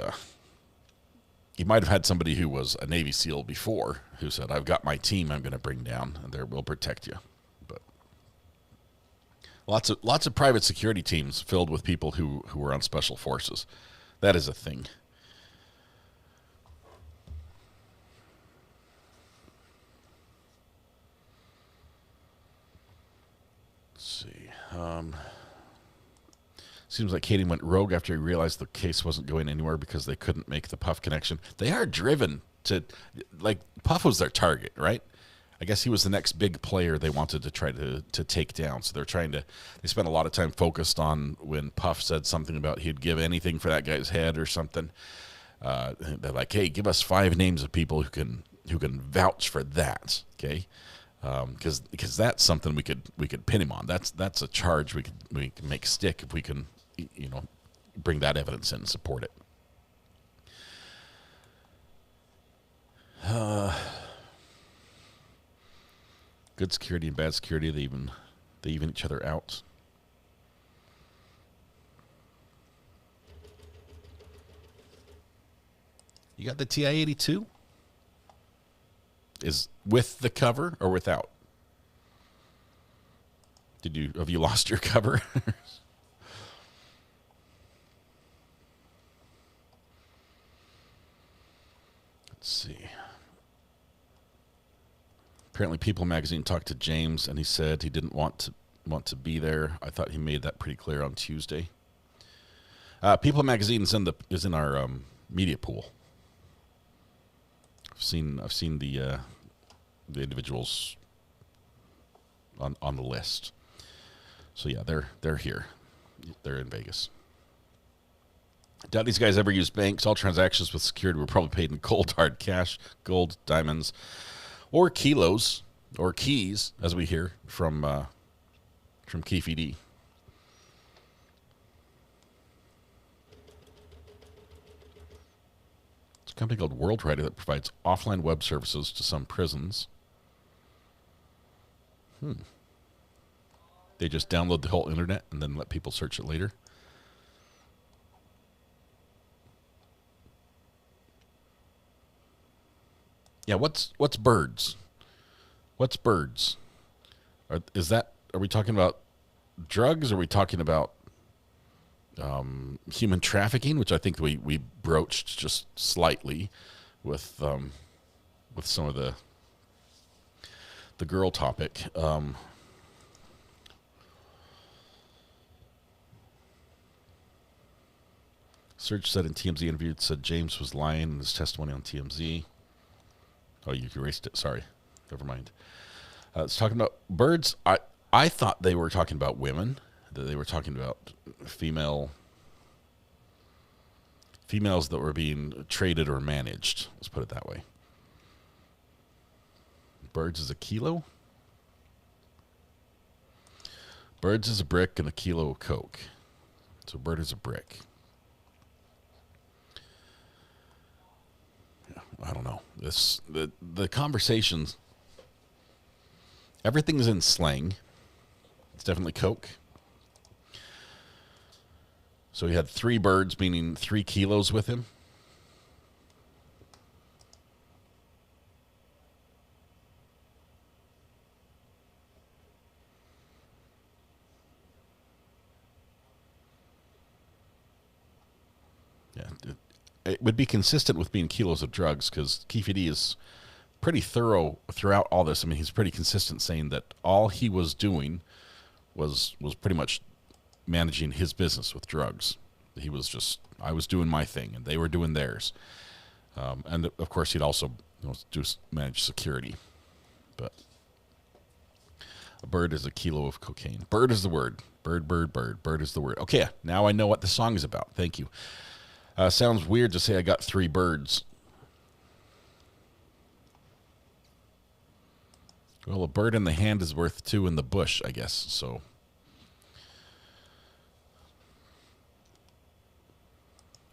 he might have had somebody who was a Navy SEAL before who said, "I've got my team I'm going to bring down, and they will protect you." But lots of private security teams filled with people who were on special forces. That is a thing. Seems like Katie went rogue after he realized the case wasn't going anywhere because they couldn't make the Puff connection. They are driven to, like, Puff was their target, right? I guess he was the next big player they wanted to try to take down. So they spent a lot of time focused on when Puff said something about he'd give anything for that guy's head or something. They're like, hey, give us 5 names of people who can vouch for that, okay? Because that's something we could pin him on. That's a charge we can make stick if we can, bring that evidence in and support it. Good security and bad security, they even each other out. You got the TI-82? Is with the cover or without? Have you lost your cover? Let's see. Apparently People magazine talked to James and he said he didn't want to be there. I thought he made that pretty clear on Tuesday. People magazine is in our media pool. I've seen the individuals on the list. So yeah, they're here. They're in Vegas. Doubt these guys ever used banks. All transactions with security were probably paid in cold hard cash, gold, diamonds, or kilos, or keys, as we hear from Keefe D. It's a company called WorldWriter that provides offline web services to some prisons. They just download the whole internet and then let people search it later. Yeah, what's birds? What's birds? Are we talking about drugs? Are we talking about human trafficking, which I think we broached just slightly with some of the girl topic. Serge said in TMZ interview, said James was lying in his testimony on TMZ. Oh, you erased it. Sorry. Never mind. It's talking about birds. I thought they were talking about women. That they were talking about females that were being traded or managed. Let's put it that way. Birds is a kilo? Birds is a brick and a kilo of coke. So bird is a brick. I don't know. The conversations, everything's in slang. It's definitely coke. So he had 3 birds, meaning 3 kilos with him. Yeah. It would be consistent with being kilos of drugs because Keefe D is pretty thorough throughout all this. I mean, he's pretty consistent saying that all he was doing was pretty much managing his business with drugs. He was just, I was doing my thing and they were doing theirs. And of course he'd also manage security. But a bird is a kilo of cocaine. Bird is the word. Bird, bird, bird. Bird is the word. Okay, now I know what the song is about. Thank you. Sounds weird to say I got 3 birds. Well, a bird in the hand is worth 2 in the bush, I guess. So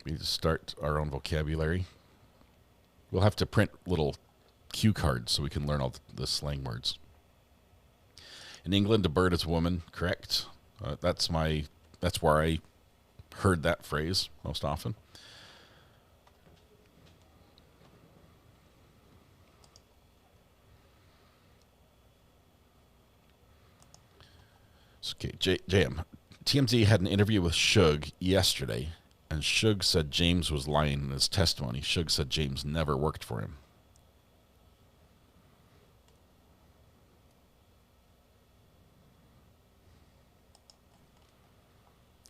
we need to start our own vocabulary. We'll have to print little cue cards so we can learn all the slang words. In England, a bird is a woman. Correct. That's where I heard that phrase most often. Okay, JM. TMZ had an interview with Suge yesterday, and Suge said James was lying in his testimony. Suge said James never worked for him.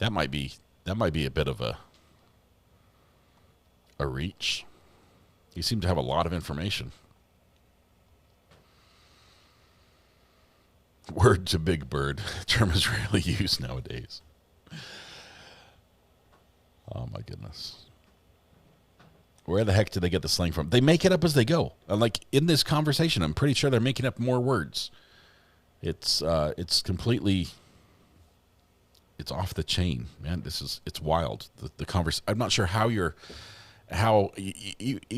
That might be a bit of a reach. You seem to have a lot of information. Word to big bird. The term is rarely used nowadays. Oh my goodness. Where the heck did they get the slang from? They make it up as they go. And like in this conversation, I'm pretty sure they're making up more words. It's completely, it's off the chain, man. It's wild. The I'm not sure how you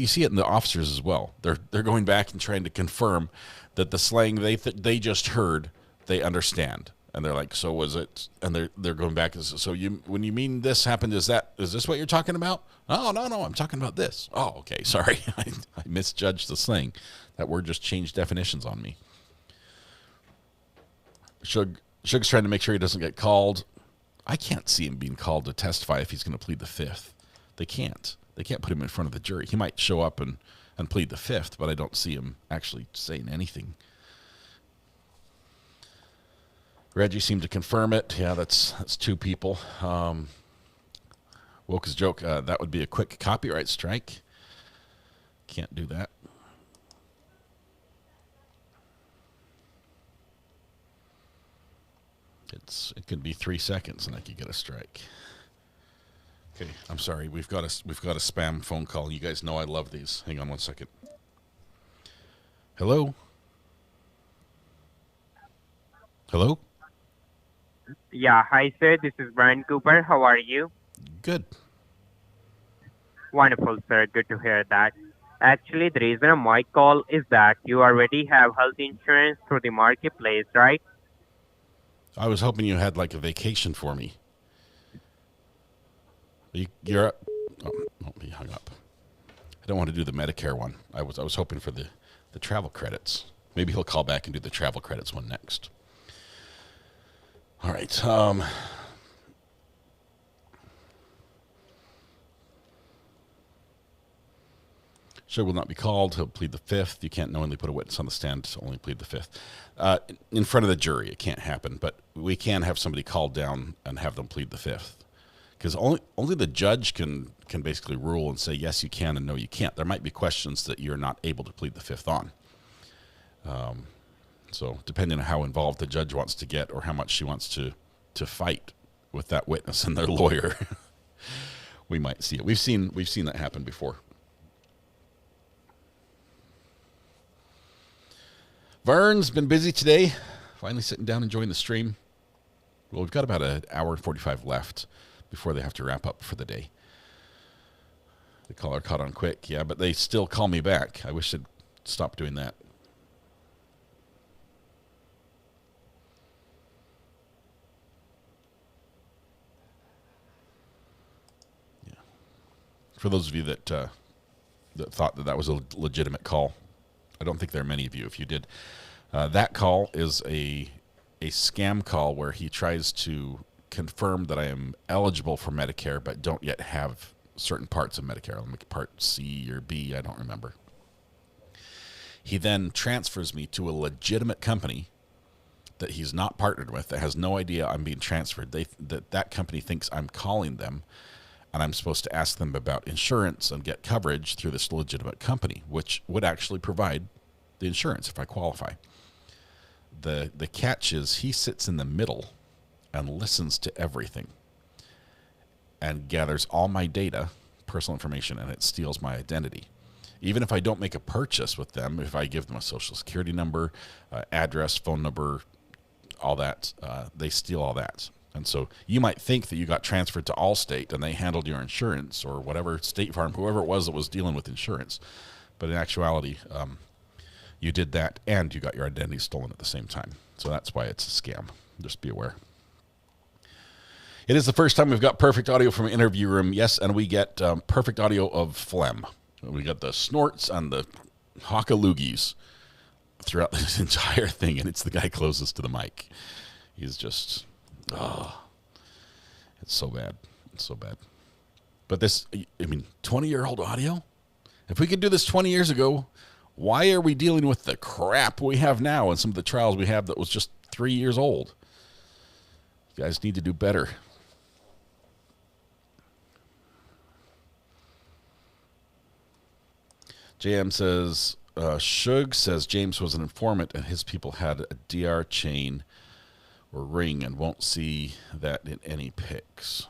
see it in the officers as well. They're going back and trying to confirm that the slang they just heard, they understand. And they're like, so was it? And they're going back. So when you mean this happened, is this what you're talking about? Oh, no, I'm talking about this. Oh, okay, sorry. I misjudged the slang. That word just changed definitions on me. Suge's trying to make sure he doesn't get called. I can't see him being called to testify if he's going to plead the fifth. They can't. They can't put him in front of the jury. He might show up and plead the fifth, but I don't see him actually saying anything. Reggie seemed to confirm it. Yeah, that's two people. Woke's joke, that would be a quick copyright strike. Can't do that. It could be 3 seconds and I could get a strike. Okay, I'm sorry. We've got a spam phone call. You guys know I love these. Hang on 1 second. Hello? Hello? Yeah, hi sir, this is Brian Cooper. How are you? Good. Wonderful, sir. Good to hear that. Actually, the reason of my call is that you already have health insurance through the marketplace, right? I was hoping you had like a vacation for me. You're up. Oh, he hung up. I don't want to do the Medicare one. I was hoping for the travel credits. Maybe he'll call back and do the travel credits one next. All right. Sure will not be called. He'll plead the fifth. You can't knowingly put a witness on the stand to only plead the fifth. In front of the jury, it can't happen. But we can have somebody called down and have them plead the fifth. Because only the judge can basically rule and say, yes, you can, and no, you can't. There might be questions that you're not able to plead the fifth on. So depending on how involved the judge wants to get or how much she wants to fight with that witness and their lawyer, we might see it. We've seen that happen before. Vern's been busy today. Finally sitting down enjoying the stream. Well, we've got about an hour and 45 left before they have to wrap up for the day. The caller caught on quick, yeah, but they still call me back. I wish they'd stop doing that. Yeah. For those of you that thought that was a legitimate call, I don't think there are many of you. If you did, that call is a scam call where he tries to confirm that I am eligible for Medicare but don't yet have certain parts of Medicare, like Part C or B, I don't remember. He then transfers me to a legitimate company that he's not partnered with, that has no idea I'm being transferred. That company thinks I'm calling them, and I'm supposed to ask them about insurance and get coverage through this legitimate company, which would actually provide the insurance if I qualify. The catch is he sits in the middle and listens to everything and gathers all my data, personal information, and it steals my identity. Even if I don't make a purchase with them, if I give them a social security number, address, phone number, all that, they steal all that. And so you might think that you got transferred to Allstate and they handled your insurance or whatever, State Farm, whoever it was that was dealing with insurance. But in actuality, you did that and you got your identity stolen at the same time. So that's why it's a scam. Just be aware. It is the first time we've got perfect audio from an interview room. Yes, and we get perfect audio of phlegm. We got the snorts and the hockaloogies throughout this entire thing, and it's the guy closest to the mic. He's just, it's so bad. It's so bad. But this, 20-year-old audio? If we could do this 20 years ago, why are we dealing with the crap we have now and some of the trials we have that was just 3 years old? You guys need to do better. JM says, Shug says James was an informant and his people had a DR chain or ring and won't see that in any pics.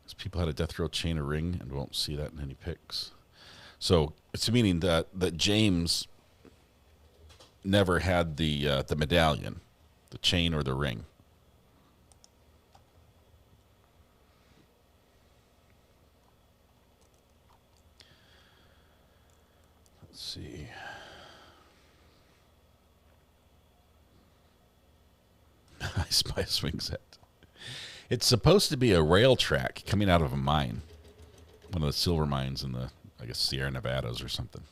His people had a death row chain or ring and won't see that in any pics. So it's meaning that James never had the medallion, the chain or the ring. Let's see. I spy a swing set. It's supposed to be a rail track coming out of a mine. One of the silver mines in the, I guess, Sierra Nevadas or something.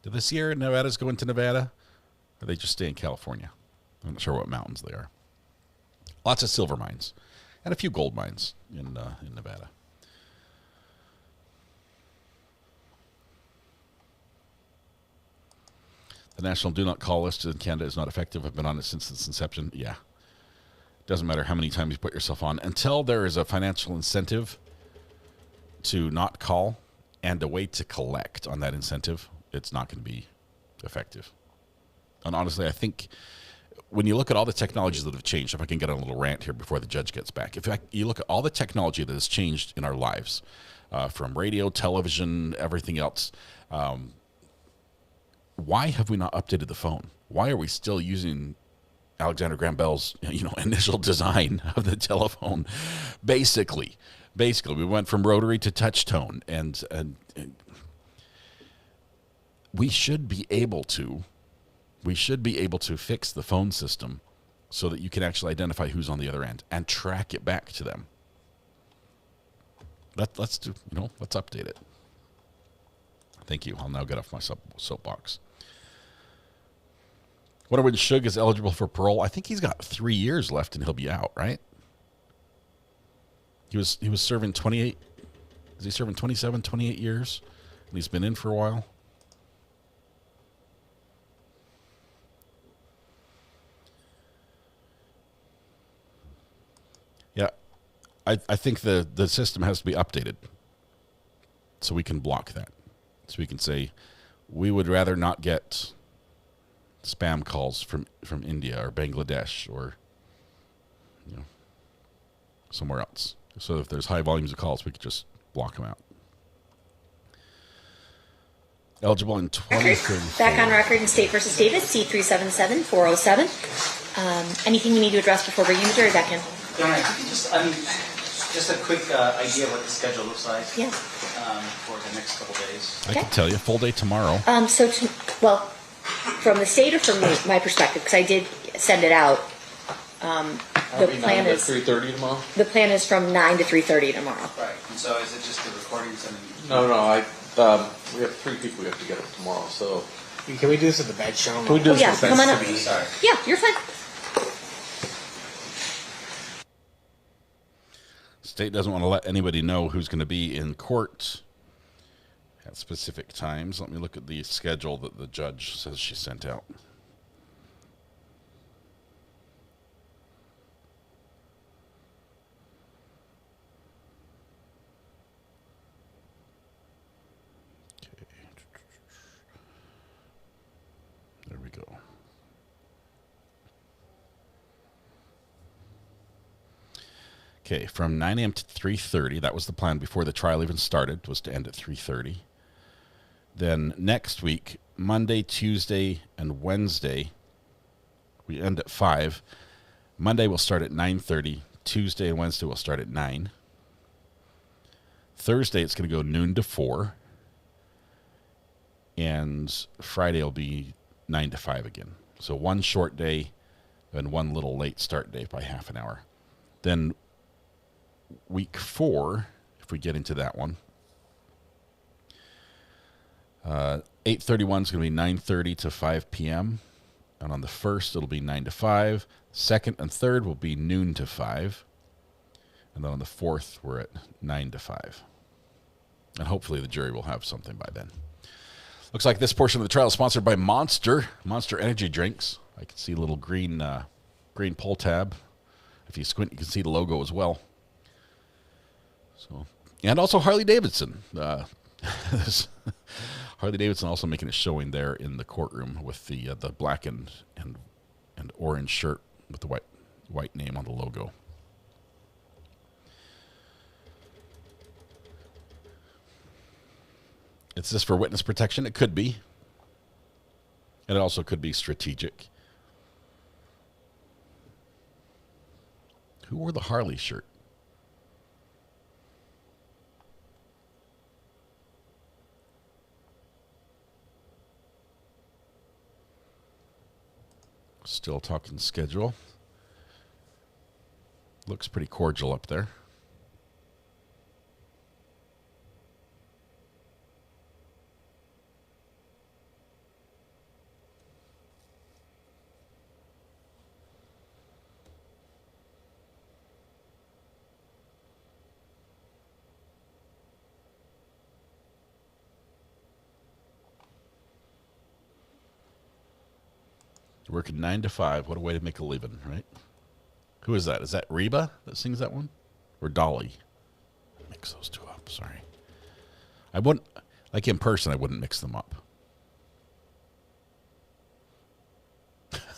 Do the Sierra Nevadas go into Nevada? Or they just stay in California? I'm not sure what mountains they are. Lots of silver mines. And a few gold mines in Nevada. The National Do Not Call list in Canada is not effective. I've been on it since its inception. Yeah. Doesn't matter how many times you put yourself on. Until there is a financial incentive to not call and a way to collect on that incentive, it's not going to be effective. And honestly, I think when you look at all the technologies that have changed, if I can get on a little rant here before the judge gets back. In fact, you look at all the technology that has changed in our lives, from radio, television, everything else. Why have we not updated the phone? Why are we still using Alexander Graham Bell's initial design of the telephone? Basically, we went from rotary to touch tone, and we should be able to fix the phone system so that you can actually identify who's on the other end and track it back to them. Let's update it. Thank you. I'll now get off my soapbox. Wonder when Shug is eligible for parole. I think he's got 3 years left and he'll be out, right? He was serving 28. Is he serving 27, 28 years? And he's been in for a while. Yeah. I think the system has to be updated so we can block that. So we can say, we would rather not get spam calls from India or Bangladesh or somewhere else. So if there's high volumes of calls, we could just block them out. Eligible in 2034. Back on record in State versus Davis, C377407. Anything you need to address before bringing the jury back in? Duane, just a quick idea of what the schedule looks like. Yeah. For the next couple days. I can tell you, full day tomorrow. From the state or from my perspective, because I did send it out. The plan is 3:30 tomorrow. The plan is from 9 to 3:30 tomorrow. Right. And so is it just the recordings and? No. We have 3 people we have to get up tomorrow. So can we do this at the bench show? Can we do this at the come on up. Sorry. Yeah, you're fine. State doesn't want to let anybody know who's going to be in court at specific times. Let me look at the schedule that the judge says she sent out. Okay. There we go. Okay, from 9 a.m. to 3:30. That was the plan before the trial even started, was to end at 3:30. Then next week, Monday, Tuesday, and Wednesday, we end at 5. Monday will start at 9:30. Tuesday and Wednesday will start at 9. Thursday, it's going to go noon to 4. And Friday will be 9 to 5 again. So one short day and one little late start day by half an hour. Then week 4, if we get into that one, 8:31 is going to be 9:30 to 5 p.m. And on the 1st, it'll be 9 to 5. 2nd and 3rd will be noon to 5. And then on the 4th, we're at 9 to 5. And hopefully the jury will have something by then. Looks like this portion of the trial is sponsored by Monster Energy Drinks. I can see a little green pull tab. If you squint, you can see the logo as well. So, and also Harley Davidson. Harley Davidson also making a showing there in the courtroom with the black and orange shirt with the white name on the logo. It's just for witness protection. It could be. And it also could be strategic. Who wore the Harley shirt? Still talking schedule. Looks pretty cordial up there. Working 9 to 5. What a way to make a living, right? Who is that? Is that Reba that sings that one? Or Dolly? Mix those two up, sorry. I wouldn't, like in person, I wouldn't mix them up.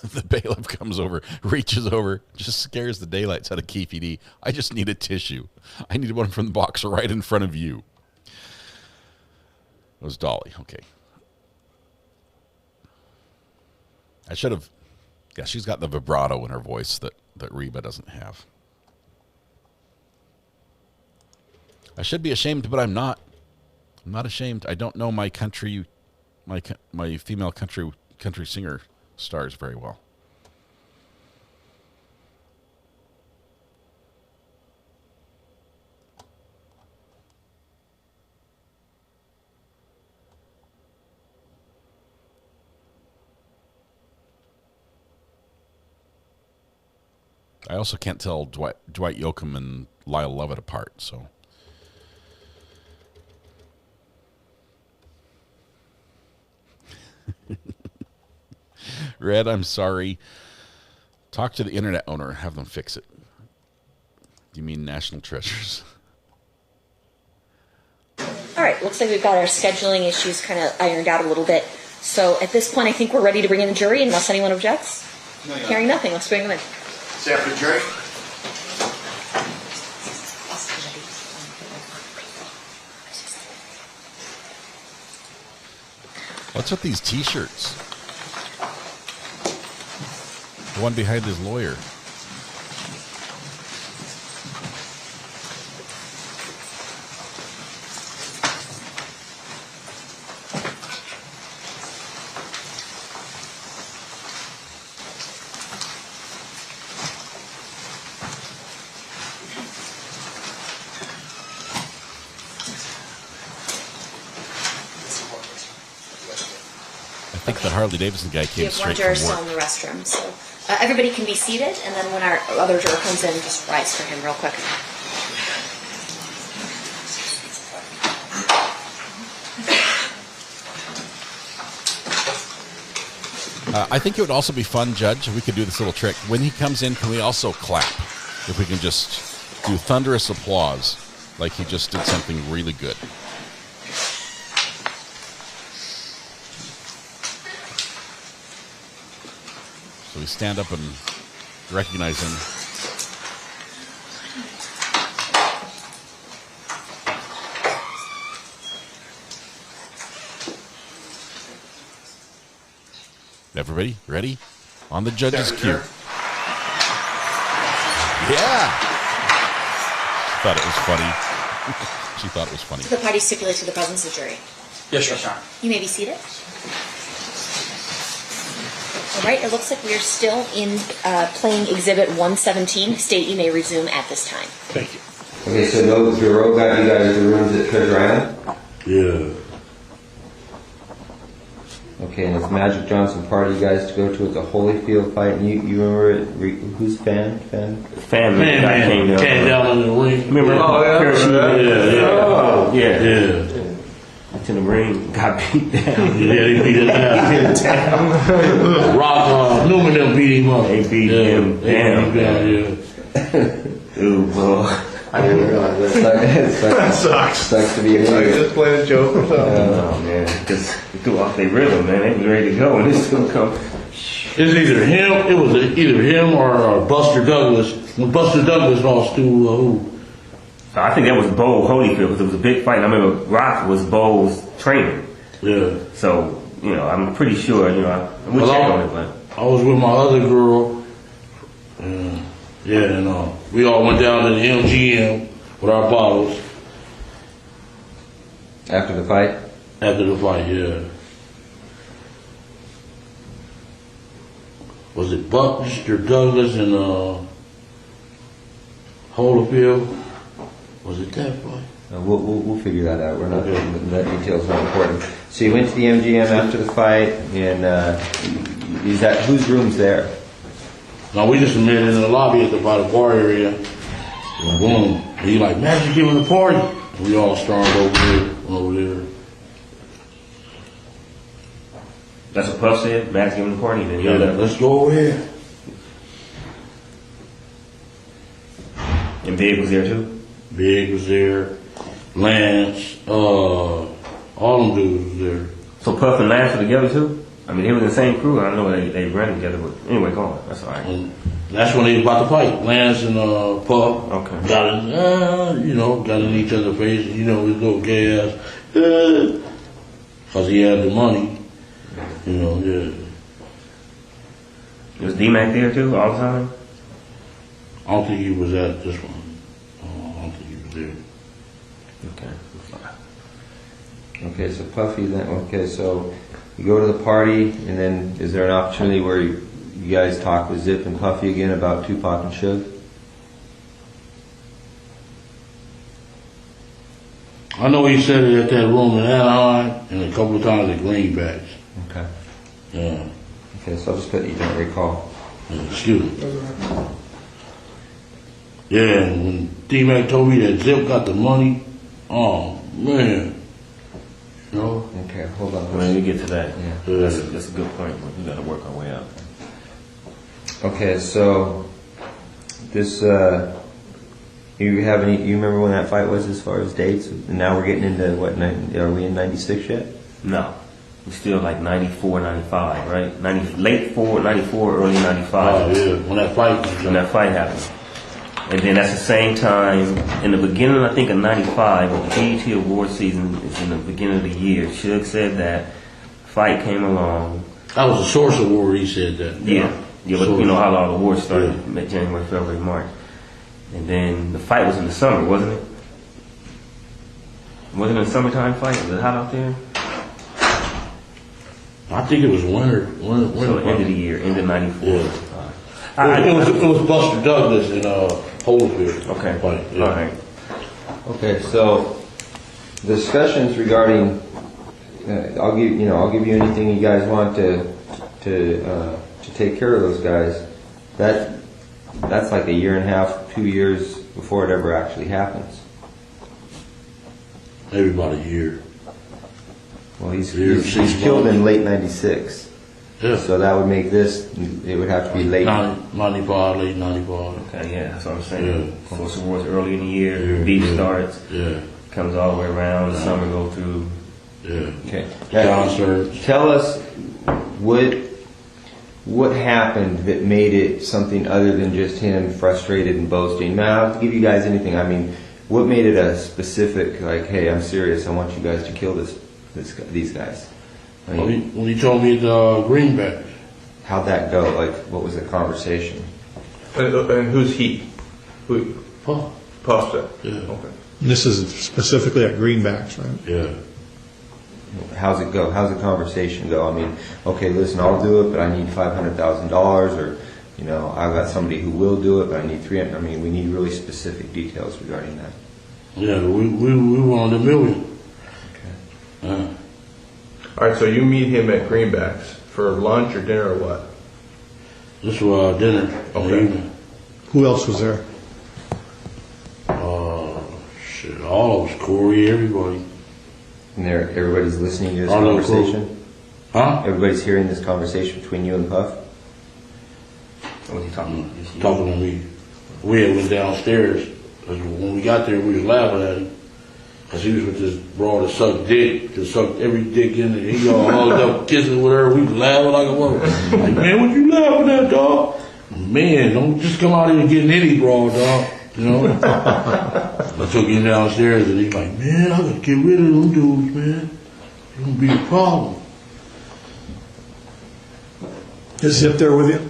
The bailiff comes over, reaches over, just scares the daylights out of Keefy D. I just need a tissue. I need one from the box right in front of you. It was Dolly, okay. I should have, yeah, she's got the vibrato in her voice that Reba doesn't have. I should be ashamed, but I'm not. I'm not ashamed. I don't know my country, my female country singer stars very well. I also can't tell Dwight Yoakam and Lyle Lovett apart, so. Red, I'm sorry. Talk to the internet owner. Have them fix it. You mean National Treasures? All right, looks like we've got our scheduling issues kind of ironed out a little bit. So at this point, I think we're ready to bring in the jury unless anyone objects. No, Hearing nothing, let's bring them in. Say after the jury. What's with these T-shirts? The one behind his lawyer. I think the Harley Davidson guy We came have one straight juror from still work. in the restroom, so everybody can be seated, and then when our other juror comes in, just rise for him real quick. I think it would also be fun, Judge, if we could do this little trick. When he comes in, can we also clap? If we can just do thunderous applause, like he just did something really good. So we stand up and recognize him. Everybody ready? On the judge's cue. Yeah. Thought it was funny. She thought it was funny. The party stipulates to the presence of the jury. Yes, Your Honor. You may be seated. All right, it looks like we're still in playing Exhibit 117. State, you may resume at this time. Thank you. Okay, so no bureau got you guys the rooms at Treasure Island? Yeah. Okay, and it's Magic Johnson party you guys to go to at the Holyfield fight, and you remember it? Who's fan? Fan Came down in the ring. Remember? Oh, yeah. Parachute? Oh, yeah. Yeah. To the ring, got beat down. Yeah, they beat him down. Rock, Newman them beat him up. They beat him down. Yeah. Ooh, boy. I didn't realize that. That sucks. Sucks to be a It's like nigga. just playing a joke or something. Oh man, because we threw off their rhythm, man. They was ready to go, and this dude come. It's either him. It was either him or Buster Douglas. When Buster Douglas lost to who? So I think that was Bo Holyfield because it was a big fight. I remember Rock was Bo's trainer. Yeah. So I'm pretty sure. We'll check on it, but I was with my other girl. Yeah, and we all went down to the MGM with our bottles. After the fight? After the fight, yeah. Was it Buster Douglas and Holyfield? Was it that fight? We'll figure that out. We're not that detail's not important. So you went to the MGM after the fight, and is that whose room's there? No, we just met in the lobby at the by the bar area. And boom, and he like, Magic giving a party. And we all stormed over there. that's what Puff said. Max giving the party. Then Yeah, let's go over here. And Big was there too. Big was there. Lance, all them dudes was there. So Puff and Lance were together too. I mean, they were in the same crew. I know they ran together, but anyway, go on. That's all right. And that's when they was about to fight. Lance and Puff got in, got in each other's face. His little gay ass, because he had the money. Yeah. Was D-Mac there too all the time? I don't think he was at this one. I don't think he was there. Okay, so Puffy then. Okay, so you go to the party, and then is there an opportunity where you guys talk with Zip and Puffy again about Tupac and Suge? I know he said it at that room in Anaheim and a couple of times at Greenbacks. Okay. Yeah. Okay, so I'll just put you don't recall. Excuse me. Yeah, and when D-Mac told me that Zip got the money, oh man. Okay, hold on. When we get to that, Yeah. that's a good point. We got to work our way out. Okay, so this you remember when that fight was as far as dates? And now we're getting into what? Are we in '96 yet? No, we're still like 94, 95, right? Late 94, early 95. Oh yeah, when that fight happened. And then that's the same time, in the beginning, I think, of 95, when the BET award season is in the beginning of the year, Suge said that fight came along. That was a Source Award, he said that. Yeah, but you know how all the awards started, January, February, March. And then the fight was in the summer, wasn't it? Wasn't it a summertime fight? Was it hot out there? I think it was winter. So end of the year, end of 94. Yeah. It was Buster Douglas and Holyfield. Okay. Fight, yeah. All right. Okay, so discussions regarding I'll give you anything you guys want to take care of those guys. That's like a year and a half, 2 years before it ever actually happens. Maybe about a year. Well, he's killed in late '96. Yeah. So that would make this. It would have to be late 95, late 95. Okay, yeah, that's what I'm saying. Yeah. Source Awards early in the year, the beef starts, comes all the way around, the summer go through. Yeah. Okay. Concerts. Tell us what happened that made it something other than just him frustrated and boasting. Now, I don't have to give you guys anything. I mean, what made it a specific, like, hey, I'm serious, I want you guys to kill these guys? I mean, When he told me the greenback. How'd that go? Like, what was the conversation? And who's he? Puff. Puff said. Yeah. Okay. This is specifically at Greenbacks, right? Yeah. How's it go? How's the conversation go? I mean, okay, listen, I'll do it, but I need $500,000, or I've got somebody who will do it, but I need $300,000. I mean, we need really specific details regarding that. Yeah, we wanted $1 million. Okay. All right, so you meet him at Greenbacks for lunch or dinner or what? This was dinner. Okay. Who else was there? Shit, all of us, Corey, everybody. And everybody's listening to this I know conversation? Huh? Everybody's hearing this conversation between you and Puff? What was he talking about? Talking to me. We had went downstairs Because when we got there, we was laughing at him. Because he was with this broad that sucked dick, just sucked every dick in there. He all hugged up, kissing with her. We was laughing like a woman. Like, man, what you laughing at, dog? Man, don't just come out here getting any broad, dog. You know? I took him downstairs and he's like, man, I gotta get rid of them dudes, man. It's gonna be a problem. Is Zip there with you?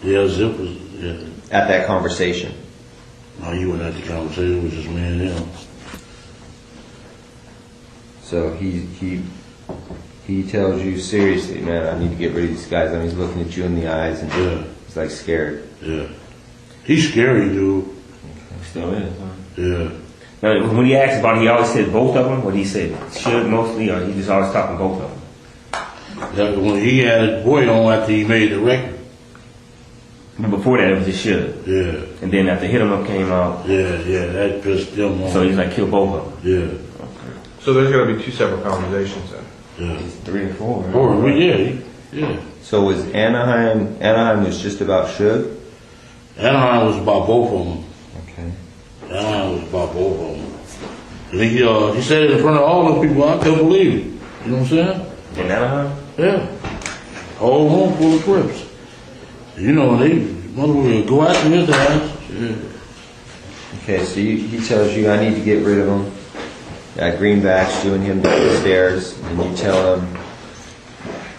Yeah, Zip was, yeah. At that conversation. No, you weren't at the conversation, it was just me and him. So he tells you seriously, man, I need to get rid of these guys. I mean, he's looking at you in the eyes and he's like scared. Yeah. He's scary, dude. Still is, huh? Yeah. Now, when he asked about it, he always said both of them. What he said, should mostly, or he just always talking both of them. Yeah, when he had his boy on after he made the record. But before that, it was just should. Yeah. And then after Hit 'Em Up came out. Yeah, that pissed them off. So he's like, kill both of them. Yeah. So there's going to be 2 separate conversations then. Yeah. 3 and 4. Right? 4, yeah. So was Anaheim was just about Suge? Anaheim was about both of them. Okay. Anaheim was about both of them. And he said it in front of all the people. I couldn't believe it. You know what I'm saying? In Anaheim? Yeah. Whole room full of Crips. You know, they motherfuckers go after his ass. Yeah. Okay, so he tells you, I need to get rid of him. Got greenbacks doing him down the stairs, and you tell him,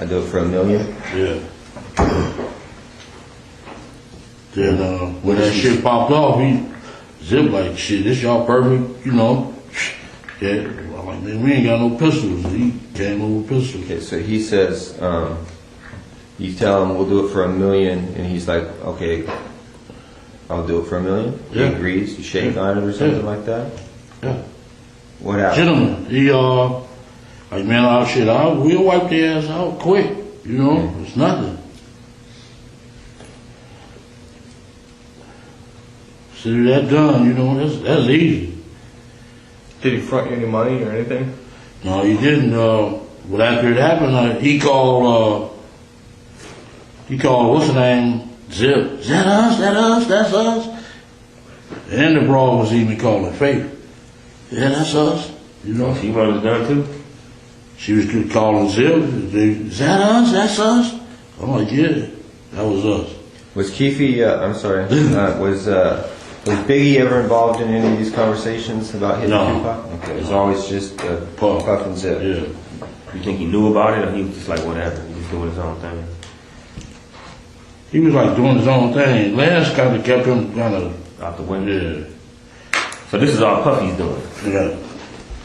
I do it for $1 million? Yeah. Then when that shit popped off, Zip like, shit, this y'all perfect, you know. Yeah, I'm like, man, we ain't got no pistols. He came over with pistols. Okay, so he says, you tell him we'll do it for $1 million, and he's like, okay, I'll do it for $1 million? Yeah. He agrees, you shake on it or something like that? Yeah. What happened? Gentlemen, like, man, we'll wipe their ass out quick, you know, it's nothing. So that done, you know, that's easy. Did he front you any money or anything? No, he didn't. But after it happened, he called, what's the name? Zip. Is that us? That's us? And the broad was even calling Faith. Yeah, that's us. You know. She wanted it done too? She was calling Zip. Is that us? That's us? I'm like, yeah, that was us. Was Keefe, was Biggie ever involved in any of these conversations about hitting Tupac? Okay, it was always just Puff and Zip. Yeah. You think he knew about it, or he was just like, whatever, he was doing his own thing? He was like doing his own thing. Lance kind of kept him kind of out the window. Yeah. So this is all Puffy's doing? Yeah.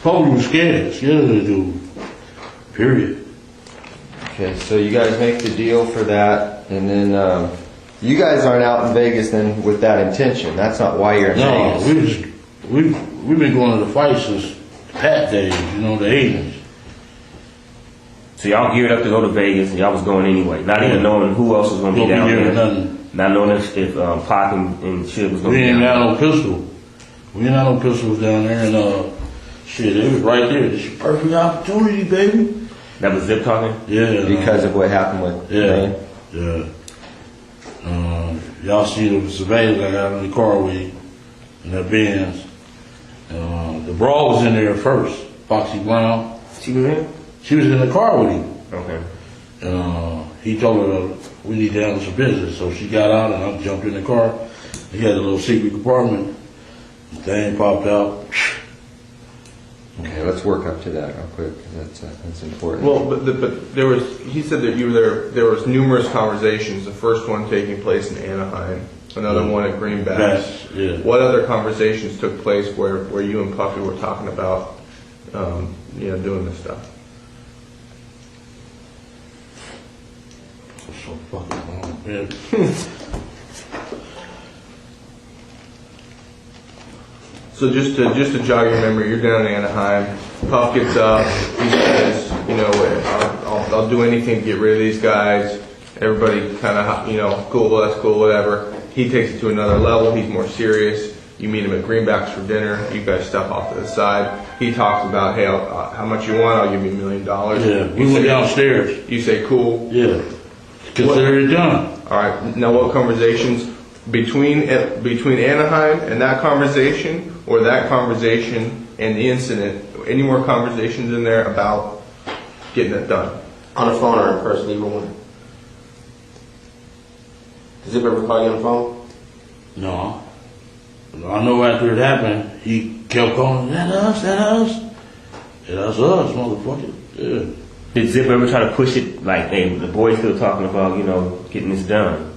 Puffy was scared of the dude. Period. Okay, so you guys make the deal for that, and then you guys aren't out in Vegas then with that intention. That's not why you're in Vegas. We've been going to the fight since Pat days, you know, the 80s. So y'all geared up to go to Vegas, and y'all was going anyway, not even knowing who else was going to be down there. Nothing. Not knowing if Pac and shit was going to be down there. We ain't had no pistol. We ain't had no pistols down there, and shit, it was right there. This is a perfect opportunity, baby. That was Zip talking? Yeah. Because of what happened with Yeah. Y'all see the surveillance I got in the car with you, in that Benz. The brawl was in there first. Foxy Brown. She was in? She was in the car with him. Okay. He told her we need to handle some business, so she got out and I jumped in the car. He had a little secret compartment. The thing popped out. Okay, let's work up to that real quick. That's important. Well, but there was. He said that you were there. There was numerous conversations. The first one taking place in Anaheim, another one at Greenbacks. Yeah. What other conversations took place where you and Puffy were talking about, doing this stuff? So fucking long, man. So just to jog your memory, you're down in Anaheim. Puff gets up. He says, I'll do anything to get rid of these guys. Everybody kind of, cool, that's cool, whatever. He takes it to another level. He's more serious. You meet him at Greenbacks for dinner. You guys step off to the side. He talks about, hey, how much you want? I'll give you $1 million. Yeah, we went downstairs. You say, cool. Yeah. Consider it done. All right. Now, what conversations between Anaheim and that conversation, or that conversation and the incident? Any more conversations in there about getting it done? On the phone or in person, either one. Does Zip ever call you on the phone? No. I know after it happened, he kept calling, that us, that's us, motherfucker. Yeah. Did Zip ever try to push it like, hey, the boys still talking about, getting this done?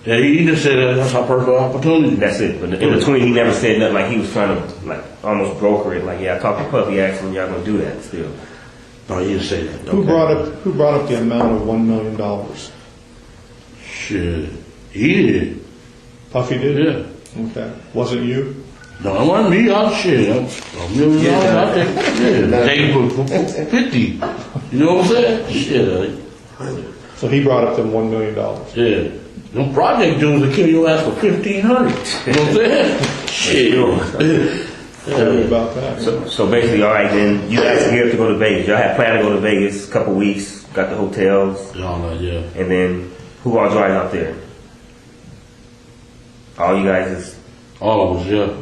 Yeah, he just said that's our perfect opportunity. That's it. But in between, he never said nothing. Like he was trying to like almost broker it. Like, yeah, I talked to Puffy, asked him, y'all gonna do that still. No, he didn't say that. Who brought up the amount of $1 million? Shit, he did. Puffy did? Yeah. Okay. Wasn't you? No, it wasn't me. I'm shit. $1 million. I take it for 50. You know what I'm saying? Shit. So he brought up them $1 million. Yeah. Them project dudes will kill your ass for $1,500. You know what I'm saying? Shit. Tell me about that. So basically, all right, then you guys are here to go to Vegas. Y'all had planned to go to Vegas a couple weeks. Got the hotels. Yeah. And then who all drive out there? All you guys is. All of us, yeah.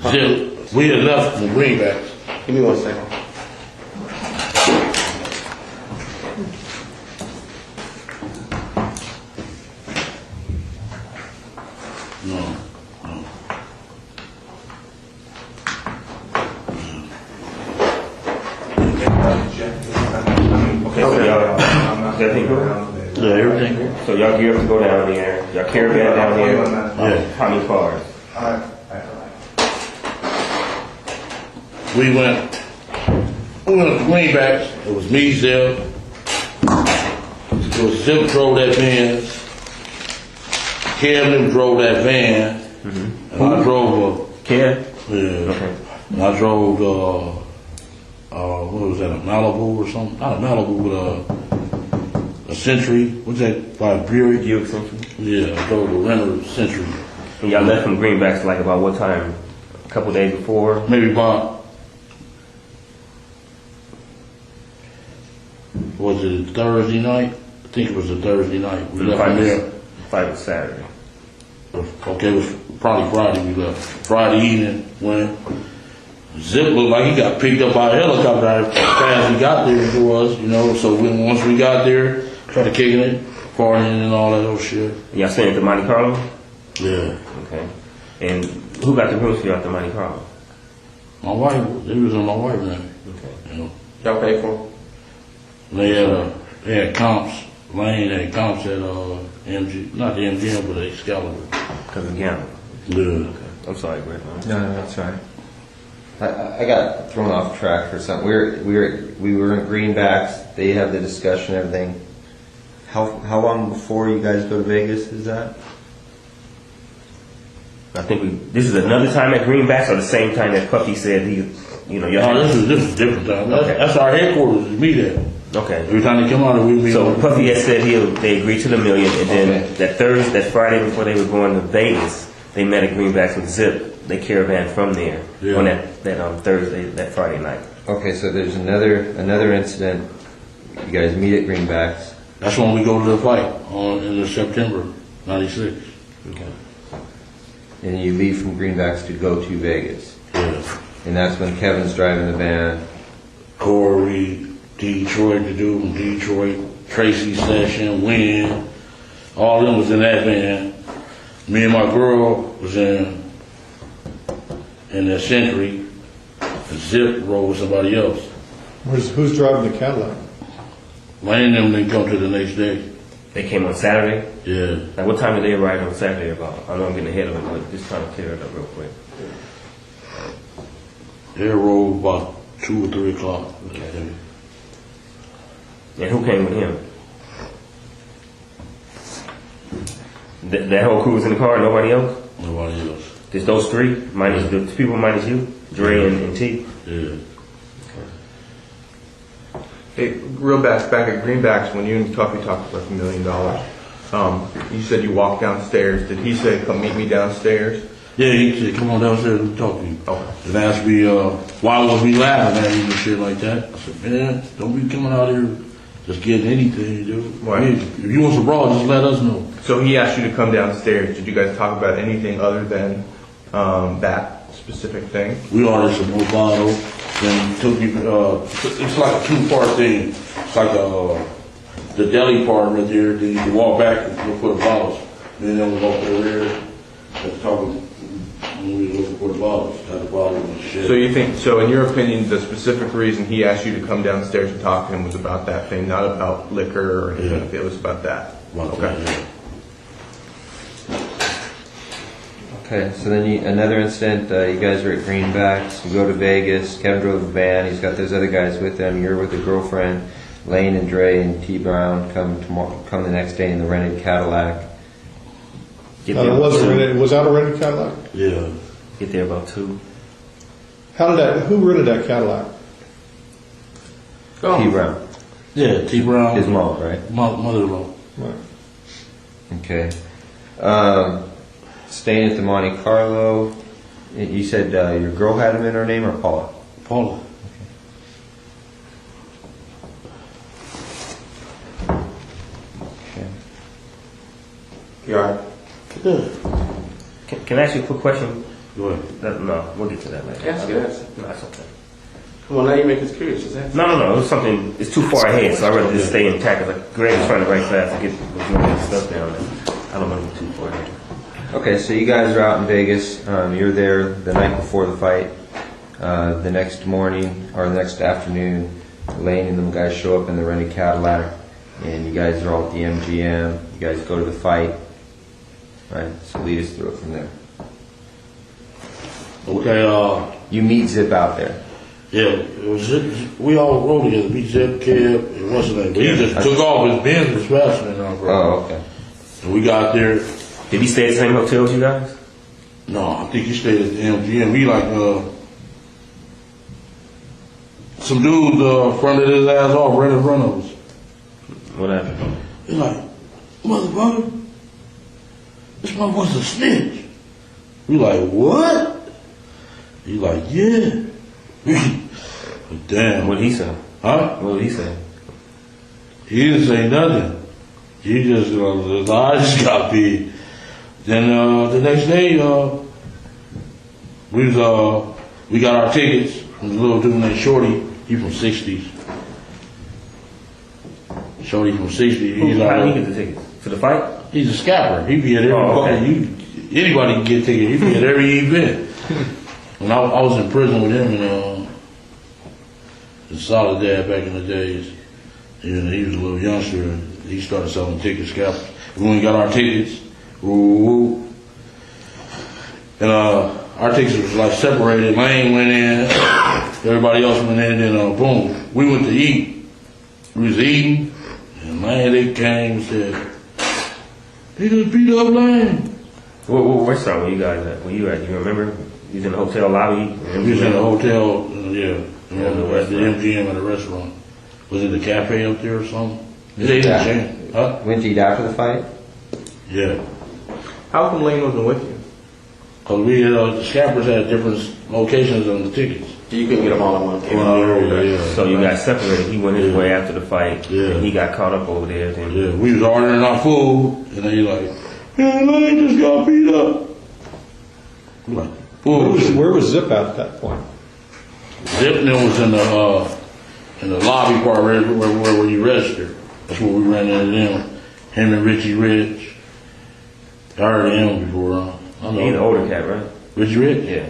Zip. We had left from Greenbacks. Give me 1 second. No. Okay, so y'all, everything good? Yeah, everything good. So y'all gear up to go down there. Y'all caravan down there. Yeah. How many cars? We went to Greenbacks. It was me, Zip. It was Zip drove that van. Kevin drove that van. And I drove Kev? Yeah. Okay. And I drove what was that, a Malibu or something? Not a Malibu, but a Century. What's that, by a Buick? Buick Century? Yeah, I drove a Renner Century. And y'all left from Greenbacks like about what time? A couple days before? Maybe about, was it Thursday night? I think it was a Thursday night. We left from there. Fight was Saturday. Okay, it was probably Friday we left. Friday evening when Zip looked like he got picked up by a helicopter as fast as he got there to us, so once we got there, started kicking it, partying and all that old shit. Y'all staying at the Monte Carlo? Yeah. Okay. And who got the rooms for y'all at the Monte Carlo? My wife, it was on my wife's name. Okay. Y'all pay for them? They had comps. Lane had comps at MG, not the MGM, but Excalibur. Because of gambling? Yeah. Okay. I'm sorry, Brett. No, that's right. I got thrown off track for something. We were in Greenbacks. They have the discussion, everything. How long before you guys go to Vegas is that? I think this is another time at Greenbacks or the same time that Puffy said he, y'all. No, this is a different time. Okay. That's our headquarters. We meet at. Okay. Every time they come out, we meet. So Puffy had said they agreed to the $1 million, and then that Friday before they were going to Vegas, they met at Greenbacks with Zip. They caravan from there on that Thursday, that Friday night. Okay, so there's another incident. You guys meet at Greenbacks. That's when we go to the fight in September '96. Okay. And you leave from Greenbacks to go to Vegas. Yeah. And that's when Kevin's driving the van. Corey, Detroit, the dude from Detroit, Tracy Session, Wynn, all of them was in that van. Me and my girl was in that Century. Zip rode with somebody else. Who's driving the Cadillac? Lane and them didn't come to the next day. They came on Saturday? Yeah. Like what time did they arrive on Saturday about? I know I'm getting ahead of it, but just trying to clear it up real quick. They rode about 2 or 3 o'clock. Okay. And who came with him? That whole crew was in the car, nobody else? Nobody else. Just those three? Minus the people minus you? Dre and T? Yeah. Hey, real back at Greenbacks, when you and Tuffy talked about $1 million, you said you walked downstairs. Did he say, come meet me downstairs? Yeah, he said, come on downstairs and talk to you. Okay. And asked me, why was we laughing at you and shit like that? I said, man, don't be coming out here just getting anything, dude. Right. If you want some raw, just let us know. So he asked you to come downstairs. Did you guys talk about anything other than that specific thing? We ordered some more bottles. Then took you. It's like a 2-part thing. It's like the deli part right there. Then you can walk back and look for the bottles. Then we'll go over there and talk. When we looking for the bottles, got the bottles and shit. So you think? So in your opinion, the specific reason he asked you to come downstairs and talk to him was about that thing, not about liquor or anything. Yeah. It was about that. Okay. Okay, so then another incident, you guys are at Greenbacks, you go to Vegas, Kevin drove the van, he's got those other guys with him, you're with a girlfriend, Lane and Dre and T. Brown come the next day in the rented Cadillac. Was that a rented Cadillac? Yeah. Get there about 2. Who rented that Cadillac? T. Brown. Yeah, T. Brown. His mom, right? Mother-in-law. Right. Okay. Staying at the Monte Carlo. You said your girl had him in her name, or Paula? Paula. Okay. You all right? Good. Can I ask you a quick question? Go ahead. No, we'll get to that later. Ask it. No, that's okay. Come on, now you make us curious. Just ask. No. It's something. It's too far ahead, so I'd rather just stay intact. Like Greg's trying to write fast to get stuff down. I don't want to be too far ahead. Okay, so you guys are out in Vegas. You're there the night before the fight. The next morning, or the next afternoon, Lane and them guys show up in the rented Cadillac, and you guys are all at the MGM. You guys go to the fight. Right, so lead us through it from there. Okay, you meet Zip out there. Yeah, it was Zip. We all rode together. Me, Zip, Kev, and what's his name? But he just took off his Benz faster than our bro. Oh, okay. And we got there. Did he stay at the same hotel as you guys? No, I think he stayed at the MGM. We like some dude fronted his ass off right in front of us. What happened? He's like, motherfucker, this motherfucker's a snitch. We like, what? He like, yeah. Damn. What did he say? Huh? What did he say? He didn't say nothing. He just, his eyes just got big. Then the next day, we got our tickets from a little dude named Shorty. He from 60s. Shorty from 60s. How did he get the tickets? To the fight? He's a scalper. He be at every anybody can get a ticket. He be at every event. When I was in prison with him in Soledad back in the days, he was a little youngster, and he started selling ticket scalpers. When we got our tickets, and our tickets was like separated. Lane went in, everybody else went in, and boom, we went to eat. We was eating, and man, they came and said, "He just beat up Lane." What restaurant were you guys at? Were you at? You remember? You was in the hotel lobby? We was in the hotel, yeah. At the MGM at a restaurant. Was it the cafe up there or something? They didn't change. Huh? Went to eat after the fight? Yeah. How come Lane wasn't with you? Because we had, the scalpers had different locations on the tickets. You couldn't get them all in one place. Yeah. So you got separated. He went his way after the fight. Yeah. And he got caught up over there. Then. Yeah, we was ordering our food, and then he like, "Man, Lane just got beat up." I'm like, Where was Zip at that point? Zip was in the lobby part where you register. That's where we ran into them. Him and Richie Rich. I heard him before. I know. He's an older cat, right? Richie Rich? Yeah.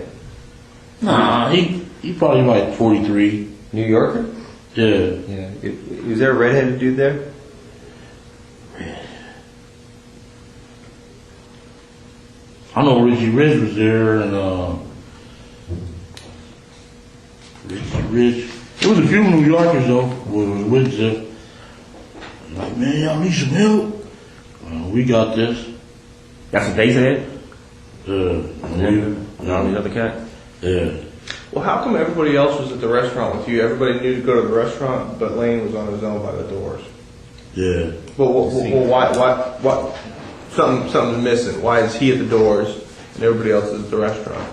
Nah, he probably like 43. New Yorker? Yeah. Yeah. Was there a redheaded dude there? I know Richie Rich was there, and Richie Rich. There was a few New Yorkers though with Zip. Like, man, y'all need some help? We got this. That's what they said? Yeah. The other cat? Yeah. Well, how come everybody else was at the restaurant with you? Everybody knew to go to the restaurant, but Lane was on his own by the doors. Yeah. Well, why? Something's missing. Why is he at the doors and everybody else is at the restaurant?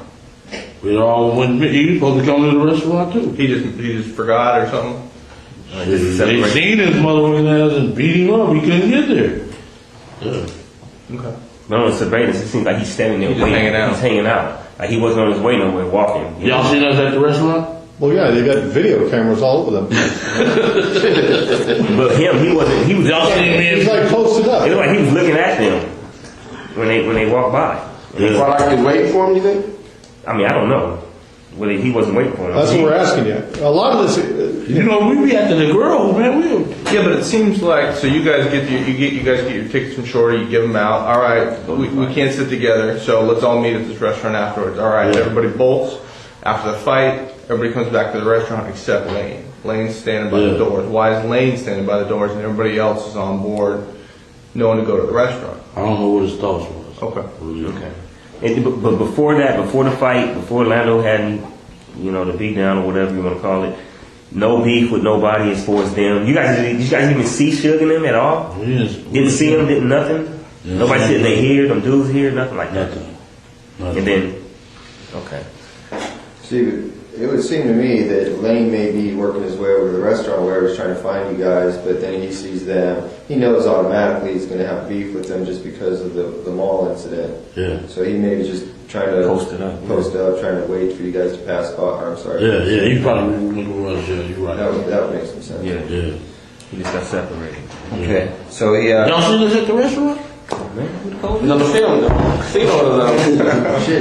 We all went. He was supposed to come to the restaurant too. He just forgot or something. They seen his motherfucking ass and beat him up. He couldn't get there. Yeah. Okay. No, in surveillance, it seems like he's standing there He's waiting. hanging out. He's hanging out. Like he wasn't on his way nowhere, walking. Y'all seen us at the restaurant? Well, yeah, they got video cameras all over them. But him, he wasn't. He was. Y'all seen me? He's like posted up. It looked like he was looking at them when they walked by. Well, like he waiting for him, you think? I mean, I don't know. Whether he wasn't waiting for him. That's what we're asking you. A lot of this, You know, we be after the girl, man. Yeah, but it seems like so you guys get your tickets from Shorty, you give them out. All right, we can't sit together, so let's all meet at this restaurant afterwards. All right, everybody bolts after the fight. Everybody comes back to the restaurant except Lane. Lane's standing by the doors. Why is Lane standing by the doors and everybody else is on board, knowing to go to the restaurant? I don't know what his thoughts was. Okay. But before that, before the fight, before Lando had, the beat down or whatever you want to call it, no beef with nobody as far as them. You guys even see Suge and them at all? Yes. Didn't see them, didn't nothing? Yes. Nobody said they here, them dudes here, nothing like that? Nothing. And then, okay. See, it would seem to me that Lane may be working his way over to the restaurant where he's trying to find you guys, but then he sees them. He knows automatically he's going to have beef with them just because of the mall incident. Yeah. So he may be just trying to Post it up, trying to wait for you guys to pass by. I'm sorry. Yeah, he probably was. Yeah, you're right. That would make some sense. Yeah. He just got separated. Okay. So Y'all seen us at the restaurant? No, the film. Shit,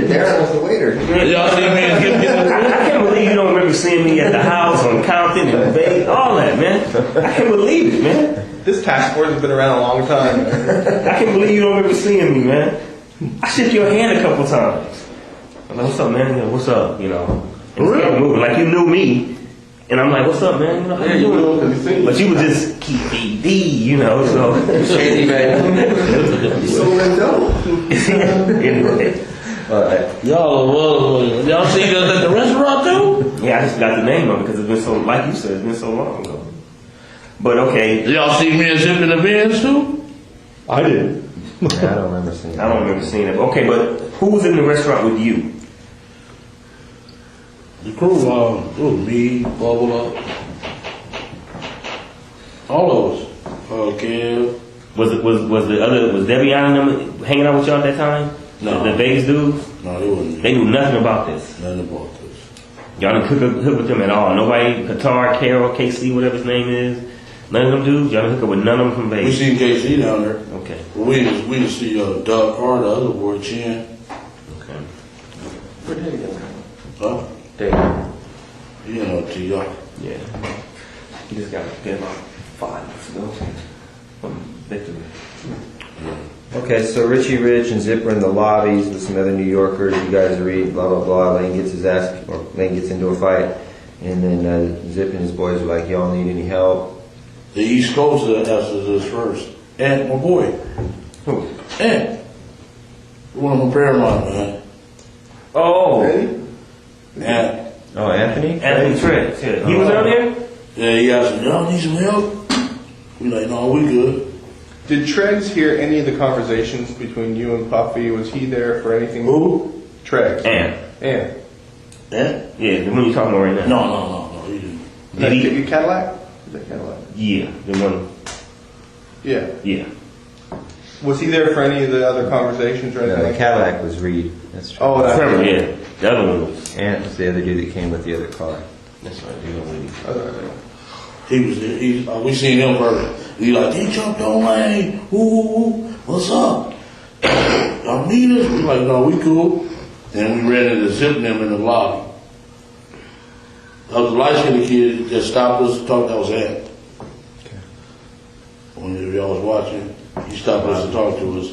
Darren was the waiter. Y'all seen me and I can't believe you don't remember seeing me at the house on Compton and Bay, all that, man. I can't believe it, man. This task force has been around a long time. I can't believe you don't remember seeing me, man. I shook your hand a couple times. I'm like, what's up, man? What's up? And really? Moving like you knew me. And I'm like, what's up, man? How you doing? But you would just keep AD, so. Shady man. So Anyway. Alright. Y'all seen us at the restaurant too? Yeah, I just got the name of it because it's been so, like you said, it's been so long ago. But okay. Y'all see me and Zip in the Vans too? I did. Yeah, I don't remember seeing it. I don't remember seeing it. Okay, but who was in the restaurant with you? The crew, it was me, Bubba, all of us. Kev. Was Devion and them hanging out with y'all at that time? No. The Vegas dudes? No, they wasn't. They knew nothing about this. Nothing about this. Y'all didn't hook with them at all. Nobody, Qatar, Carol, KC, whatever his name is. None of them dudes. Y'all didn't hook up with none of them from We Vegas. seen KC down there. Okay. We just see Doug Carr, the other boy, Chin. Okay. Where did he go? Huh? Damn. T.R. Yeah. He just got hit about 5 months ago. Victory. Okay, so Richie Rich and Zipper in the lobbies with some other New Yorkers. You guys read, blah, blah, blah. Lane gets into a fight. And then Zip and his boys are like, y'all need any help? The East Coast answers this first. And my boy. Who? And. One from Paramount, man. Oh. Really? And. Oh, Anthony? Anthony Trent. Yeah. He was out there? Yeah, he asked me, y'all need some help? We like, no, we good. Did Treggs hear any of the conversations between you and Puffy? Was he there for anything? Who? Treggs. And. Yeah, the one you're talking about right now. No, he didn't. Did he? Cadillac? Is that Cadillac? Yeah, the one. Yeah. Yeah. Was he there for any of the other conversations or anything? No, the Cadillac was Reed. That's true. Oh, that's Trevor, yeah. The other one was. And it was the other dude that came with the other car. That's right. He was He was there. We seen him first. He like, he jumped on Lane. Ooh, what's up? Y'all need us? We like, no, we cool. Then we ran into Zip and them in the lobby. That was a light-skinned kid that stopped us to talk. That was Ant. Okay. When y'all was watching, he stopped us to talk to us.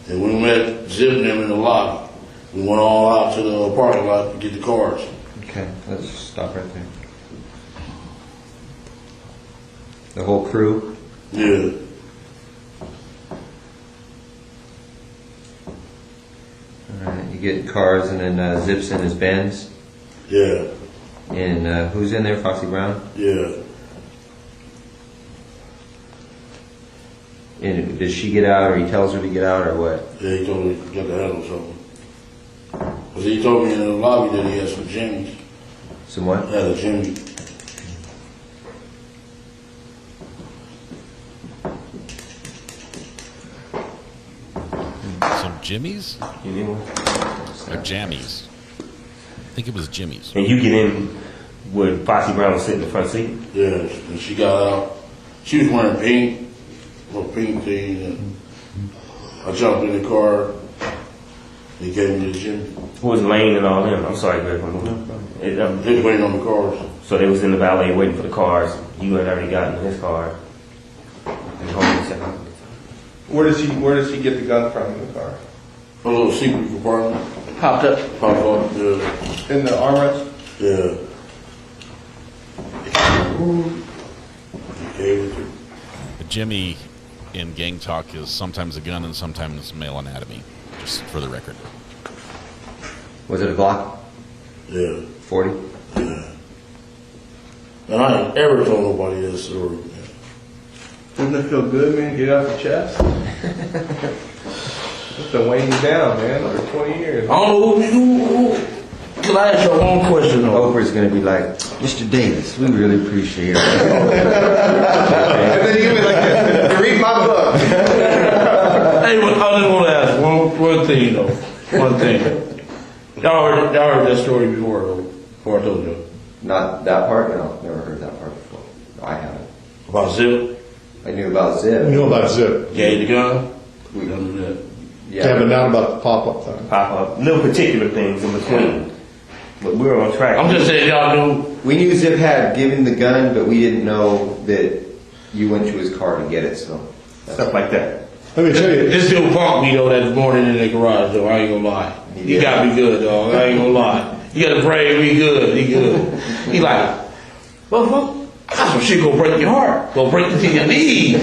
And we met Zip and them in the lobby. We went all out to the parking lot to get the cars. Okay, let's stop right there. The whole crew? Yeah. Alright, you get cars and then Zips in his Benz? Yeah. And who's in there, Foxy Brown? Yeah. And does she get out, or he tells her to get out, or what? Yeah, he told me to get the handle something. Because he told me in the lobby that he had some jimmies. Some what? Yeah, the jimmy. Jimmy's? You need one? Or Jammies? I think it was Jimmy's. And you get in where Foxy Brown was sitting in the front seat? Yeah, and she got out. She was wearing pink, little pink thing, and I jumped in the car. He gave me the gym. Who was Lane and all them? I'm sorry, Greg. They was waiting on the cars. So they was in the valet waiting for the cars. You had already gotten in his car. Where does he get the gun from in the car? A little secret compartment. Popped up. Popped up, yeah. In the armrest? Yeah. He gave it to A Jimmy in gang talk is sometimes a gun and sometimes male anatomy, just for the record. Was it a Glock? Yeah. 40? Yeah. And I ain't ever told nobody this story. Doesn't it feel good, man? Get out the chest. It's been weighing you down, man, for 20 years. I don't know who. Can I ask you one question though? Oprah's going to be like, Mr. Davis, we really appreciate it. And then you be like, read my book. Hey, but I just want to ask one thing though. One thing. Y'all heard that story before though. Before I told you. Not that part? No, never heard that part before. No, I haven't. About Zip? I knew about Zip. You know about Zip. Gave the gun? We don't do that. Yeah, but not about the pop-up thing. Pop-up. Little particular things in between. But we're on track. I'm just saying y'all knew. We knew Zip had given the gun, but we didn't know that you went to his car to get it, so. Stuff like that. Let me tell you. This dude punked me though that morning in the garage though. I ain't gonna lie. He got me good, dog. I ain't gonna lie. You gotta pray me good. He good. He like, well, I got some shit gonna break your heart. Gonna break you to your knees.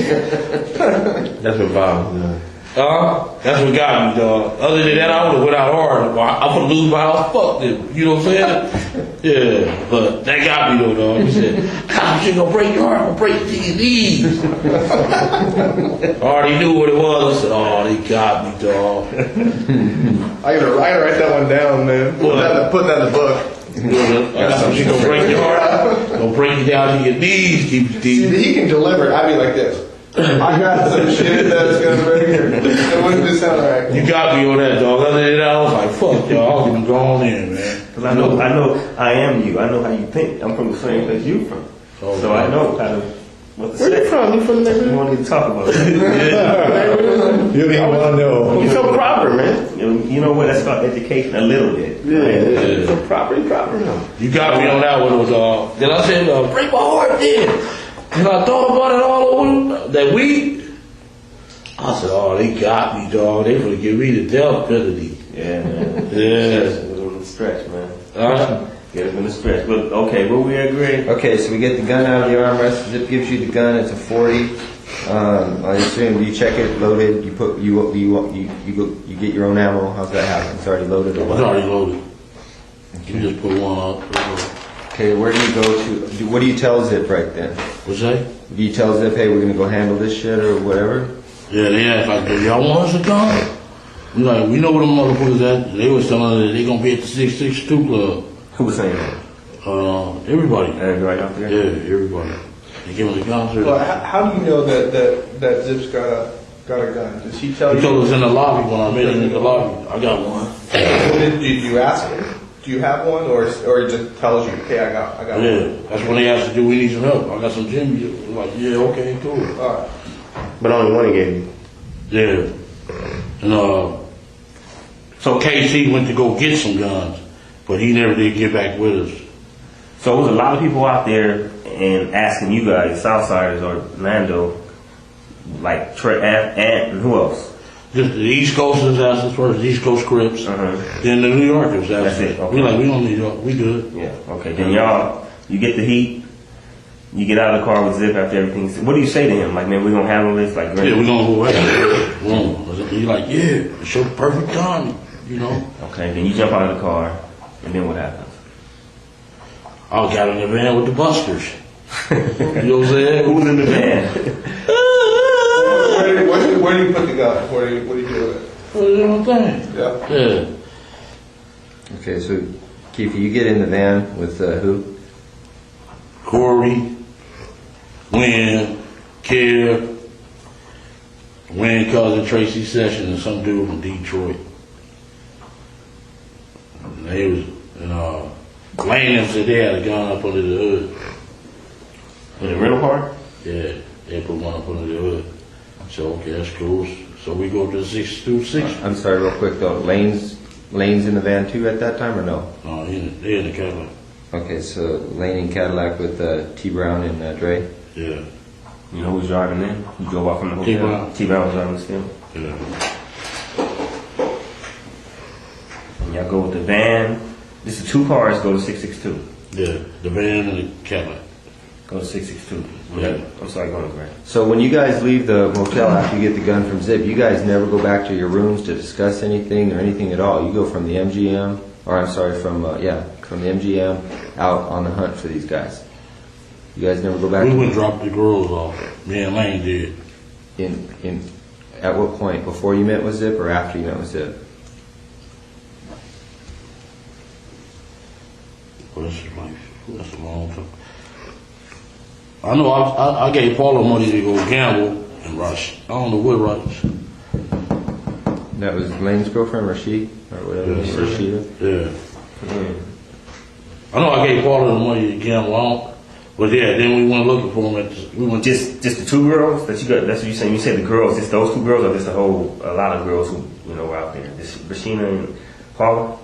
That's what bothers me. That's what got me, dog. Other than that, I would have went out hard. I'm gonna lose my house. Fuck them. You know what I'm saying? Yeah, but that got me though, dog. He said, I got some shit gonna break your heart. Gonna break you to your knees. I already knew what it was. I said, oh, they got me, dog. I gotta write that one down, man. Put that in the book. I got some shit gonna break your heart. Gonna break you down to your knees. Keep you deep. See, he can deliver it. I'd be like this. I got some shit that's gonna break her. It wouldn't just sound right. You got me on that, dog. Other than that, I was like, fuck, y'all. I was gonna go on in, man. Because I know I am you. I know how you think. I'm from the same place you from. Oh, so I know kind of what to say. Where you from? You from there? You won't even talk about it. You don't even want to know. You feel proper, man. You know what? That's called education a little bit. Yeah. You feel proper now. You got me on that one, dog. Then I said, break my heart then. And I thought about it all over that week. I said, oh, they got me, dog. They gonna give me the death penalty. Yeah, man. Yeah. It was a stretch, man. Yeah, it's been a stretch. But okay, will we agree? Okay, so we get the gun out of the armrest. Zip gives you the gun. It's a 40. I assume you check it, loaded. You put you get your own ammo. How's that happen? It's already loaded or what? It's already loaded. You just put one up. Okay, where do you go to? What do you tell Zip right then? What's that? Do you tell Zip, hey, we're gonna go handle this shit or whatever? Yeah, they asked like, do y'all want us to come? We like, we know where them motherfuckers at. They was telling us that they gonna be at the 662 club. Who was saying that? Everybody. Everybody out there? Yeah, everybody. They give us a concert. Well, how do you know that Zip's got a gun? Does he tell you? He told us in the lobby when I met him in the lobby. I got one. Did you ask him? Do you have one, or he just tells you, okay, I got one? Yeah, that's when they asked, do we need some help? I got some Jimmy. We're like, yeah, okay, cool. All right. But only one he gave you. Yeah. And so KC went to go get some guns, but he never did get back with us. So there was a lot of people out there and asking you guys, Southsiders or Lando, like Trey and who else? Just the East Coasters asked us first, the East Coast Crips. Then the New Yorkers asked us. Okay. We like, we don't need y'all, we good. Yeah, okay. Then y'all, you get the heat, you get out of the car with Zip after everything. What do you say to him? Like, man, we're going to handle this? Like, yeah, we're going to go ahead. He's like, yeah, it's your perfect time, you know. Okay, then you jump out of the car, and then what happens? I got in the van with the busters. You know what I'm saying? Who's in the van? Where do you put the gun? What do you do with it? What do you think? Yeah. Okay, so Keith, you get in the van with who? Corey, Wynn, Kev, Wynn main cousin Tracy Sessions and some dude from Detroit. And they was, Lane them said they had a gun up under the hood. In the rental car? Yeah, they put one up under the hood. So, okay, that's cool. So we go to the 626. I'm sorry, real quick though. Lane's in the van too at that time or no? No, they're in the Cadillac. Okay, so Lane in Cadillac with T Brown and Dre? Yeah. You know who's driving in? Who drove off from the hotel? T-Brown. T-Brown was driving still? Yeah. And y'all go with the van. This is 2 cars, go to 662. Yeah, the van and the Cadillac. Go to 662. Yeah. I'm sorry, go on, Grant. So when you guys leave the motel after you get the gun from Zip, you guys never go back to your rooms to discuss anything or anything at all. You go from the MGM, or I'm sorry, from the MGM out on the hunt for these guys. You guys never go back. We wouldn't drop the girls off. Me and Lane did. At what point? Before you met with Zip or after you met with Zip? Well, that's a long time. I know I gave Paula money to go gamble and rush. I don't know what rush. That was Lane's girlfriend, Rashid, or whatever. Yeah, Rashida. Yeah. I know I gave Paula the money to gamble on, but yeah, then we went looking for them. We went just the 2 girls that you got. That's what you saying. You said the girls. Just those 2 girls, or just a lot of girls who were out there. Just Rashina and Paula.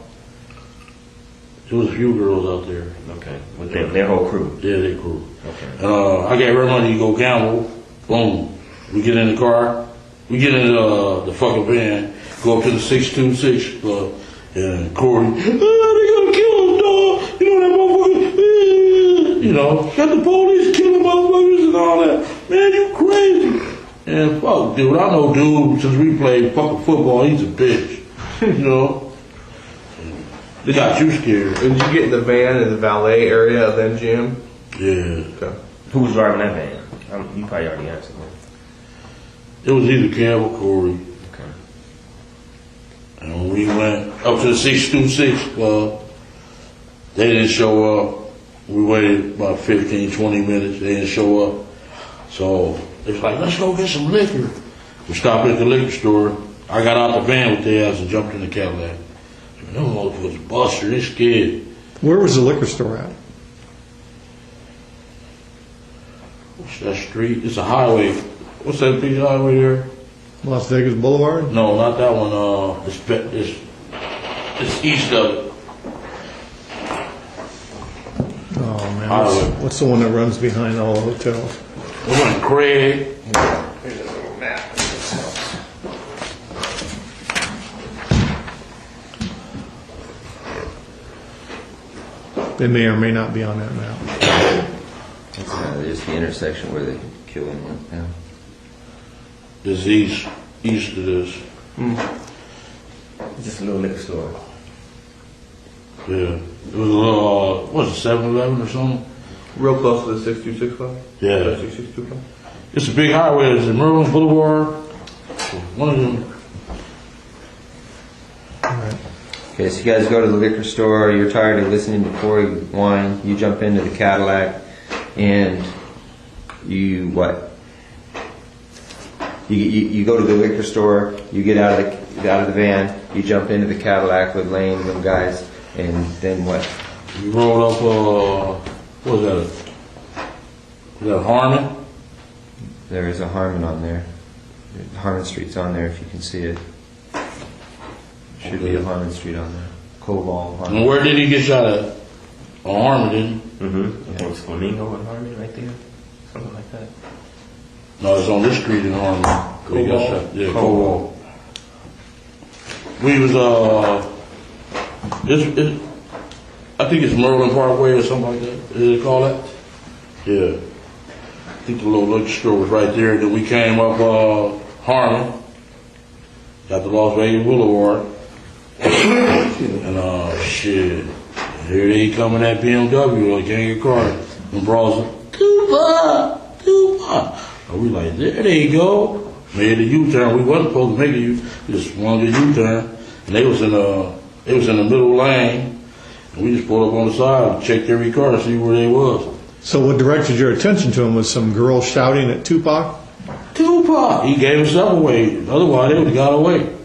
There was a few girls out there. Okay, with their whole crew. Yeah, their crew. Okay. I gave her money to go gamble. Boom. We get in the car. We get in the fucking van. Go up to the 626 club. And Corey, they gonna kill us, dog. You know that motherfucker. Got the police killing motherfuckers and all that. Man, you crazy. And fuck, dude. I know dude since we played fucking football. He's a bitch. They got you scared. Did you get in the van in the valet area of the MGM? Yeah. Okay. Who was driving that van? You probably already answered that. It was either Cam or Corey. Okay. And when we went up to the 626 club, they didn't show up. We waited about 15, 20 minutes. They didn't show up. So they was like, let's go get some liquor. We stopped at the liquor store. I got out the van with their ass and jumped in the Cadillac. Them motherfuckers busted. They scared. Where was the liquor store at? What's that street? It's a highway. What's that big highway there? Las Vegas Boulevard? No, not that one. It's east of it. Oh man, what's the one that runs behind all the hotels? The one in Craig. Here's a little map. They may or may not be on that map. It's just the intersection where they kill him. Yeah. This east of this. Just a little liquor store. Yeah. It was a little, what's it, 7-Eleven or something? Real close to the 626 club? Yeah. 662 club? It's a big highway. It's in Merlin Boulevard. One of them. Okay, so you guys go to the liquor store. You're tired of listening to Corey whine. You jump into the Cadillac, and you what? You go to the liquor store. You get out of the van. You jump into the Cadillac with Lane and them guys, and then what? We rolled up. What was that? Was that Harmon? There is a Harmon on there. Harmon Street's on there if you can see it. Should be a Harmon Street on there. Cobalt, Harmon. And where did he get shot at? On Harmon, didn't he? Mm-hmm. Yeah. Flamingo and Harmon right there? Something like that. No, it's on this street in Harmon. Cobalt? Yeah, Cobalt. We was, I think it's Merlin Parkway or something like that. Is it called that? Yeah. I think the little liquor store was right there. Then we came up Harmon. Got the Las Vegas Boulevard. And shit. Here they come in that BMW, like gang of cars. And bros, Tupac. And we like, there they go. Made a U-turn. We wasn't supposed to make a U. We just swung the U-turn. And they was in the middle lane. And we just pulled up on the side and checked every car to see where they was. So what directed your attention to him was some girl shouting at Tupac? Tupac! Tupac. He gave himself away. Otherwise, they would have got away.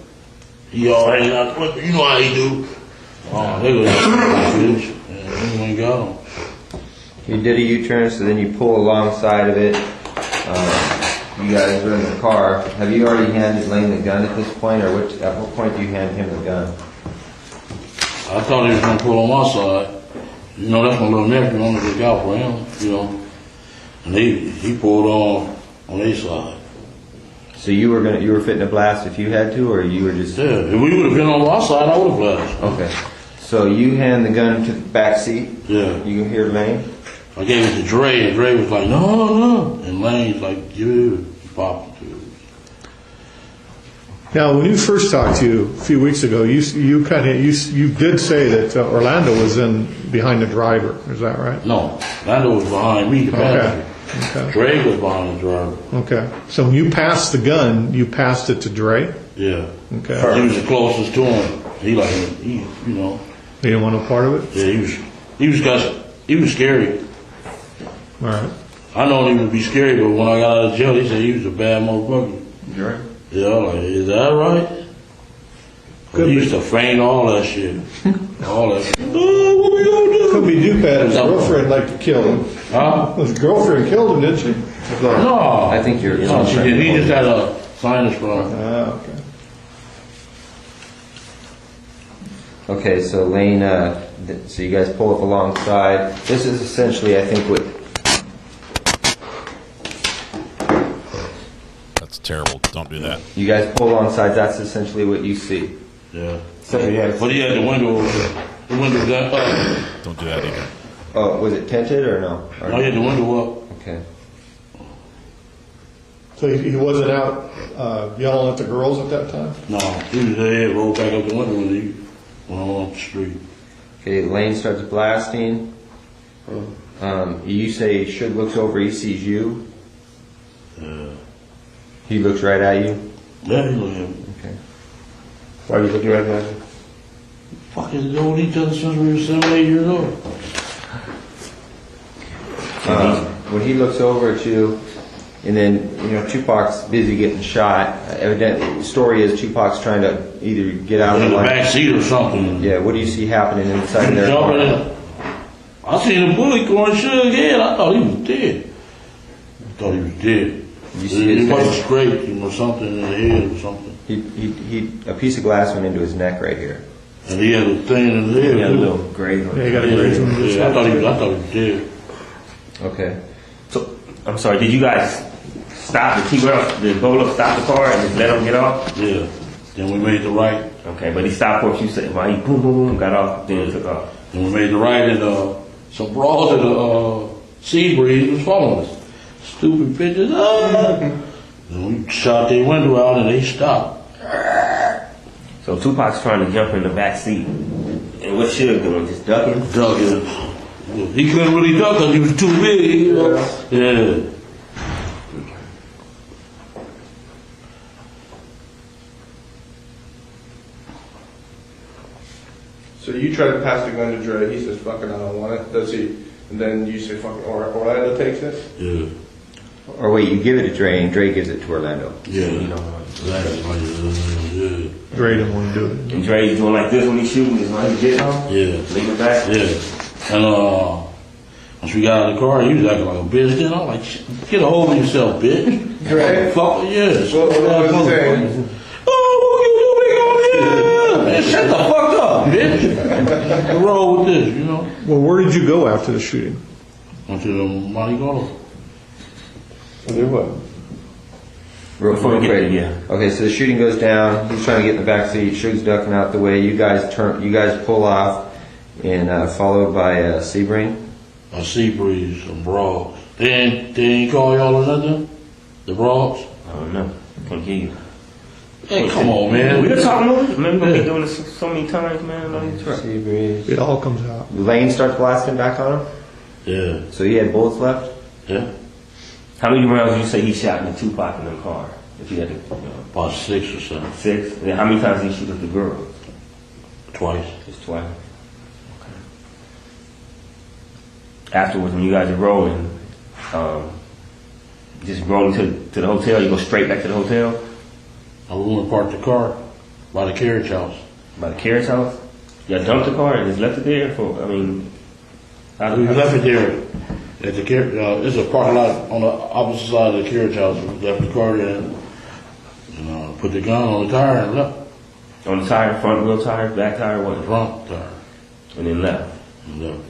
He already, you know how he do. Oh, they would have bitch. And he ain't got him. You did a U-turn, so then you pull alongside of it. You guys are in the car. Have you already handed Lane the gun at this point, or at what point do you hand him the gun? I thought he was going to pull on my side. You know, that's my little nephew. I'm going to look out for him, you know. And he pulled on their side. So you were fitting to blast if you had to, or you were just... Yeah, if we would have been on my side, I would have blasted. Okay. So you hand the gun to the back seat. Yeah. You can hear Lane. I gave it to Dre, and Dre was like, no. And Lane's like, dude, he popped it, dude. Now, when you first talked to you a few weeks ago, you did say that Orlando was behind the driver. Is that right? No, Orlando was behind me, the passenger. Okay. Dre was behind the driver. Okay. So when you passed the gun, you passed it to Dre? Yeah. Okay. He was the closest to him. He you know. He didn't want no part of it? Yeah, he was scary. All right. I know he would be scary, but when I got out of jail, he said he was a bad motherfucker. Dre? Yeah, I'm like, is that right? He used to feign all that shit. All that shit. Oh, what we gonna do? Could be Dupac. His girlfriend liked to kill him. Huh? His girlfriend killed him, didn't she? No. I think you're... No, she did. He just had a sinus problem. Okay. Okay, so Lane, so you guys pull up alongside. This is essentially, I think, what... That's terrible. Don't do that. You guys pull alongside, that's essentially what you see. Yeah. So But he had the window down. Don't do that either. Oh, was it tinted or no? No, he had the window up. Okay. So he wasn't out yelling at the girls at that time? No, he was there, rolled back up the window when he went on the street. Okay, Lane starts blasting. You say Suge looks over, he sees you. He looks right at you? Yeah, he looked at me. Okay. Why are you looking right at him? Fucking known each other since we were 7, 8 years old. When he looks over at you, and then, Tupac's busy getting shot. Evidently, the story is Tupac's trying to either get out in of the back seat or something. Yeah, what do you see happening inside there? I seen a bullet going Suge's head. I thought he was dead. You see he must have scraped him or something in the head or something. A piece of glass went into his neck right here. And he had a thing in his head. He had a little grave on it. Yeah, he got a grave on his head. I thought he was dead. Okay. So, I'm sorry, did you guys stop the Did Bolo stop the car and just let him get off? Yeah. Then we made the right. Okay, but he stopped for a few seconds. While he boom, boom, boom, got off, then took off. Then we made the right, and some bras at the sea breeze was following us. Stupid bitches. And we shot their window out and they stopped. So Tupac's trying to jump in the back seat. And what Suge doing? Just ducking? Ducking. He couldn't really duck because he was too big. Yeah. So you try to pass the gun to Dre. He says, "Fucking, I don't want it." Does he? And then you say, "Fucking," Orlando takes it. Yeah. Or wait, you give it to Dre, and Dre gives it to Orlando. Yeah. Yeah. Dre didn't want to do it. And Dre's doing like this when he's shooting, is when he's getting off? Yeah. Leave it back? Yeah. And once we got out of the car, he was acting like a bitch. Then I'm like, "Get a hold of yourself, bitch." Dre? Fuck, yes. What was he saying? Oh, what you doing on here? Man, shut the fuck up, bitch. What's wrong with this, Well, where did you go after the shooting? Went to the Monte Carlo. Did what? Real quick. Okay, so the shooting goes down. He's trying to get in the back seat. Suge's ducking out the way. You guys pull off, and followed by Sebring. A sea breeze, some bras. They ain't call y'all or nothing? The bras? I don't know. Can't hear you. Hey, come on, man. We been talking over. Man, we've been doing this so many times, man. Sebring. It all comes out. Lane starts blasting back on him. Yeah. So he had bullets left. Yeah. How many rounds did you say he shot in the Tupac in the car? If you had to, about 6 or 7. 6. And then how many times did he shoot at the girl? Twice. Just twice. Okay. Afterwards, when you guys are rolling, Just roll to the hotel. You go straight back to the hotel. I want to park the car by the carriage house. By the carriage house. You dumped the car and just left it there for. I mean, we left it there at the carriage. It's a parking lot on the opposite side of the carriage house. We left the car there and put the gun on the tire and left. On the tire, front wheel tire, back tire, what? Front tire. And then left. And left.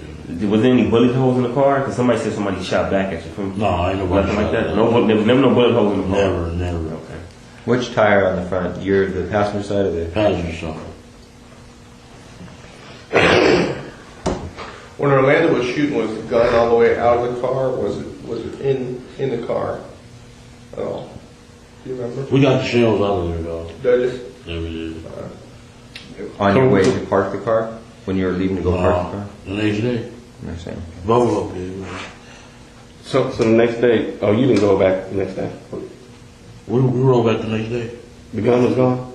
Was there any bullet holes in the car? Because somebody said somebody shot back at you from. No, ain't nobody nothing like shot that. No, never no bullet holes in the car. Never. Okay. Which tire on the front? You're the passenger side or the passenger side? When Orlando was shooting, was the gun all the way out of the car? Was it in the car at all? Do you remember? We got the shells out of there, though. Did you? Yeah, we did. on your way to park the car? When you were leaving to go park the car? The next day. Understand. Bubble up there. So the next day, oh, you didn't go back the next day? We rolled back the next day. The gun was gone?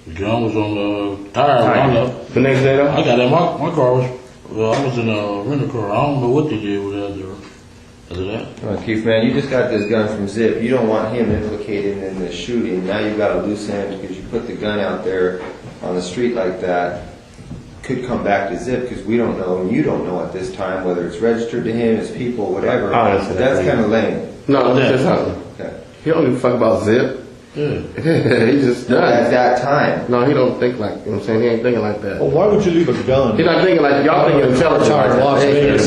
The gun was on the tire. I left. The next day, though? I got in my car was, well, I was in a rental car. I don't know what they did with that after that. Well, Keith, man, you just got this gun from Zip. You don't want him implicated in the shooting. Now you've got a loose end because you put the gun out there on the street like that. Could come back to Zip because we don't know, and you don't know at this time whether it's registered to him, his people, whatever. That's kind of lame. No, that's not. Okay. He don't give a fuck about Zip. Yeah. He just no, at that time. No, he don't think like, you know what I'm saying? He ain't thinking like that. Well, why would you leave a gun? He's not thinking like, y'all thinking intelligent. Like Las Vegas.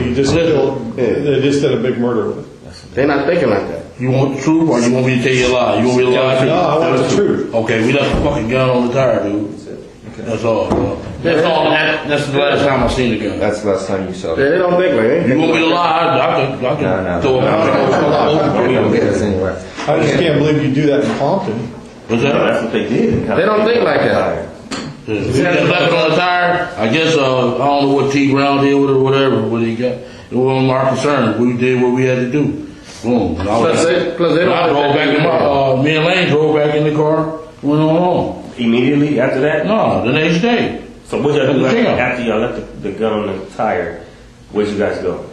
You just killed, they just did a big murder with it. They're not thinking like that. You want the truth or you want me to tell you a lie? You want me to lie? No, I want the truth. Okay, we left the fucking gun on the tire, dude. That's all. That's all. That's the last time I seen the gun. That's the last time you saw it. Yeah, they don't think like that. You want me to lie? I can throw it out. We don't get us anywhere. I just can't believe you do that in Compton. What's that? That's what they did. They don't think like that. We just left it on the tire. I guess I don't know what T Brown did with it or whatever. What he got. It wasn't our concern. We did what we had to do. Boom. Plus they don't. I drove back in my. Me and Lane drove back in the car. Went on home. Immediately after that? No, the next day. So what y'all do after y'all left the gun on the tire? Where'd you guys go?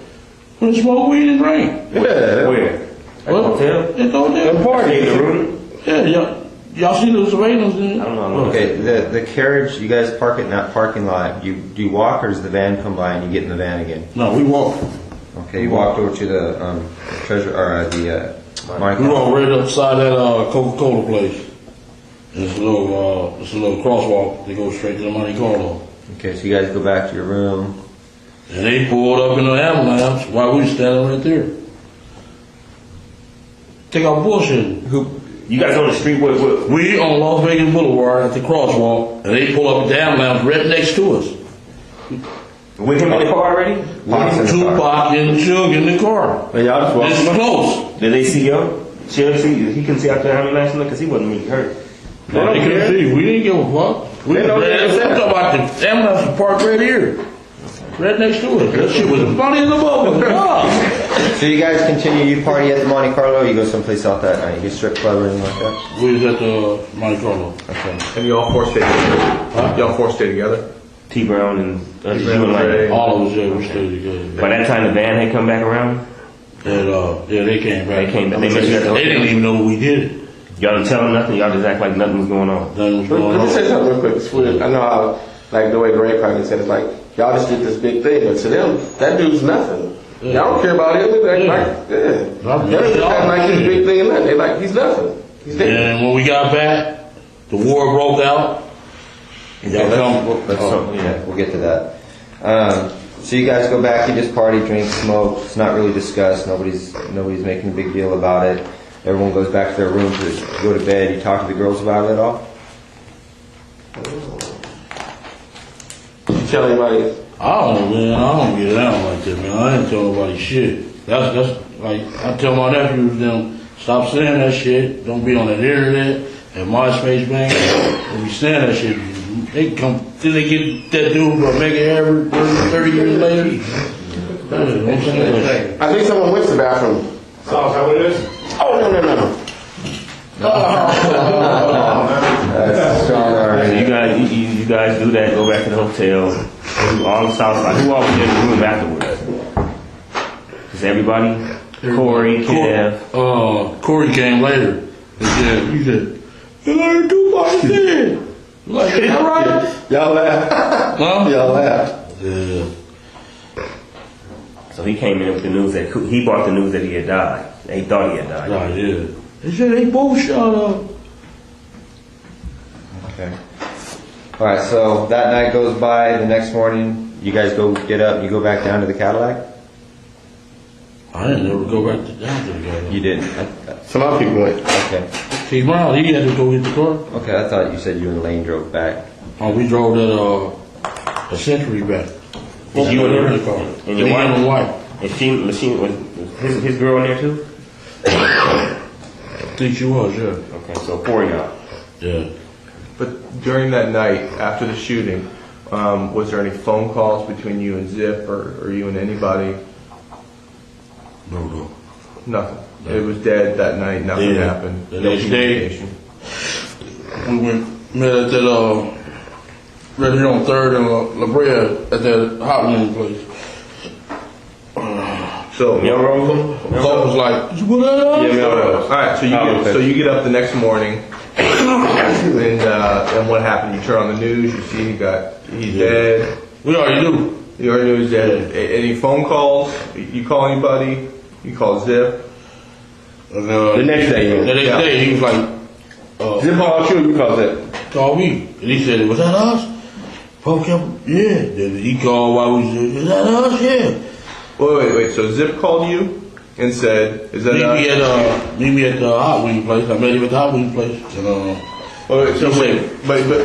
We smoked weed and drink. Yeah. Where? At the hotel? At the hotel. Party in the room? Yeah, y'all see the surveillance? I don't know. Okay, the carriage, you guys park it in that parking lot. Do you walk or does the van come by and you get in the van again? No, we walk. Okay, you walked over to the treasure or the Monte We walked right upside that Coca-Cola place. It's a little crosswalk that goes straight to the Monte Carlo. Okay, so you guys go back to your room. And they pulled up in the ambulance while we was standing right there. Take our bullshit. You guys on the street? What? We on Las Vegas Boulevard at the crosswalk, and they pull up at the ambulance right next to us. With him in the car already? Tupac and Chug in the car. And y'all just walked This is close. Did they see him? Chug see? He couldn't see out the ambulance because he wasn't really hurt. No, they couldn't see. We didn't give a fuck. We I'm talking about the ambulance was parked right here. Right next to us. That shit was funny as a bubble. So you guys continue, you party at the Monte Carlo or you go someplace else that night? You get strip club or anything like that? We was at the Monte Carlo. Okay. And you all four stayed together? Y'all four stayed together? T Brown and all of us we stayed together. By that time the van had come back around? Yeah, they came back. They came back. They didn't even know we did it. Y'all didn't tell them nothing? Y'all just act like nothing was going on? Nothing was going on. Let me say something real quick. It's weird. I know how, like the way Greg probably said, it's like, y'all just did this big thing, but to them, that dude's nothing. Yeah. Y'all don't care about him. They act like, They just act like he's a big thing and nothing. They like, he's nothing. He's dead. And when we got back, the war broke out. We'll get to that. So you guys go back, you just party, drink, smoke. It's not really discussed. Nobody's making a big deal about it. Everyone goes back to their room to go to bed. You talk to the girls about it at all? You tell anybody? I don't know, man. I don't get down like that, man. I ain't tell nobody shit. That's like, I tell my nephews, them, stop saying that shit. Don't be on the internet and MySpace, man. If you saying that shit, they come, then they get that dude for making ever 30 years later. I think someone went to the bathroom. So is that what it is? Oh, no. You guys do that, go back to the hotel, do all the south side. Who all was in the room afterwards? Just everybody? Corey, Kev. Corey came later. He said, "You learned Tupac dead." Like, is that right? Y'all laugh. Huh? Y'all laugh. Yeah. So he came in with the news that he brought the news that he had died. He thought he had died. Right, yeah. They said they both shot up. Okay. All right. So that night goes by. The next morning, you guys go get up. You go back down to the Cadillac. I didn't ever go back down to the Cadillac. You didn't. Some other people went. Okay. Steve Brown, he had to go get the car. Okay. I thought you said you and Lane drove back. Oh, we drove that a Century back. Was you and him? And your wife? And she was his girl in there too? I think she was, yeah. Okay, so 4 of y'all. Yeah. But during that night, after the shooting, was there any phone calls between you and Zip or you and anybody? No. Nothing. It was dead that night. Nothing happened. The No next day, communication. we met at that right here on 3rd and La Brea at that hot wing place. So Melrose was like, "What up?" Yeah, Melrose. All right, so you get up the next morning, and what happened? You turn on the news, you see he's dead. We already knew. You already knew he's dead. Any phone calls? You call anybody? You call Zip? The next day, he was like, Zip called you called Zip? Called me. And he said, "Was that us?" Poke him, yeah. Then he called while we said, "Is that us?" Yeah. Wait. So Zip called you and said, "Is that us?" Meet me at the hot wing place. I met him at the hot wing place. And, but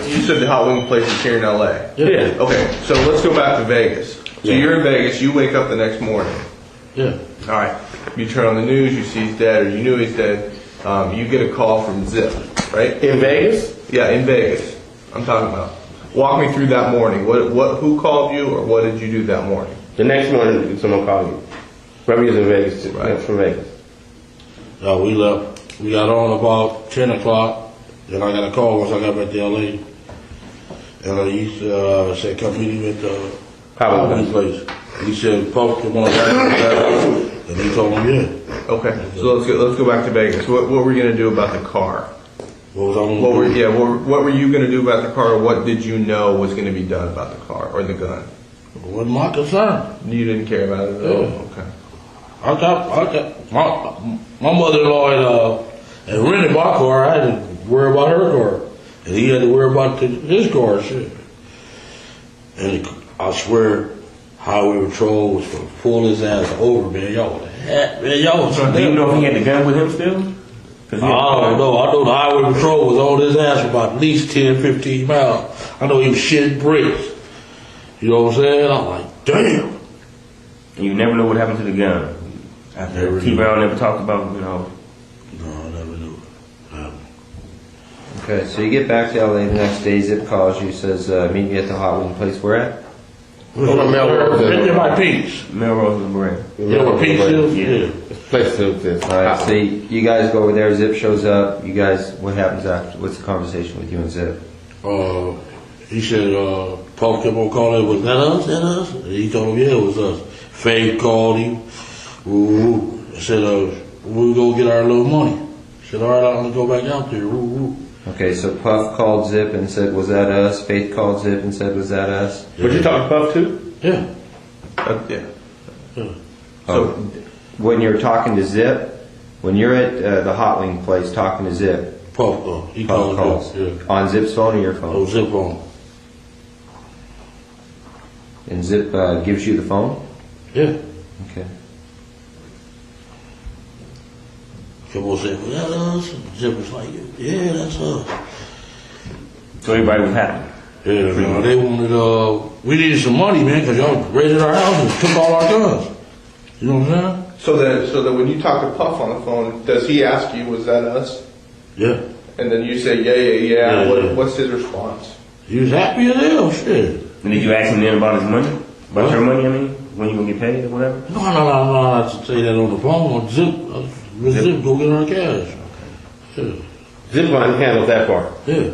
you said the hot wing place is here in LA. Yeah. Okay, so let's go back to Vegas. So you're in Vegas. You wake up the next morning. Yeah. All right. You turn on the news. You see he's dead, or you knew he's dead. You get a call from Zip, right? In Vegas? Yeah, in Vegas. I'm talking about. Walk me through that morning. Who called you, or what did you do that morning? The next morning, someone called you. Remember, he was in Vegas too. Right. From Vegas. We left. We got on about 10 o'clock. Then I got a call once I got back to LA. And he said, "Come meet him at the hot wing place." He said, "Poke him on that." And he told him, "Yeah." Okay. So let's go back to Vegas. What were you gonna do about the car? What were you going to do about the car, or what did you know was going to be done about the car or the gun? It wasn't my concern. You didn't care about it at all? Okay. I got my mother-in-law had rented my car. I had to worry about her car. And he had to worry about his car, shit. And I swear, Highway Patrol was going to pull his ass over, man. Y'all was So do you know if he had the gun with him still? I don't know. I know the Highway Patrol was on his ass for about at least 10, 15 miles. I know he was shitting bricks. You know what I'm saying? I'm like, damn. And you never know what happened to the gun. After T. Brown never talked about, No, I never knew. Okay, so you get back to LA the next day. Zip calls you, says, "Meet me at the hot wing place." Where at? Melrose. In my Peaks. Melrose and Bray. Yeah, where Peaks is? Yeah. Place to this. All right, so you guys go over there. Zip shows up. You guys, what happens after? What's the conversation with you and Zip? He said, Paul kept on calling, "Was that us? That us?" And he told him, "Yeah, it was us." Faye called him. I said, "We'll go get our little money." He said, "All right, I'm going to go back out there." Okay, so Puff called Zip and said, "Was that us?" Faith called Zip and said, "Was that us?" Would you talk to Puff too? Yeah. Yeah. So when you're talking to Zip, when you're at the hot wing place talking to Zip, Puff calls. Yeah. On Zip's phone or your phone? Oh, Zip phone. And Zip gives you the phone? Yeah. Okay. People said, "Was that us?" And Zip was like, "Yeah, that's us." So everybody was happy. Yeah, man, they wanted, we needed some money, man, because y'all raided our house and took all our guns. You know what I'm saying? So that when you talk to Puff on the phone, does he ask you, "Was that us?" Yeah. And then you say, yeah. What's his response? He was happy as hell, shit. And did you ask him then about his money? About your money, I mean? When you going to get paid or whatever? No, I should say that on the phone. Zip go get our cash. Yeah. Zip line handles that part. Yeah.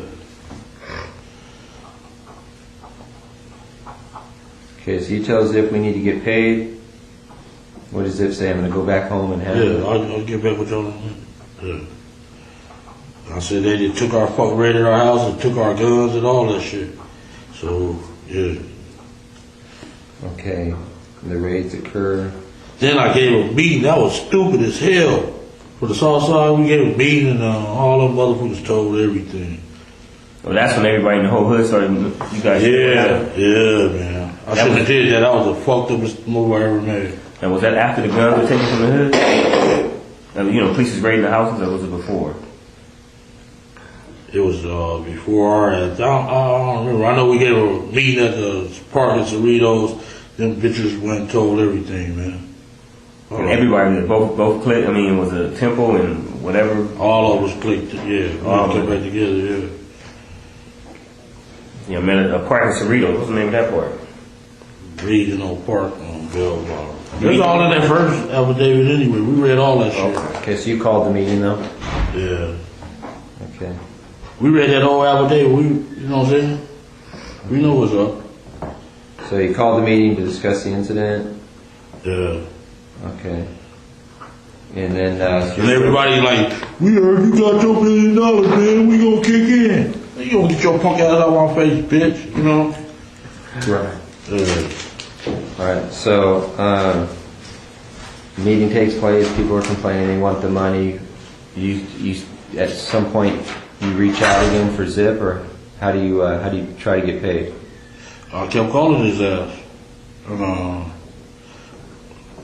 Okay, so you tell Zip we need to get paid. What does Zip say? I'm going to go back home and have it? Yeah, I'll get back with y'all. Yeah. I said they took our fuck raided our house and took our guns and all that shit. So yeah. Okay. The raids occur. Then I gave a beating. That was stupid as hell. For the south side, we gave a beating and all them motherfuckers told everything. Well, that's when everybody in the whole hood started. You guys. Yeah, man. I shouldn't have did that. That was the fucked up move I ever made. And was that after the guns were taken from the hood? You know, police was raiding the houses, or was it before? It was before our ass. I don't remember. I know we gave a meeting at the park at Cerritos. Them bitches went and told everything, man. And everybody, both clicked. I mean, it was a temple and whatever. All of us clicked. Yeah, all clicked right together. Yeah. Yeah, man, a park in Cerritos. What's the name of that park? Regional Park on Belleville. There's all in that first affidavit anyway. We read all that shit. Okay, so you called the meeting though? Yeah. Okay. We read that whole affidavit. You know what I'm saying? We know what's up. So you called the meeting to discuss the incident? Yeah. Okay. And then, and everybody like, we heard you got your $1 billion, man. We gonna kick in. You gonna get your punk ass out of my face, bitch. You know? Right. Alright, so, meeting takes place, people are complaining, they want the money. You at some point, you reach out again for Zip, or how do you try to get paid? I kept calling his ass. And,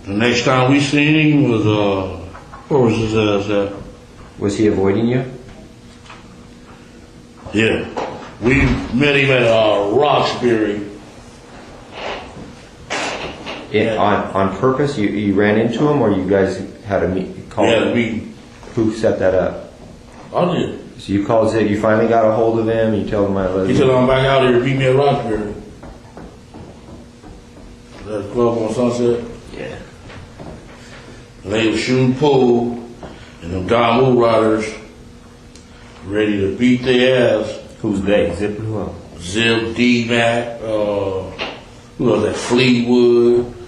the next time we seen him was, where was his ass at? Was he avoiding you? Yeah. We met him at Roxbury. On purpose? You ran into him, or you guys had a call? Yeah, a meeting. Who set that up? I did. So you called Zip, you finally got a hold of him, you told him I love you? He said, I'm back out here to meet me at Roxbury. That club on Sunset? Yeah. And they were shooting pool, and them Don Moon Riders ready to beat their ass. Who's they? Zip and who else? Zip, D-Mac, who was that? Fleetwood.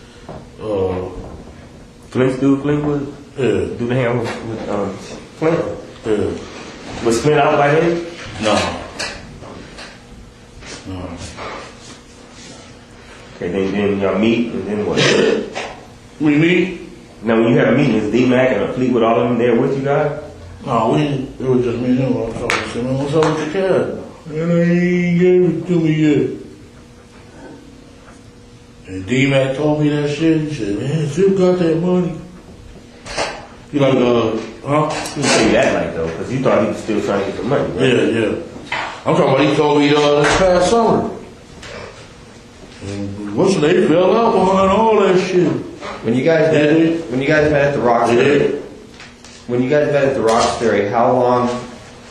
Fleetwood? Yeah. Do they hang with Flint? Yeah. Was Flint out by then? No. Okay, then y'all meet, and then what? We meet? Now, when you have a meeting, is D-Mac and Fleetwood all of them there with you guys? No, it was just me and him. I was talking to him. What's up with the cat? And he ain't gave it to me yet. And D-Mac told me that shit. He said, man, Zip got that money. He like, huh? He didn't say that like though, because you thought he was still trying to get the money, right? Yeah. I'm talking about he told me this past summer. And what's they fell out behind all that shit. When you guys met at the Roxbury, how long,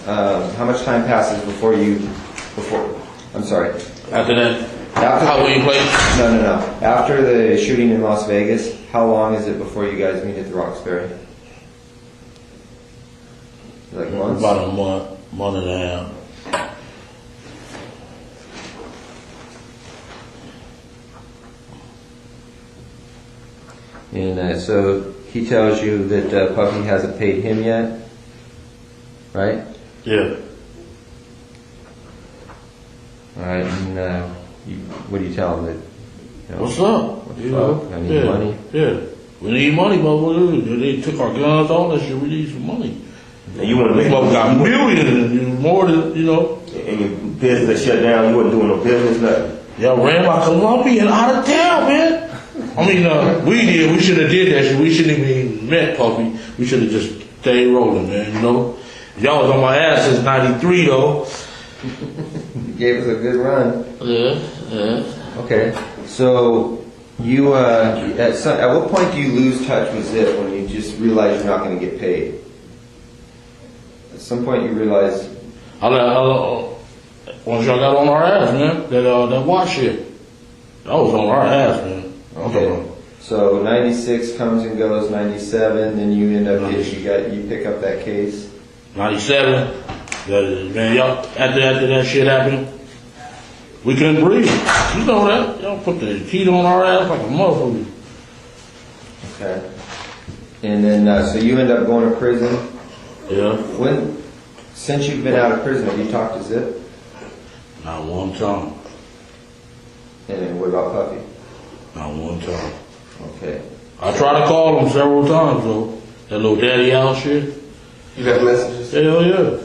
how much time passes before I'm sorry. After that Halloween place? No. After the shooting in Las Vegas, how long is it before you guys meet at the Roxbury? Like months? About a month and a half. And so he tells you that Puffy hasn't paid him yet, right? Yeah. All right, and what do you tell him? That, you know, what's up? What the fuck? I need money. Yeah. We need money, motherfucker. They took our guns, all that shit. We need some money. And you want to make got millions, more than, you know. And your business that shut down, you wasn't doing no business, nothing. Y'all ran my Colombian out of town, man. I mean, we did. We should have did that shit. We shouldn't even met Puffy. We should have just stayed rolling, man, you know. Y'all was on my ass since 93, though. You gave us a good run. Yeah. Okay. So, you, at what point do you lose touch with Zip when you just realize you're not going to get paid? At some point you realize... Once y'all got on our ass, man, that watch shit. That was on our ass, man. Okay. So 96 comes and goes, 97, then you end up you pick up that case. 97. Man, y'all after that shit happened, we couldn't breathe. You know that. Y'all put the heat on our ass like a motherfucker. Okay. And then, so you end up going to prison. Yeah. Since you've been out of prison, have you talked to Zip? Not one time. And then what about Puffy? Not one time. Okay. I tried to call him several times though. That little daddy out shit. You got messages? Hell yeah.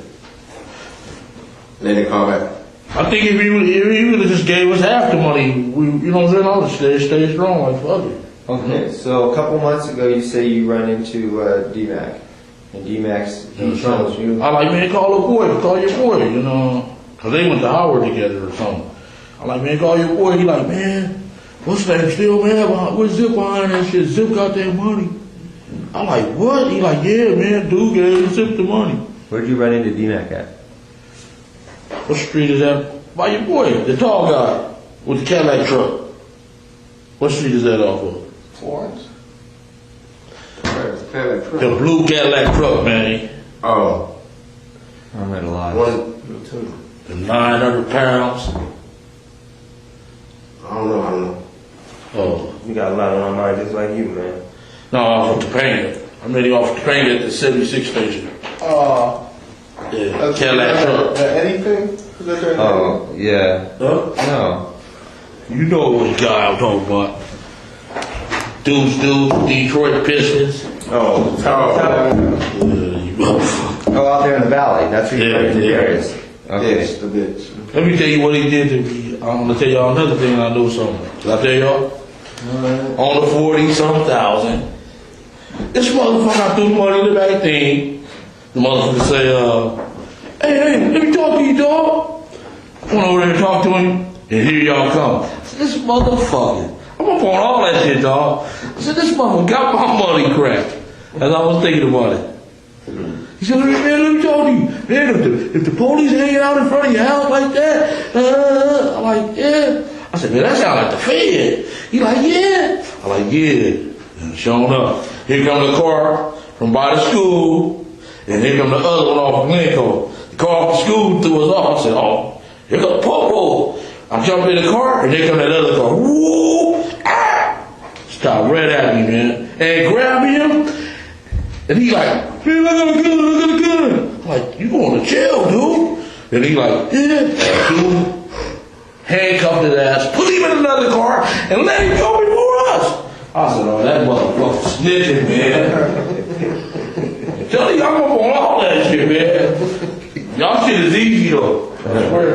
They didn't call back. I think if he would have just gave us half the money, you know what I'm saying? I would stay strong like fuck it. Okay, so a couple months ago you say you run into D-Mac. And D-Mac's, he tells you... I like, man, call your boy, you know. Because they went to Howard together or something. I like, man, call your boy. He like, man, what's that name still, man? Where's Zip behind that shit? Zip got that money. I like, what? He like, yeah, man, dude gave Zip the money. Where'd you run into D-Mac at? What street is that? By your boy, the tall guy with the Cadillac truck. What street is that off of? Florence? The blue Cadillac truck, man. Oh. I'm at a lot. The 900 pounds. I don't know. Oh. You got a lot on my mind just like you, man. No, off of Topanga. I made it off Topanga at the 76 station. Yeah, Cadillac truck. Anything? Is that there? Oh, yeah. Huh? No. You know what guy I'm talking about. Dudes, Detroit Pistons. Oh, you motherfucker. Oh, out there in the valley. That's where you're from. Okay. Yes, the bitch. Let me tell you what he did to me. I'm gonna tell y'all another thing. I know something. Did I tell y'all? On the 40-some thousand. This motherfucker, I threw money in the back thing. The motherfucker say, hey, let me talk to you, dog. I went over there and talked to him, and here y'all come. I said, this motherfucker. I'm up on all that shit, dog. I said, this motherfucker got my money cracked. As I was thinking about it. He said, man, let me talk to you. Man, if the police hanging out in front of your house like that, I'm like, yeah. I said, man, that sound like the Fed. He like, yeah. I'm like, yeah. And sure enough, here comes the car from by the school, and here comes the other one off of Glencoe. The car from school threw us off. I said, oh, here comes the popo. I jumped in the car, and here comes that other car. Woo! Ah! Stopped right at me, man. And grabbed him, and he like, man, look at the gun, look at the gun. I'm like, you going to jail, dude. And he like, yeah. Dude, handcuffed his ass, put him in another car, and let him go before us. I said, oh, that motherfucker snitching, man. Tell you, I'm up on all that shit, man. Y'all shit is easy, though. I swear.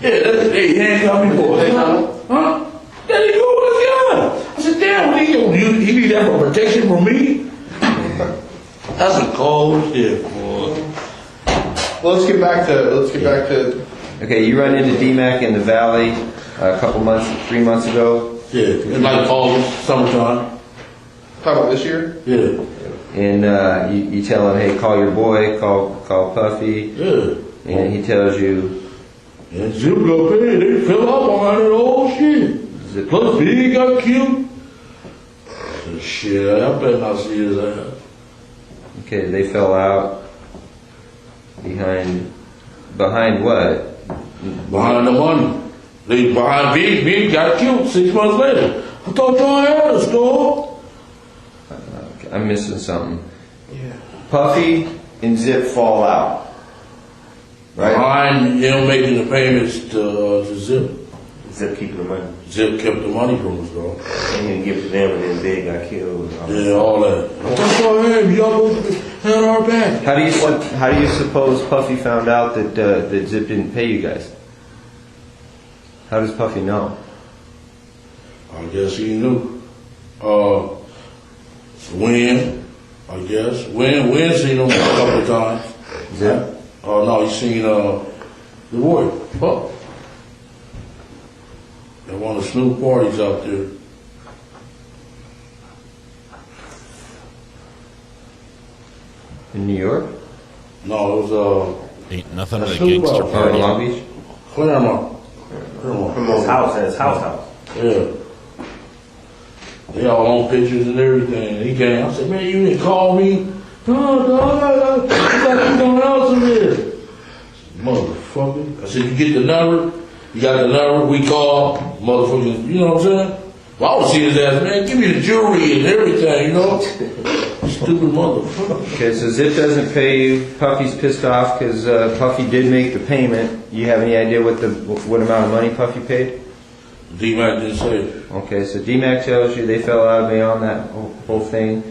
Yeah, they handcuffed me for it. Huh? There he go with his gun. I said, damn, he need that for protection from me? That's some cold shit, boy. Well, let's get back to. Okay, you run into D-Mac in the valley a couple months, 3 months ago. Yeah, in like August, summertime. Talking about this year? Yeah. And you tell him, hey, call your boy, call Puffy. Yeah. And he tells you. And Zip got paid. They fell up behind that old shit. Plus, Big got killed. So, shit, I better not see his ass. Okay, they fell out behind what? Behind the money. They behind Big. Big got killed 6 months later. I thought y'all had a store. I'm missing something. Yeah. Puffy and Zip fall out. Right? Behind him making the payments to Zip. Zip keeping the money. Zip kept the money from us, bro. And he didn't give it to them, and then Big got killed. Yeah, all that. I thought y'all had. Y'all had our back. How do you suppose Puffy found out that Zip didn't pay you guys? How does Puffy know? I guess he knew. Win, I guess. Win seen him a couple of times. Zip? Oh no, he seen the boy. Fuck. At one of the Snoop parties out there. In New York? No, it was ain't nothing but a gangster party. Long Beach? Claremont. His house. Yeah. They all on pictures and everything. He came. I said, man, you didn't call me. No, dog. I got you on else in there. Motherfucker. I said, you get the number. You got the number. We call. Motherfucker. You know what I'm saying? Well, I would see his ass, man, give me the jewelry and everything, you know? Stupid motherfucker. Okay, so Zip doesn't pay you. Puffy's pissed off because Puffy did make the payment. You have any idea what amount of money Puffy paid? D-Mac didn't say it. Okay, so D-Mac tells you they fell out on that whole thing.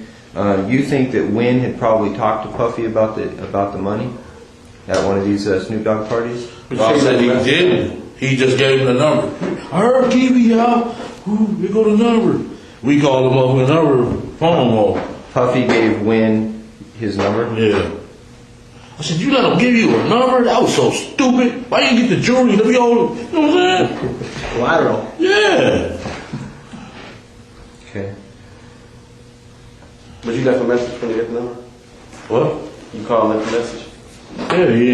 You think that Wynn had probably talked to Puffy about the money at one of these Snoop Dogg parties? Bob said he didn't. He just gave him the number. I heard Kiwi out. We go to the number. We called him up with a number, phone call. Puffy gave Wynn his number? Yeah. I said, you let him give you a number? That was so stupid. Why you get the jewelry? Let me all, you know what I'm saying? Collateral. Yeah. Okay. But you left a message when you get the number? What? You called and left a message? Yeah, he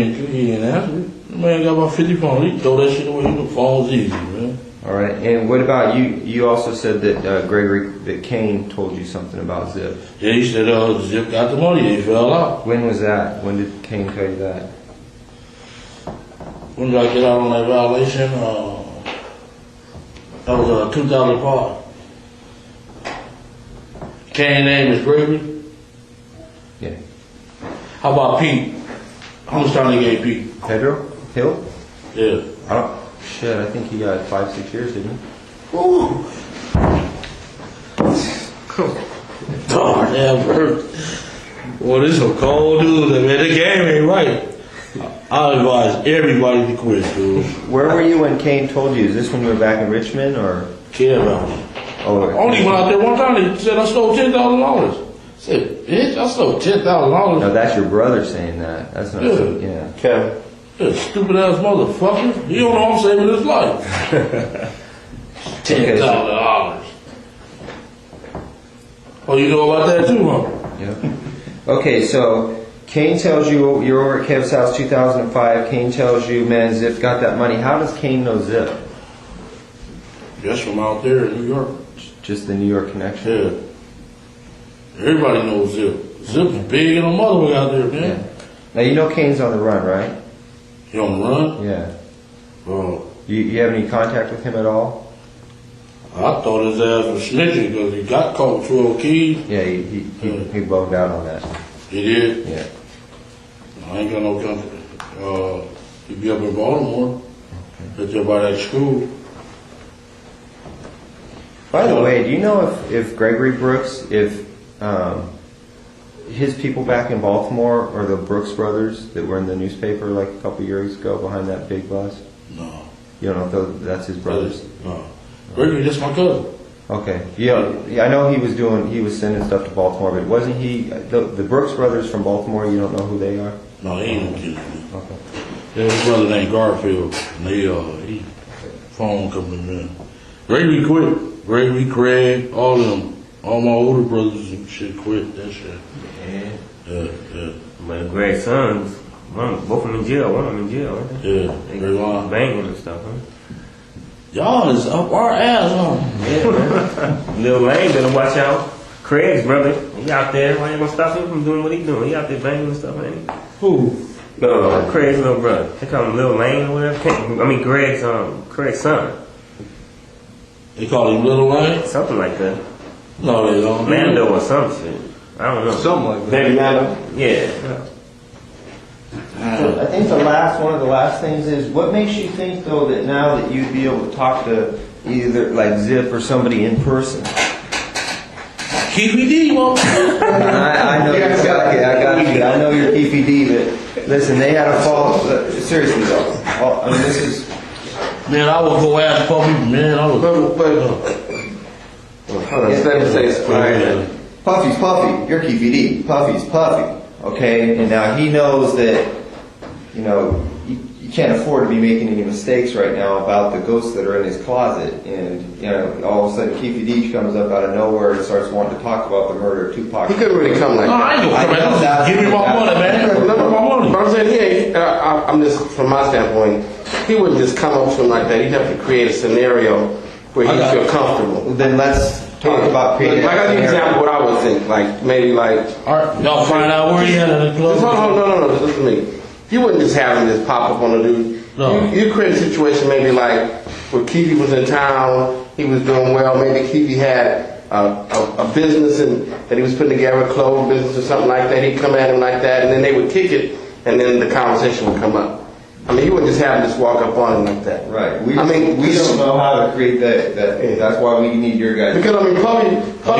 ain't answer. The man got about 50 phones. He throw that shit away. The phone's easy, man. All right. And what about you? You also said that that Kane told you something about Zip. Yeah, he said Zip got the money. He fell out. When was that? When did Kane tell you that? When did I get out on that violation? That was 2005. Kane's name is Gregory. Yeah. How about Pete? How much time they gave Pete? Pedro Hill? Yeah. Shit, I think he got 5-6 years, didn't he? Ooh. God damn, hurt. Boy, this some cold dudes, man. The game ain't right. I advise everybody to quit, dude. Where were you when Kane told you? Is this when you were back in Richmond or? Care about it. Oh, I only went out there one time. They said I stole $10,000. I said, bitch, I stole $10,000. No, that's your brother saying that. That's not. Yeah. Kevin. That stupid ass motherfucker. He don't know I'm saving his life. $10,000. Oh, you know about that too, huh? Yeah. Okay, so Kane tells you you're over at Kev's house 2005. Kane tells you, man, Zip got that money. How does Kane know Zip? Just from out there in New York. Just the New York connection? Yeah. Everybody knows Zip. Zip's big and a motherfucker out there, man. Yeah. Now, you know Kane's on the run, right? He on the run? Yeah. Oh. You have any contact with him at all? I thought his ass was snitching because he got caught with 12 keys. Yeah, he bugged out on that. He did? Yeah. I ain't got no contact. He be up in Baltimore. Right there by that school. By the way, do you know if Gregory Brooks, if his people back in Baltimore are the Brooks brothers that were in the newspaper like a couple years ago behind that big bus? No. You don't know if that's his brothers? No. Gregory, that's my cousin. Okay. Yeah, I know he was sending stuff to Baltimore, but wasn't he, the Brooks brothers from Baltimore, you don't know who they are? No, he ain't kidding me. Okay. Yeah, his brother named Garfield. And he phone company, man. Gregory quit. Gregory, Craig, all of them. All my older brothers and shit quit that shit. Yeah. My Greg's sons, both of them in jail. One of them in jail, right? Yeah. They banging and stuff, huh? Y'all is up our ass, huh? Yeah, man. Lil Lane better watch out. Craig's brother, he out there. Why you gonna stop him from doing what he doing? He out there banging and stuff, ain't he? Who? Craig's little brother. They call him Lil Lane or whatever. Craig's son. They call him Little Lane? Something like that. No, they don't. Mando or some shit. I don't know. Something like that. Baby Mando? Yeah. I think one of the last things is, what makes you think though that now that you'd be able to talk to either like Zip or somebody in person? KPD, I know I got you. I know you're KPD, but listen, they had a fall. Seriously though, I mean this is. Man, I would go ask Puffy. Man, I would. Puffy's Puffy. You're KPD. Puffy's Puffy. Okay, and now he knows that, you know, you can't afford to be making any mistakes right now about the ghosts that are in his closet. And, you know, all of a sudden Keefy Deach comes up out of nowhere and starts wanting to talk about the murder of Tupac. He couldn't really come like that. I ain't gonna come out. Give me my money, man. Give me my money. But I'm saying, I'm just, from my standpoint, he wouldn't just come up to him like that. He'd have to create a scenario where he'd feel comfortable. Well, then let's talk about creating like I give you an example of what I would think. Like, maybe like... All right, y'all find out where he at in the club. No, listen to me. You wouldn't just have him just pop up on the dude. No. You create a situation maybe like where Keefy was in town he was doing well. Maybe Keefy had a business and that he was putting together, a clothes business or something like that. He'd come at him like that, and then they would kick it, and then the conversation would come up. I mean, you wouldn't just have him just walk up on him like that. Right. We don't know how to create that. That's why we need your guys. Because I mean, Puppy,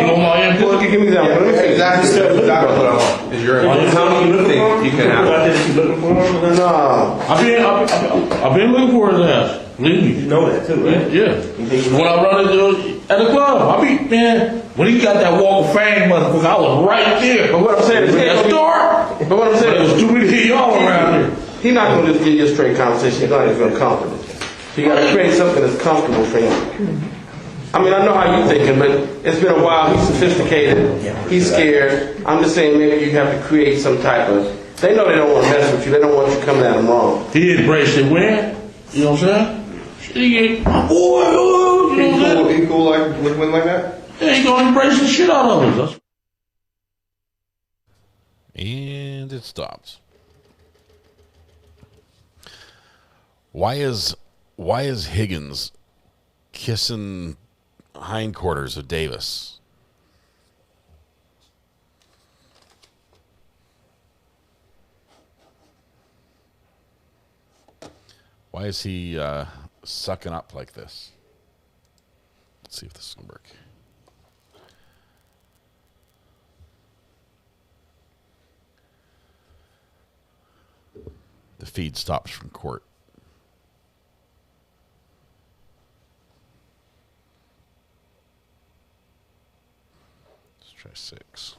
you know my input. give me that. Exactly what I want. Is your how many you think you can have? You looking for him? No. I've been looking for his ass. Believe me. You know that too, right? Yeah. When I run into at the club, man, when he got that walk of fame, motherfucker, I was right there. But what I'm saying is, that's dark. But what I'm saying is, too many of y'all around here. He's not going to just give you a straight conversation. He's going to feel comfortable. So you got to create something that's comfortable for him. I mean, I know how you're thinking, but it's been a while. He's sophisticated. He's scared. I'm just saying maybe you have to create some type of... They know they don't want to mess with you. They don't want you coming at them wrong. He embraced it when? You know what I'm saying? He ain't, my boy, you know what I'm saying? He cool like with women like that? Yeah, he going to embrace the shit out of us. And it stops. Why is Higgins kissing hindquarters of Davis? Why is he sucking up like this? Let's see if this will work. The feed stops from court. Let's try 6.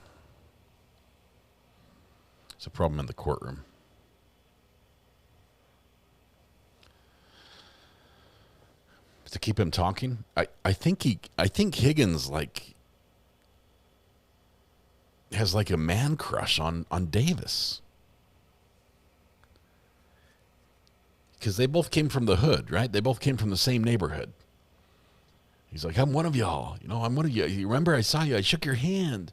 It's a problem in the courtroom. To keep him talking, I think Higgins has a man crush on Davis. Because they both came from the hood, right? They both came from the same neighborhood. He's like, I'm one of y'all. You know, I'm one of you. You remember I saw you. I shook your hand.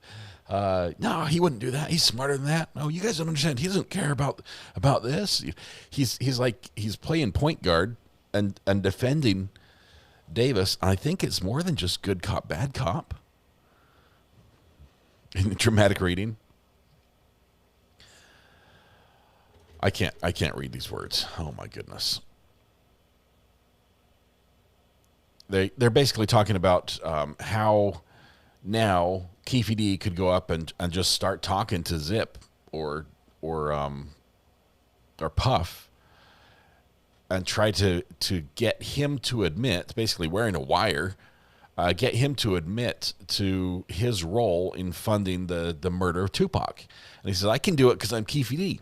No, he wouldn't do that. He's smarter than that. No, you guys don't understand. He doesn't care about this. He's playing point guard and defending Davis. I think it's more than just good cop, bad cop. In the dramatic reading. I can't read these words. Oh my goodness. They're basically talking about how now Keefy D could go up and just start talking to Zip or Puff and try to get him to admit, basically wearing a wire, get him to admit to his role in funding the murder of Tupac. And he says, I can do it because I'm Keefy D.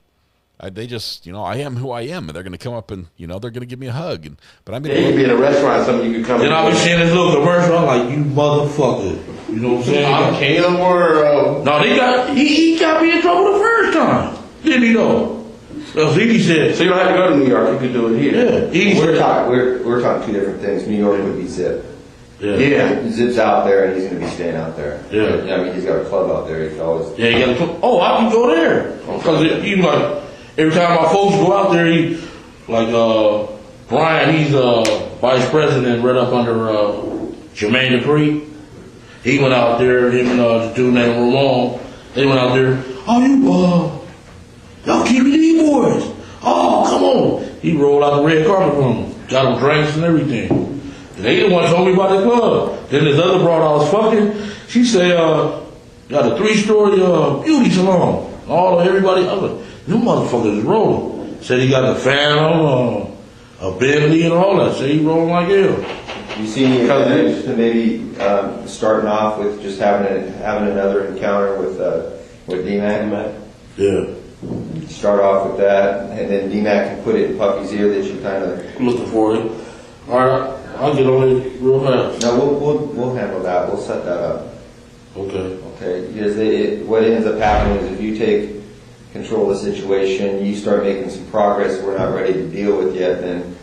They just, I am who I am, and they're going to come up and, they're going to give me a hug. But I'm going to be in a restaurant, something you could come. Then I was seeing this little commercial. I'm like, you motherfucker. You know what I'm saying? I'm Caleb or no, he got me in trouble the first time. Didn't he know? He said. So you don't have to go to New York. You could do it here. Yeah. We're talking two different things. New York would be Zip. Yeah. Zip's out there, and he's going to be staying out there. Yeah. I mean, he's got a club out there. He can always. Yeah, he got a club. Oh, I can go there because he like. Every time my folks go out there, he, Brian, he's vice president right up under Jermaine Dupree. He went out there, him and the dude named Ramon, they went out there, y'all keep these boys. Oh, come on. He rolled out the red carpet for them, got them drinks and everything. And they the one told me about the club. Then this other broad I was fucking, she said, got a 3-story beauty salon. Everybody, I was like, you motherfuckers is rolling. Said he got the fan on, a Bentley and all that. Said he rolling like hell. You see any advantage to maybe starting off with just having another encounter with D-Mac? Yeah. Start off with that, and then D-Mac can put it in Puppy's ear that you kind of looking for it. All right, I'll get on it real fast. No, we'll handle that. We'll set that up. Okay. Because what ends up happening is if you take control of the situation, you start making some progress we're not ready to deal with yet, then,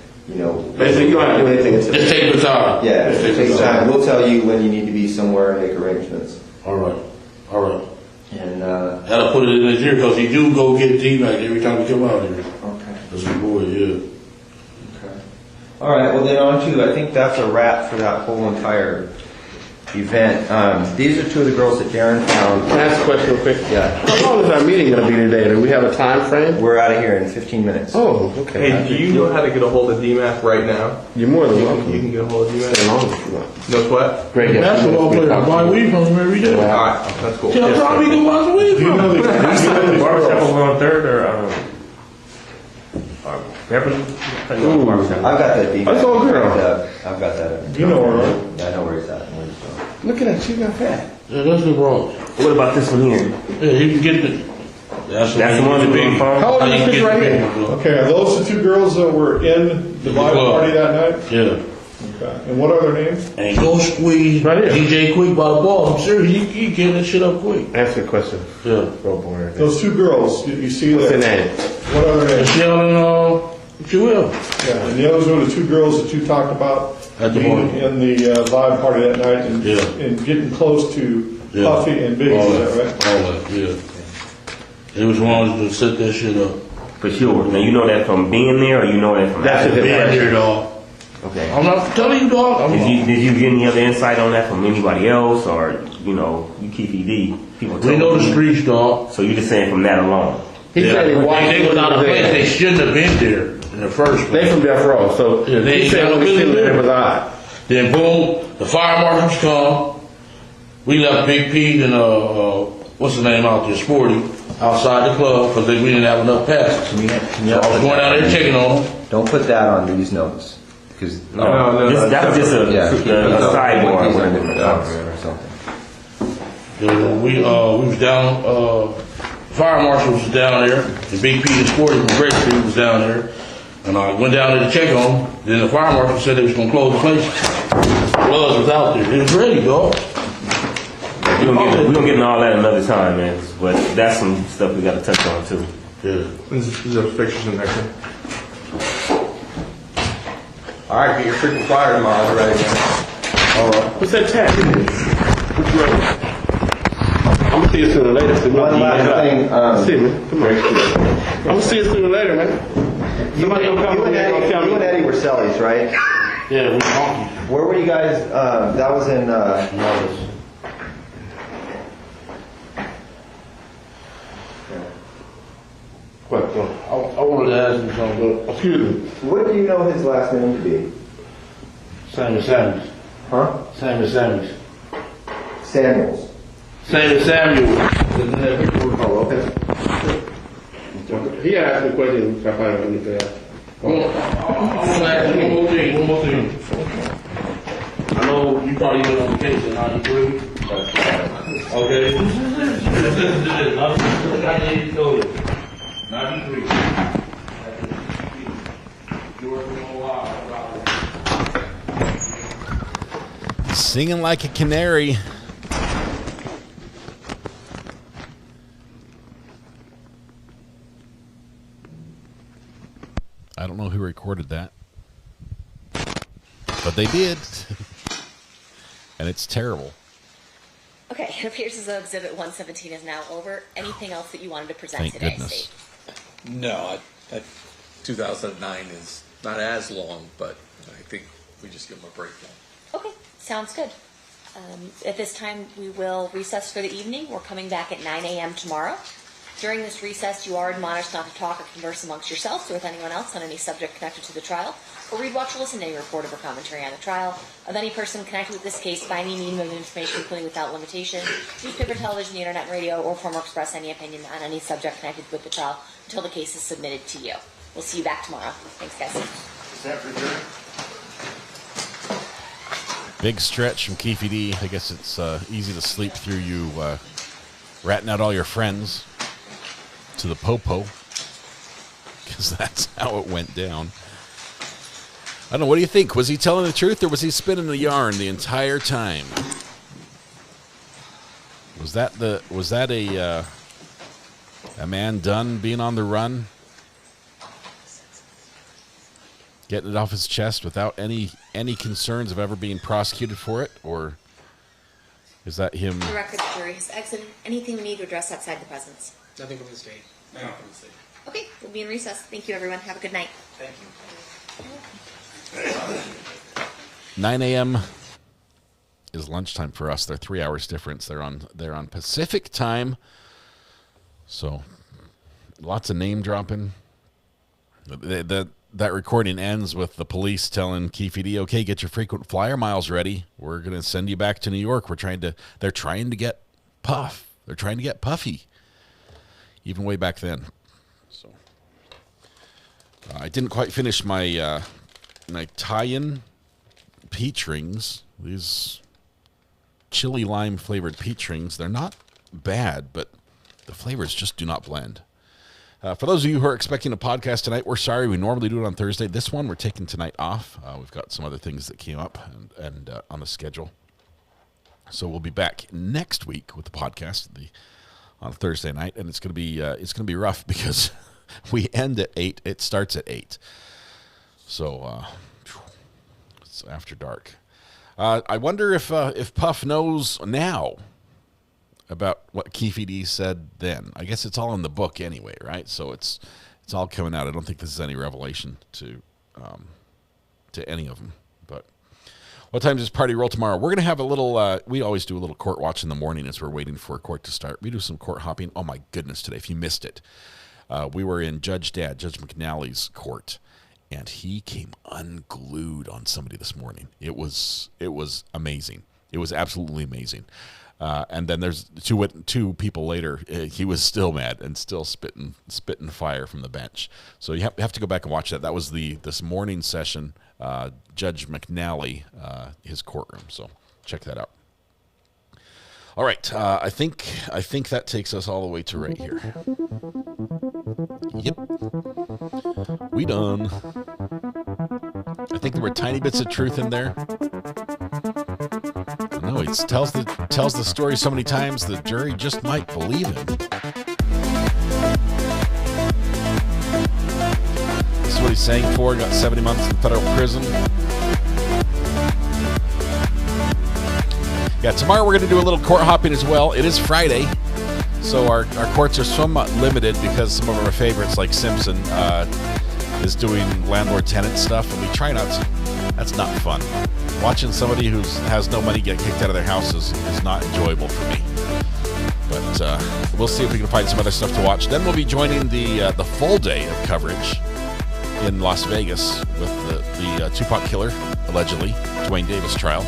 basically you don't have to do anything. Just take your time. Yeah, it takes time. We'll tell you when you need to be somewhere and make arrangements. All right. And that'll put it in his ear because he do go get D-Mac every time we come out here. Okay. That's his boy, yeah. Okay. All right, well then on to, I think that's a wrap for that whole entire event. These are two of the girls that Darren found. Can I ask a question real quick? Yeah. How long is our meeting going to be today? Do we have a time frame? We're out of here in 15 minutes. Oh, okay. Hey, do you know how to get a hold of DMAC right now? You're more than welcome. You can get a hold of DMAC. Stay long if you want. Knows what? Great. Yes. Basketball player. Buy weed from him every day. All right, that's cool. Tell Tommy to go buy some weed from him. Barbershop over on 3rd or Beverly? I've got that DMAC. That's all girl. I've got that. You know her, right? Yeah, I know where he's at. Look at that. She got fat. Yeah, that's the wrong. What about this one here? Yeah, he can get the. That's the one that big phone? How old is this picture right here? Okay, are those the two girls that were in the live party that night? Yeah. Okay. And what are their names? And go squeeze Right here. DJ Quick by the ball. I'm serious. He get that shit up quick. Ask a question. Yeah. Go boy. Those two girls you see What's there. their name? What are their names? Michelle and Jewel. Yeah, and the others were the two girls that you talked about At the being party. in the live party that night and, Yeah. and getting close to Yeah. Puffy and Biggie, All is that right? All that, yeah. It was wrong to set that shit up. For sure. Now you know that from being there, or you know that from That's after? it. Being here, dog. Okay. I'm not telling you, dog. Did you get any other insight on that from anybody else, or you keep ED? People We know the streets, dog. So you just saying from that alone? He said he watched They was out of place. They shouldn't have been there in the first place. They from Death Row, so Yeah, they he ain't said got when no we seen business it there. was odd. Then boom, the fire marshals come. We left Big Pete and what's the name out there, Sporty, outside the club because we didn't have enough passes. So I was going out there checking on them. Don't put that on these notes. Because that was just a sidebar. These are in different notes or something. We was down. Fire marshal was down there. And Big Pete and Sporty from Great Street was down there. And I went down there to check on them. Then the fire marshal said they was gonna close the place. Bloods was out there. It was ready, dog. We're gonna get into all that another time, man. But that's some stuff we gotta touch on too. Yeah. These are pictures in there. All right, get your freaking flyer tomorrow ready, man. All right. What's that tag? I'm gonna see you sooner or later. So One last thing. See me. Come on. I'm gonna see you sooner or later, man. You and Eddie were Sellies, right? Yeah, we honky. Where were you guys? That was in. But I wanted to ask you something. Excuse me. What do you know his last name to be? Sammy Samuels. Huh? Sammy Samuels. Samuels. Sammy Samuels. Oh, okay. He asked me a question. I find out anything else. I want to ask you one more thing. I know you probably been on vacation in 93. Okay. I need to know this. 93. You working on a while. Singing like a canary. I don't know who recorded that, but they did. And it's terrible. Okay, it appears as though Exhibit 117 is now over. Anything else that you wanted to present Thank today, goodness. Steve? No, 2009 is not as long, but I think we just give them a break now. Okay, sounds good. At this time, we will recess for the evening. We're coming back at 9 a.m. tomorrow. During this recess, you are admonished not to talk or converse amongst yourselves or with anyone else on any subject connected to the trial, or read, watch, or listen to any report or commentary on the trial of any person connected with this case by any medium of information, including without limitation, newspaper, television, the internet, radio, or form or express any opinion on any subject connected with the trial until the case is submitted to you. We'll see you back tomorrow. Thanks, guys. Is that for sure? Big stretch from Keefy D. I guess it's easy to sleep through you ratting out all your friends to the popo, because that's how it went down. I don't know. What do you think? Was he telling the truth, or was he spinning the yarn the entire time? Was that a man done being on the run, getting it off his chest without any concerns of ever being prosecuted for it, or is that him? The record jury has exited. Anything we need to address outside the presence? Nothing from the state. Okay, we'll be in recess. Thank you, everyone. Have a good night. Thank you. 9 a.m. is lunchtime for us. They're 3 hours difference. They're on Pacific time. So lots of name dropping. That recording ends with the police telling Keefe D, okay, get your frequent flyer miles ready. We're going to send you back to New York. They're trying to get Puff. They're trying to get Puffy. Even way back then. So I didn't quite finish my Italian peach rings. These chili lime flavored peach rings. They're not bad, but the flavors just do not blend. For those of you who are expecting a podcast tonight, we're sorry. We normally do it on Thursday. This one, we're taking tonight off. We've got some other things that came up and on the schedule. So we'll be back next week with the podcast on Thursday night, and it's going to be rough because we end at 8. It starts at 8. So it's after dark. I wonder if Puff knows now about what Keefe D said then. I guess it's all in the book anyway, right? So it's all coming out. I don't think this is any revelation to any of them. But what time does party roll tomorrow? We're going to have a little, we always do a little court watch in the morning as we're waiting for court to start. We do some court hopping. Oh my goodness, today, if you missed it. We were in Judge McNally's court, and he came unglued on somebody this morning. It was amazing. It was absolutely amazing. And then there's two people later, he was still mad and still spitting fire from the bench. So you have to go back and watch that. That was this morning session, Judge McNally, his courtroom. So check that out. All right, I think that takes us all the way to right here. Yep, we done. I think there were tiny bits of truth in there. No, he tells the story so many times the jury just might believe him. This is what he's saying for. Got 70 months in federal prison. Yeah, tomorrow we're going to do a little court hopping as well. It is Friday, so our courts are somewhat limited because some of our favorites, like Simpson, is doing landlord-tenant stuff, and we try not to. That's not fun. Watching somebody who has no money get kicked out of their house is not enjoyable for me. But we'll see if we can find some other stuff to watch. Then we'll be joining the full day of coverage in Las Vegas with the Tupac killer, allegedly, Duane Davis trial.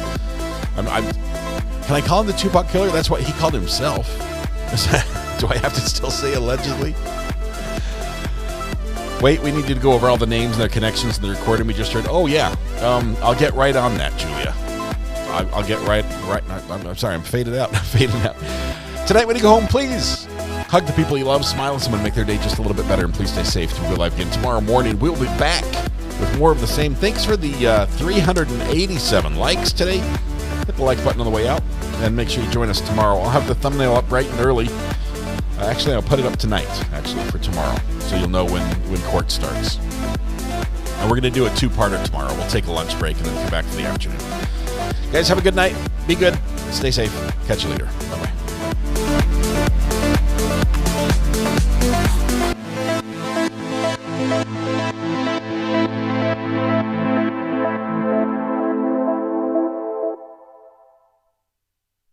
Can I call him the Tupac killer? That's what he called himself. Do I have to still say allegedly? Wait, we need to go over all the names and their connections in the recording we just heard. Oh, yeah. I'll get right on that, Julia. I'll get right. I'm sorry, I'm faded out. Tonight, when you go home, please hug the people you love, smile at someone, make their day just a little bit better, and please stay safe to be alive again. Tomorrow morning, we'll be back with more of the same. Thanks for the 387 likes today. Hit the like button on the way out, and make sure you join us tomorrow. I'll have the thumbnail up bright and early. Actually, I'll put it up tonight, for tomorrow, so you'll know when court starts. And we're going to do a two-parter tomorrow. We'll take a lunch break and then come back for the afternoon. Guys, have a good night. Be good. Stay safe. Catch you later. Bye-bye.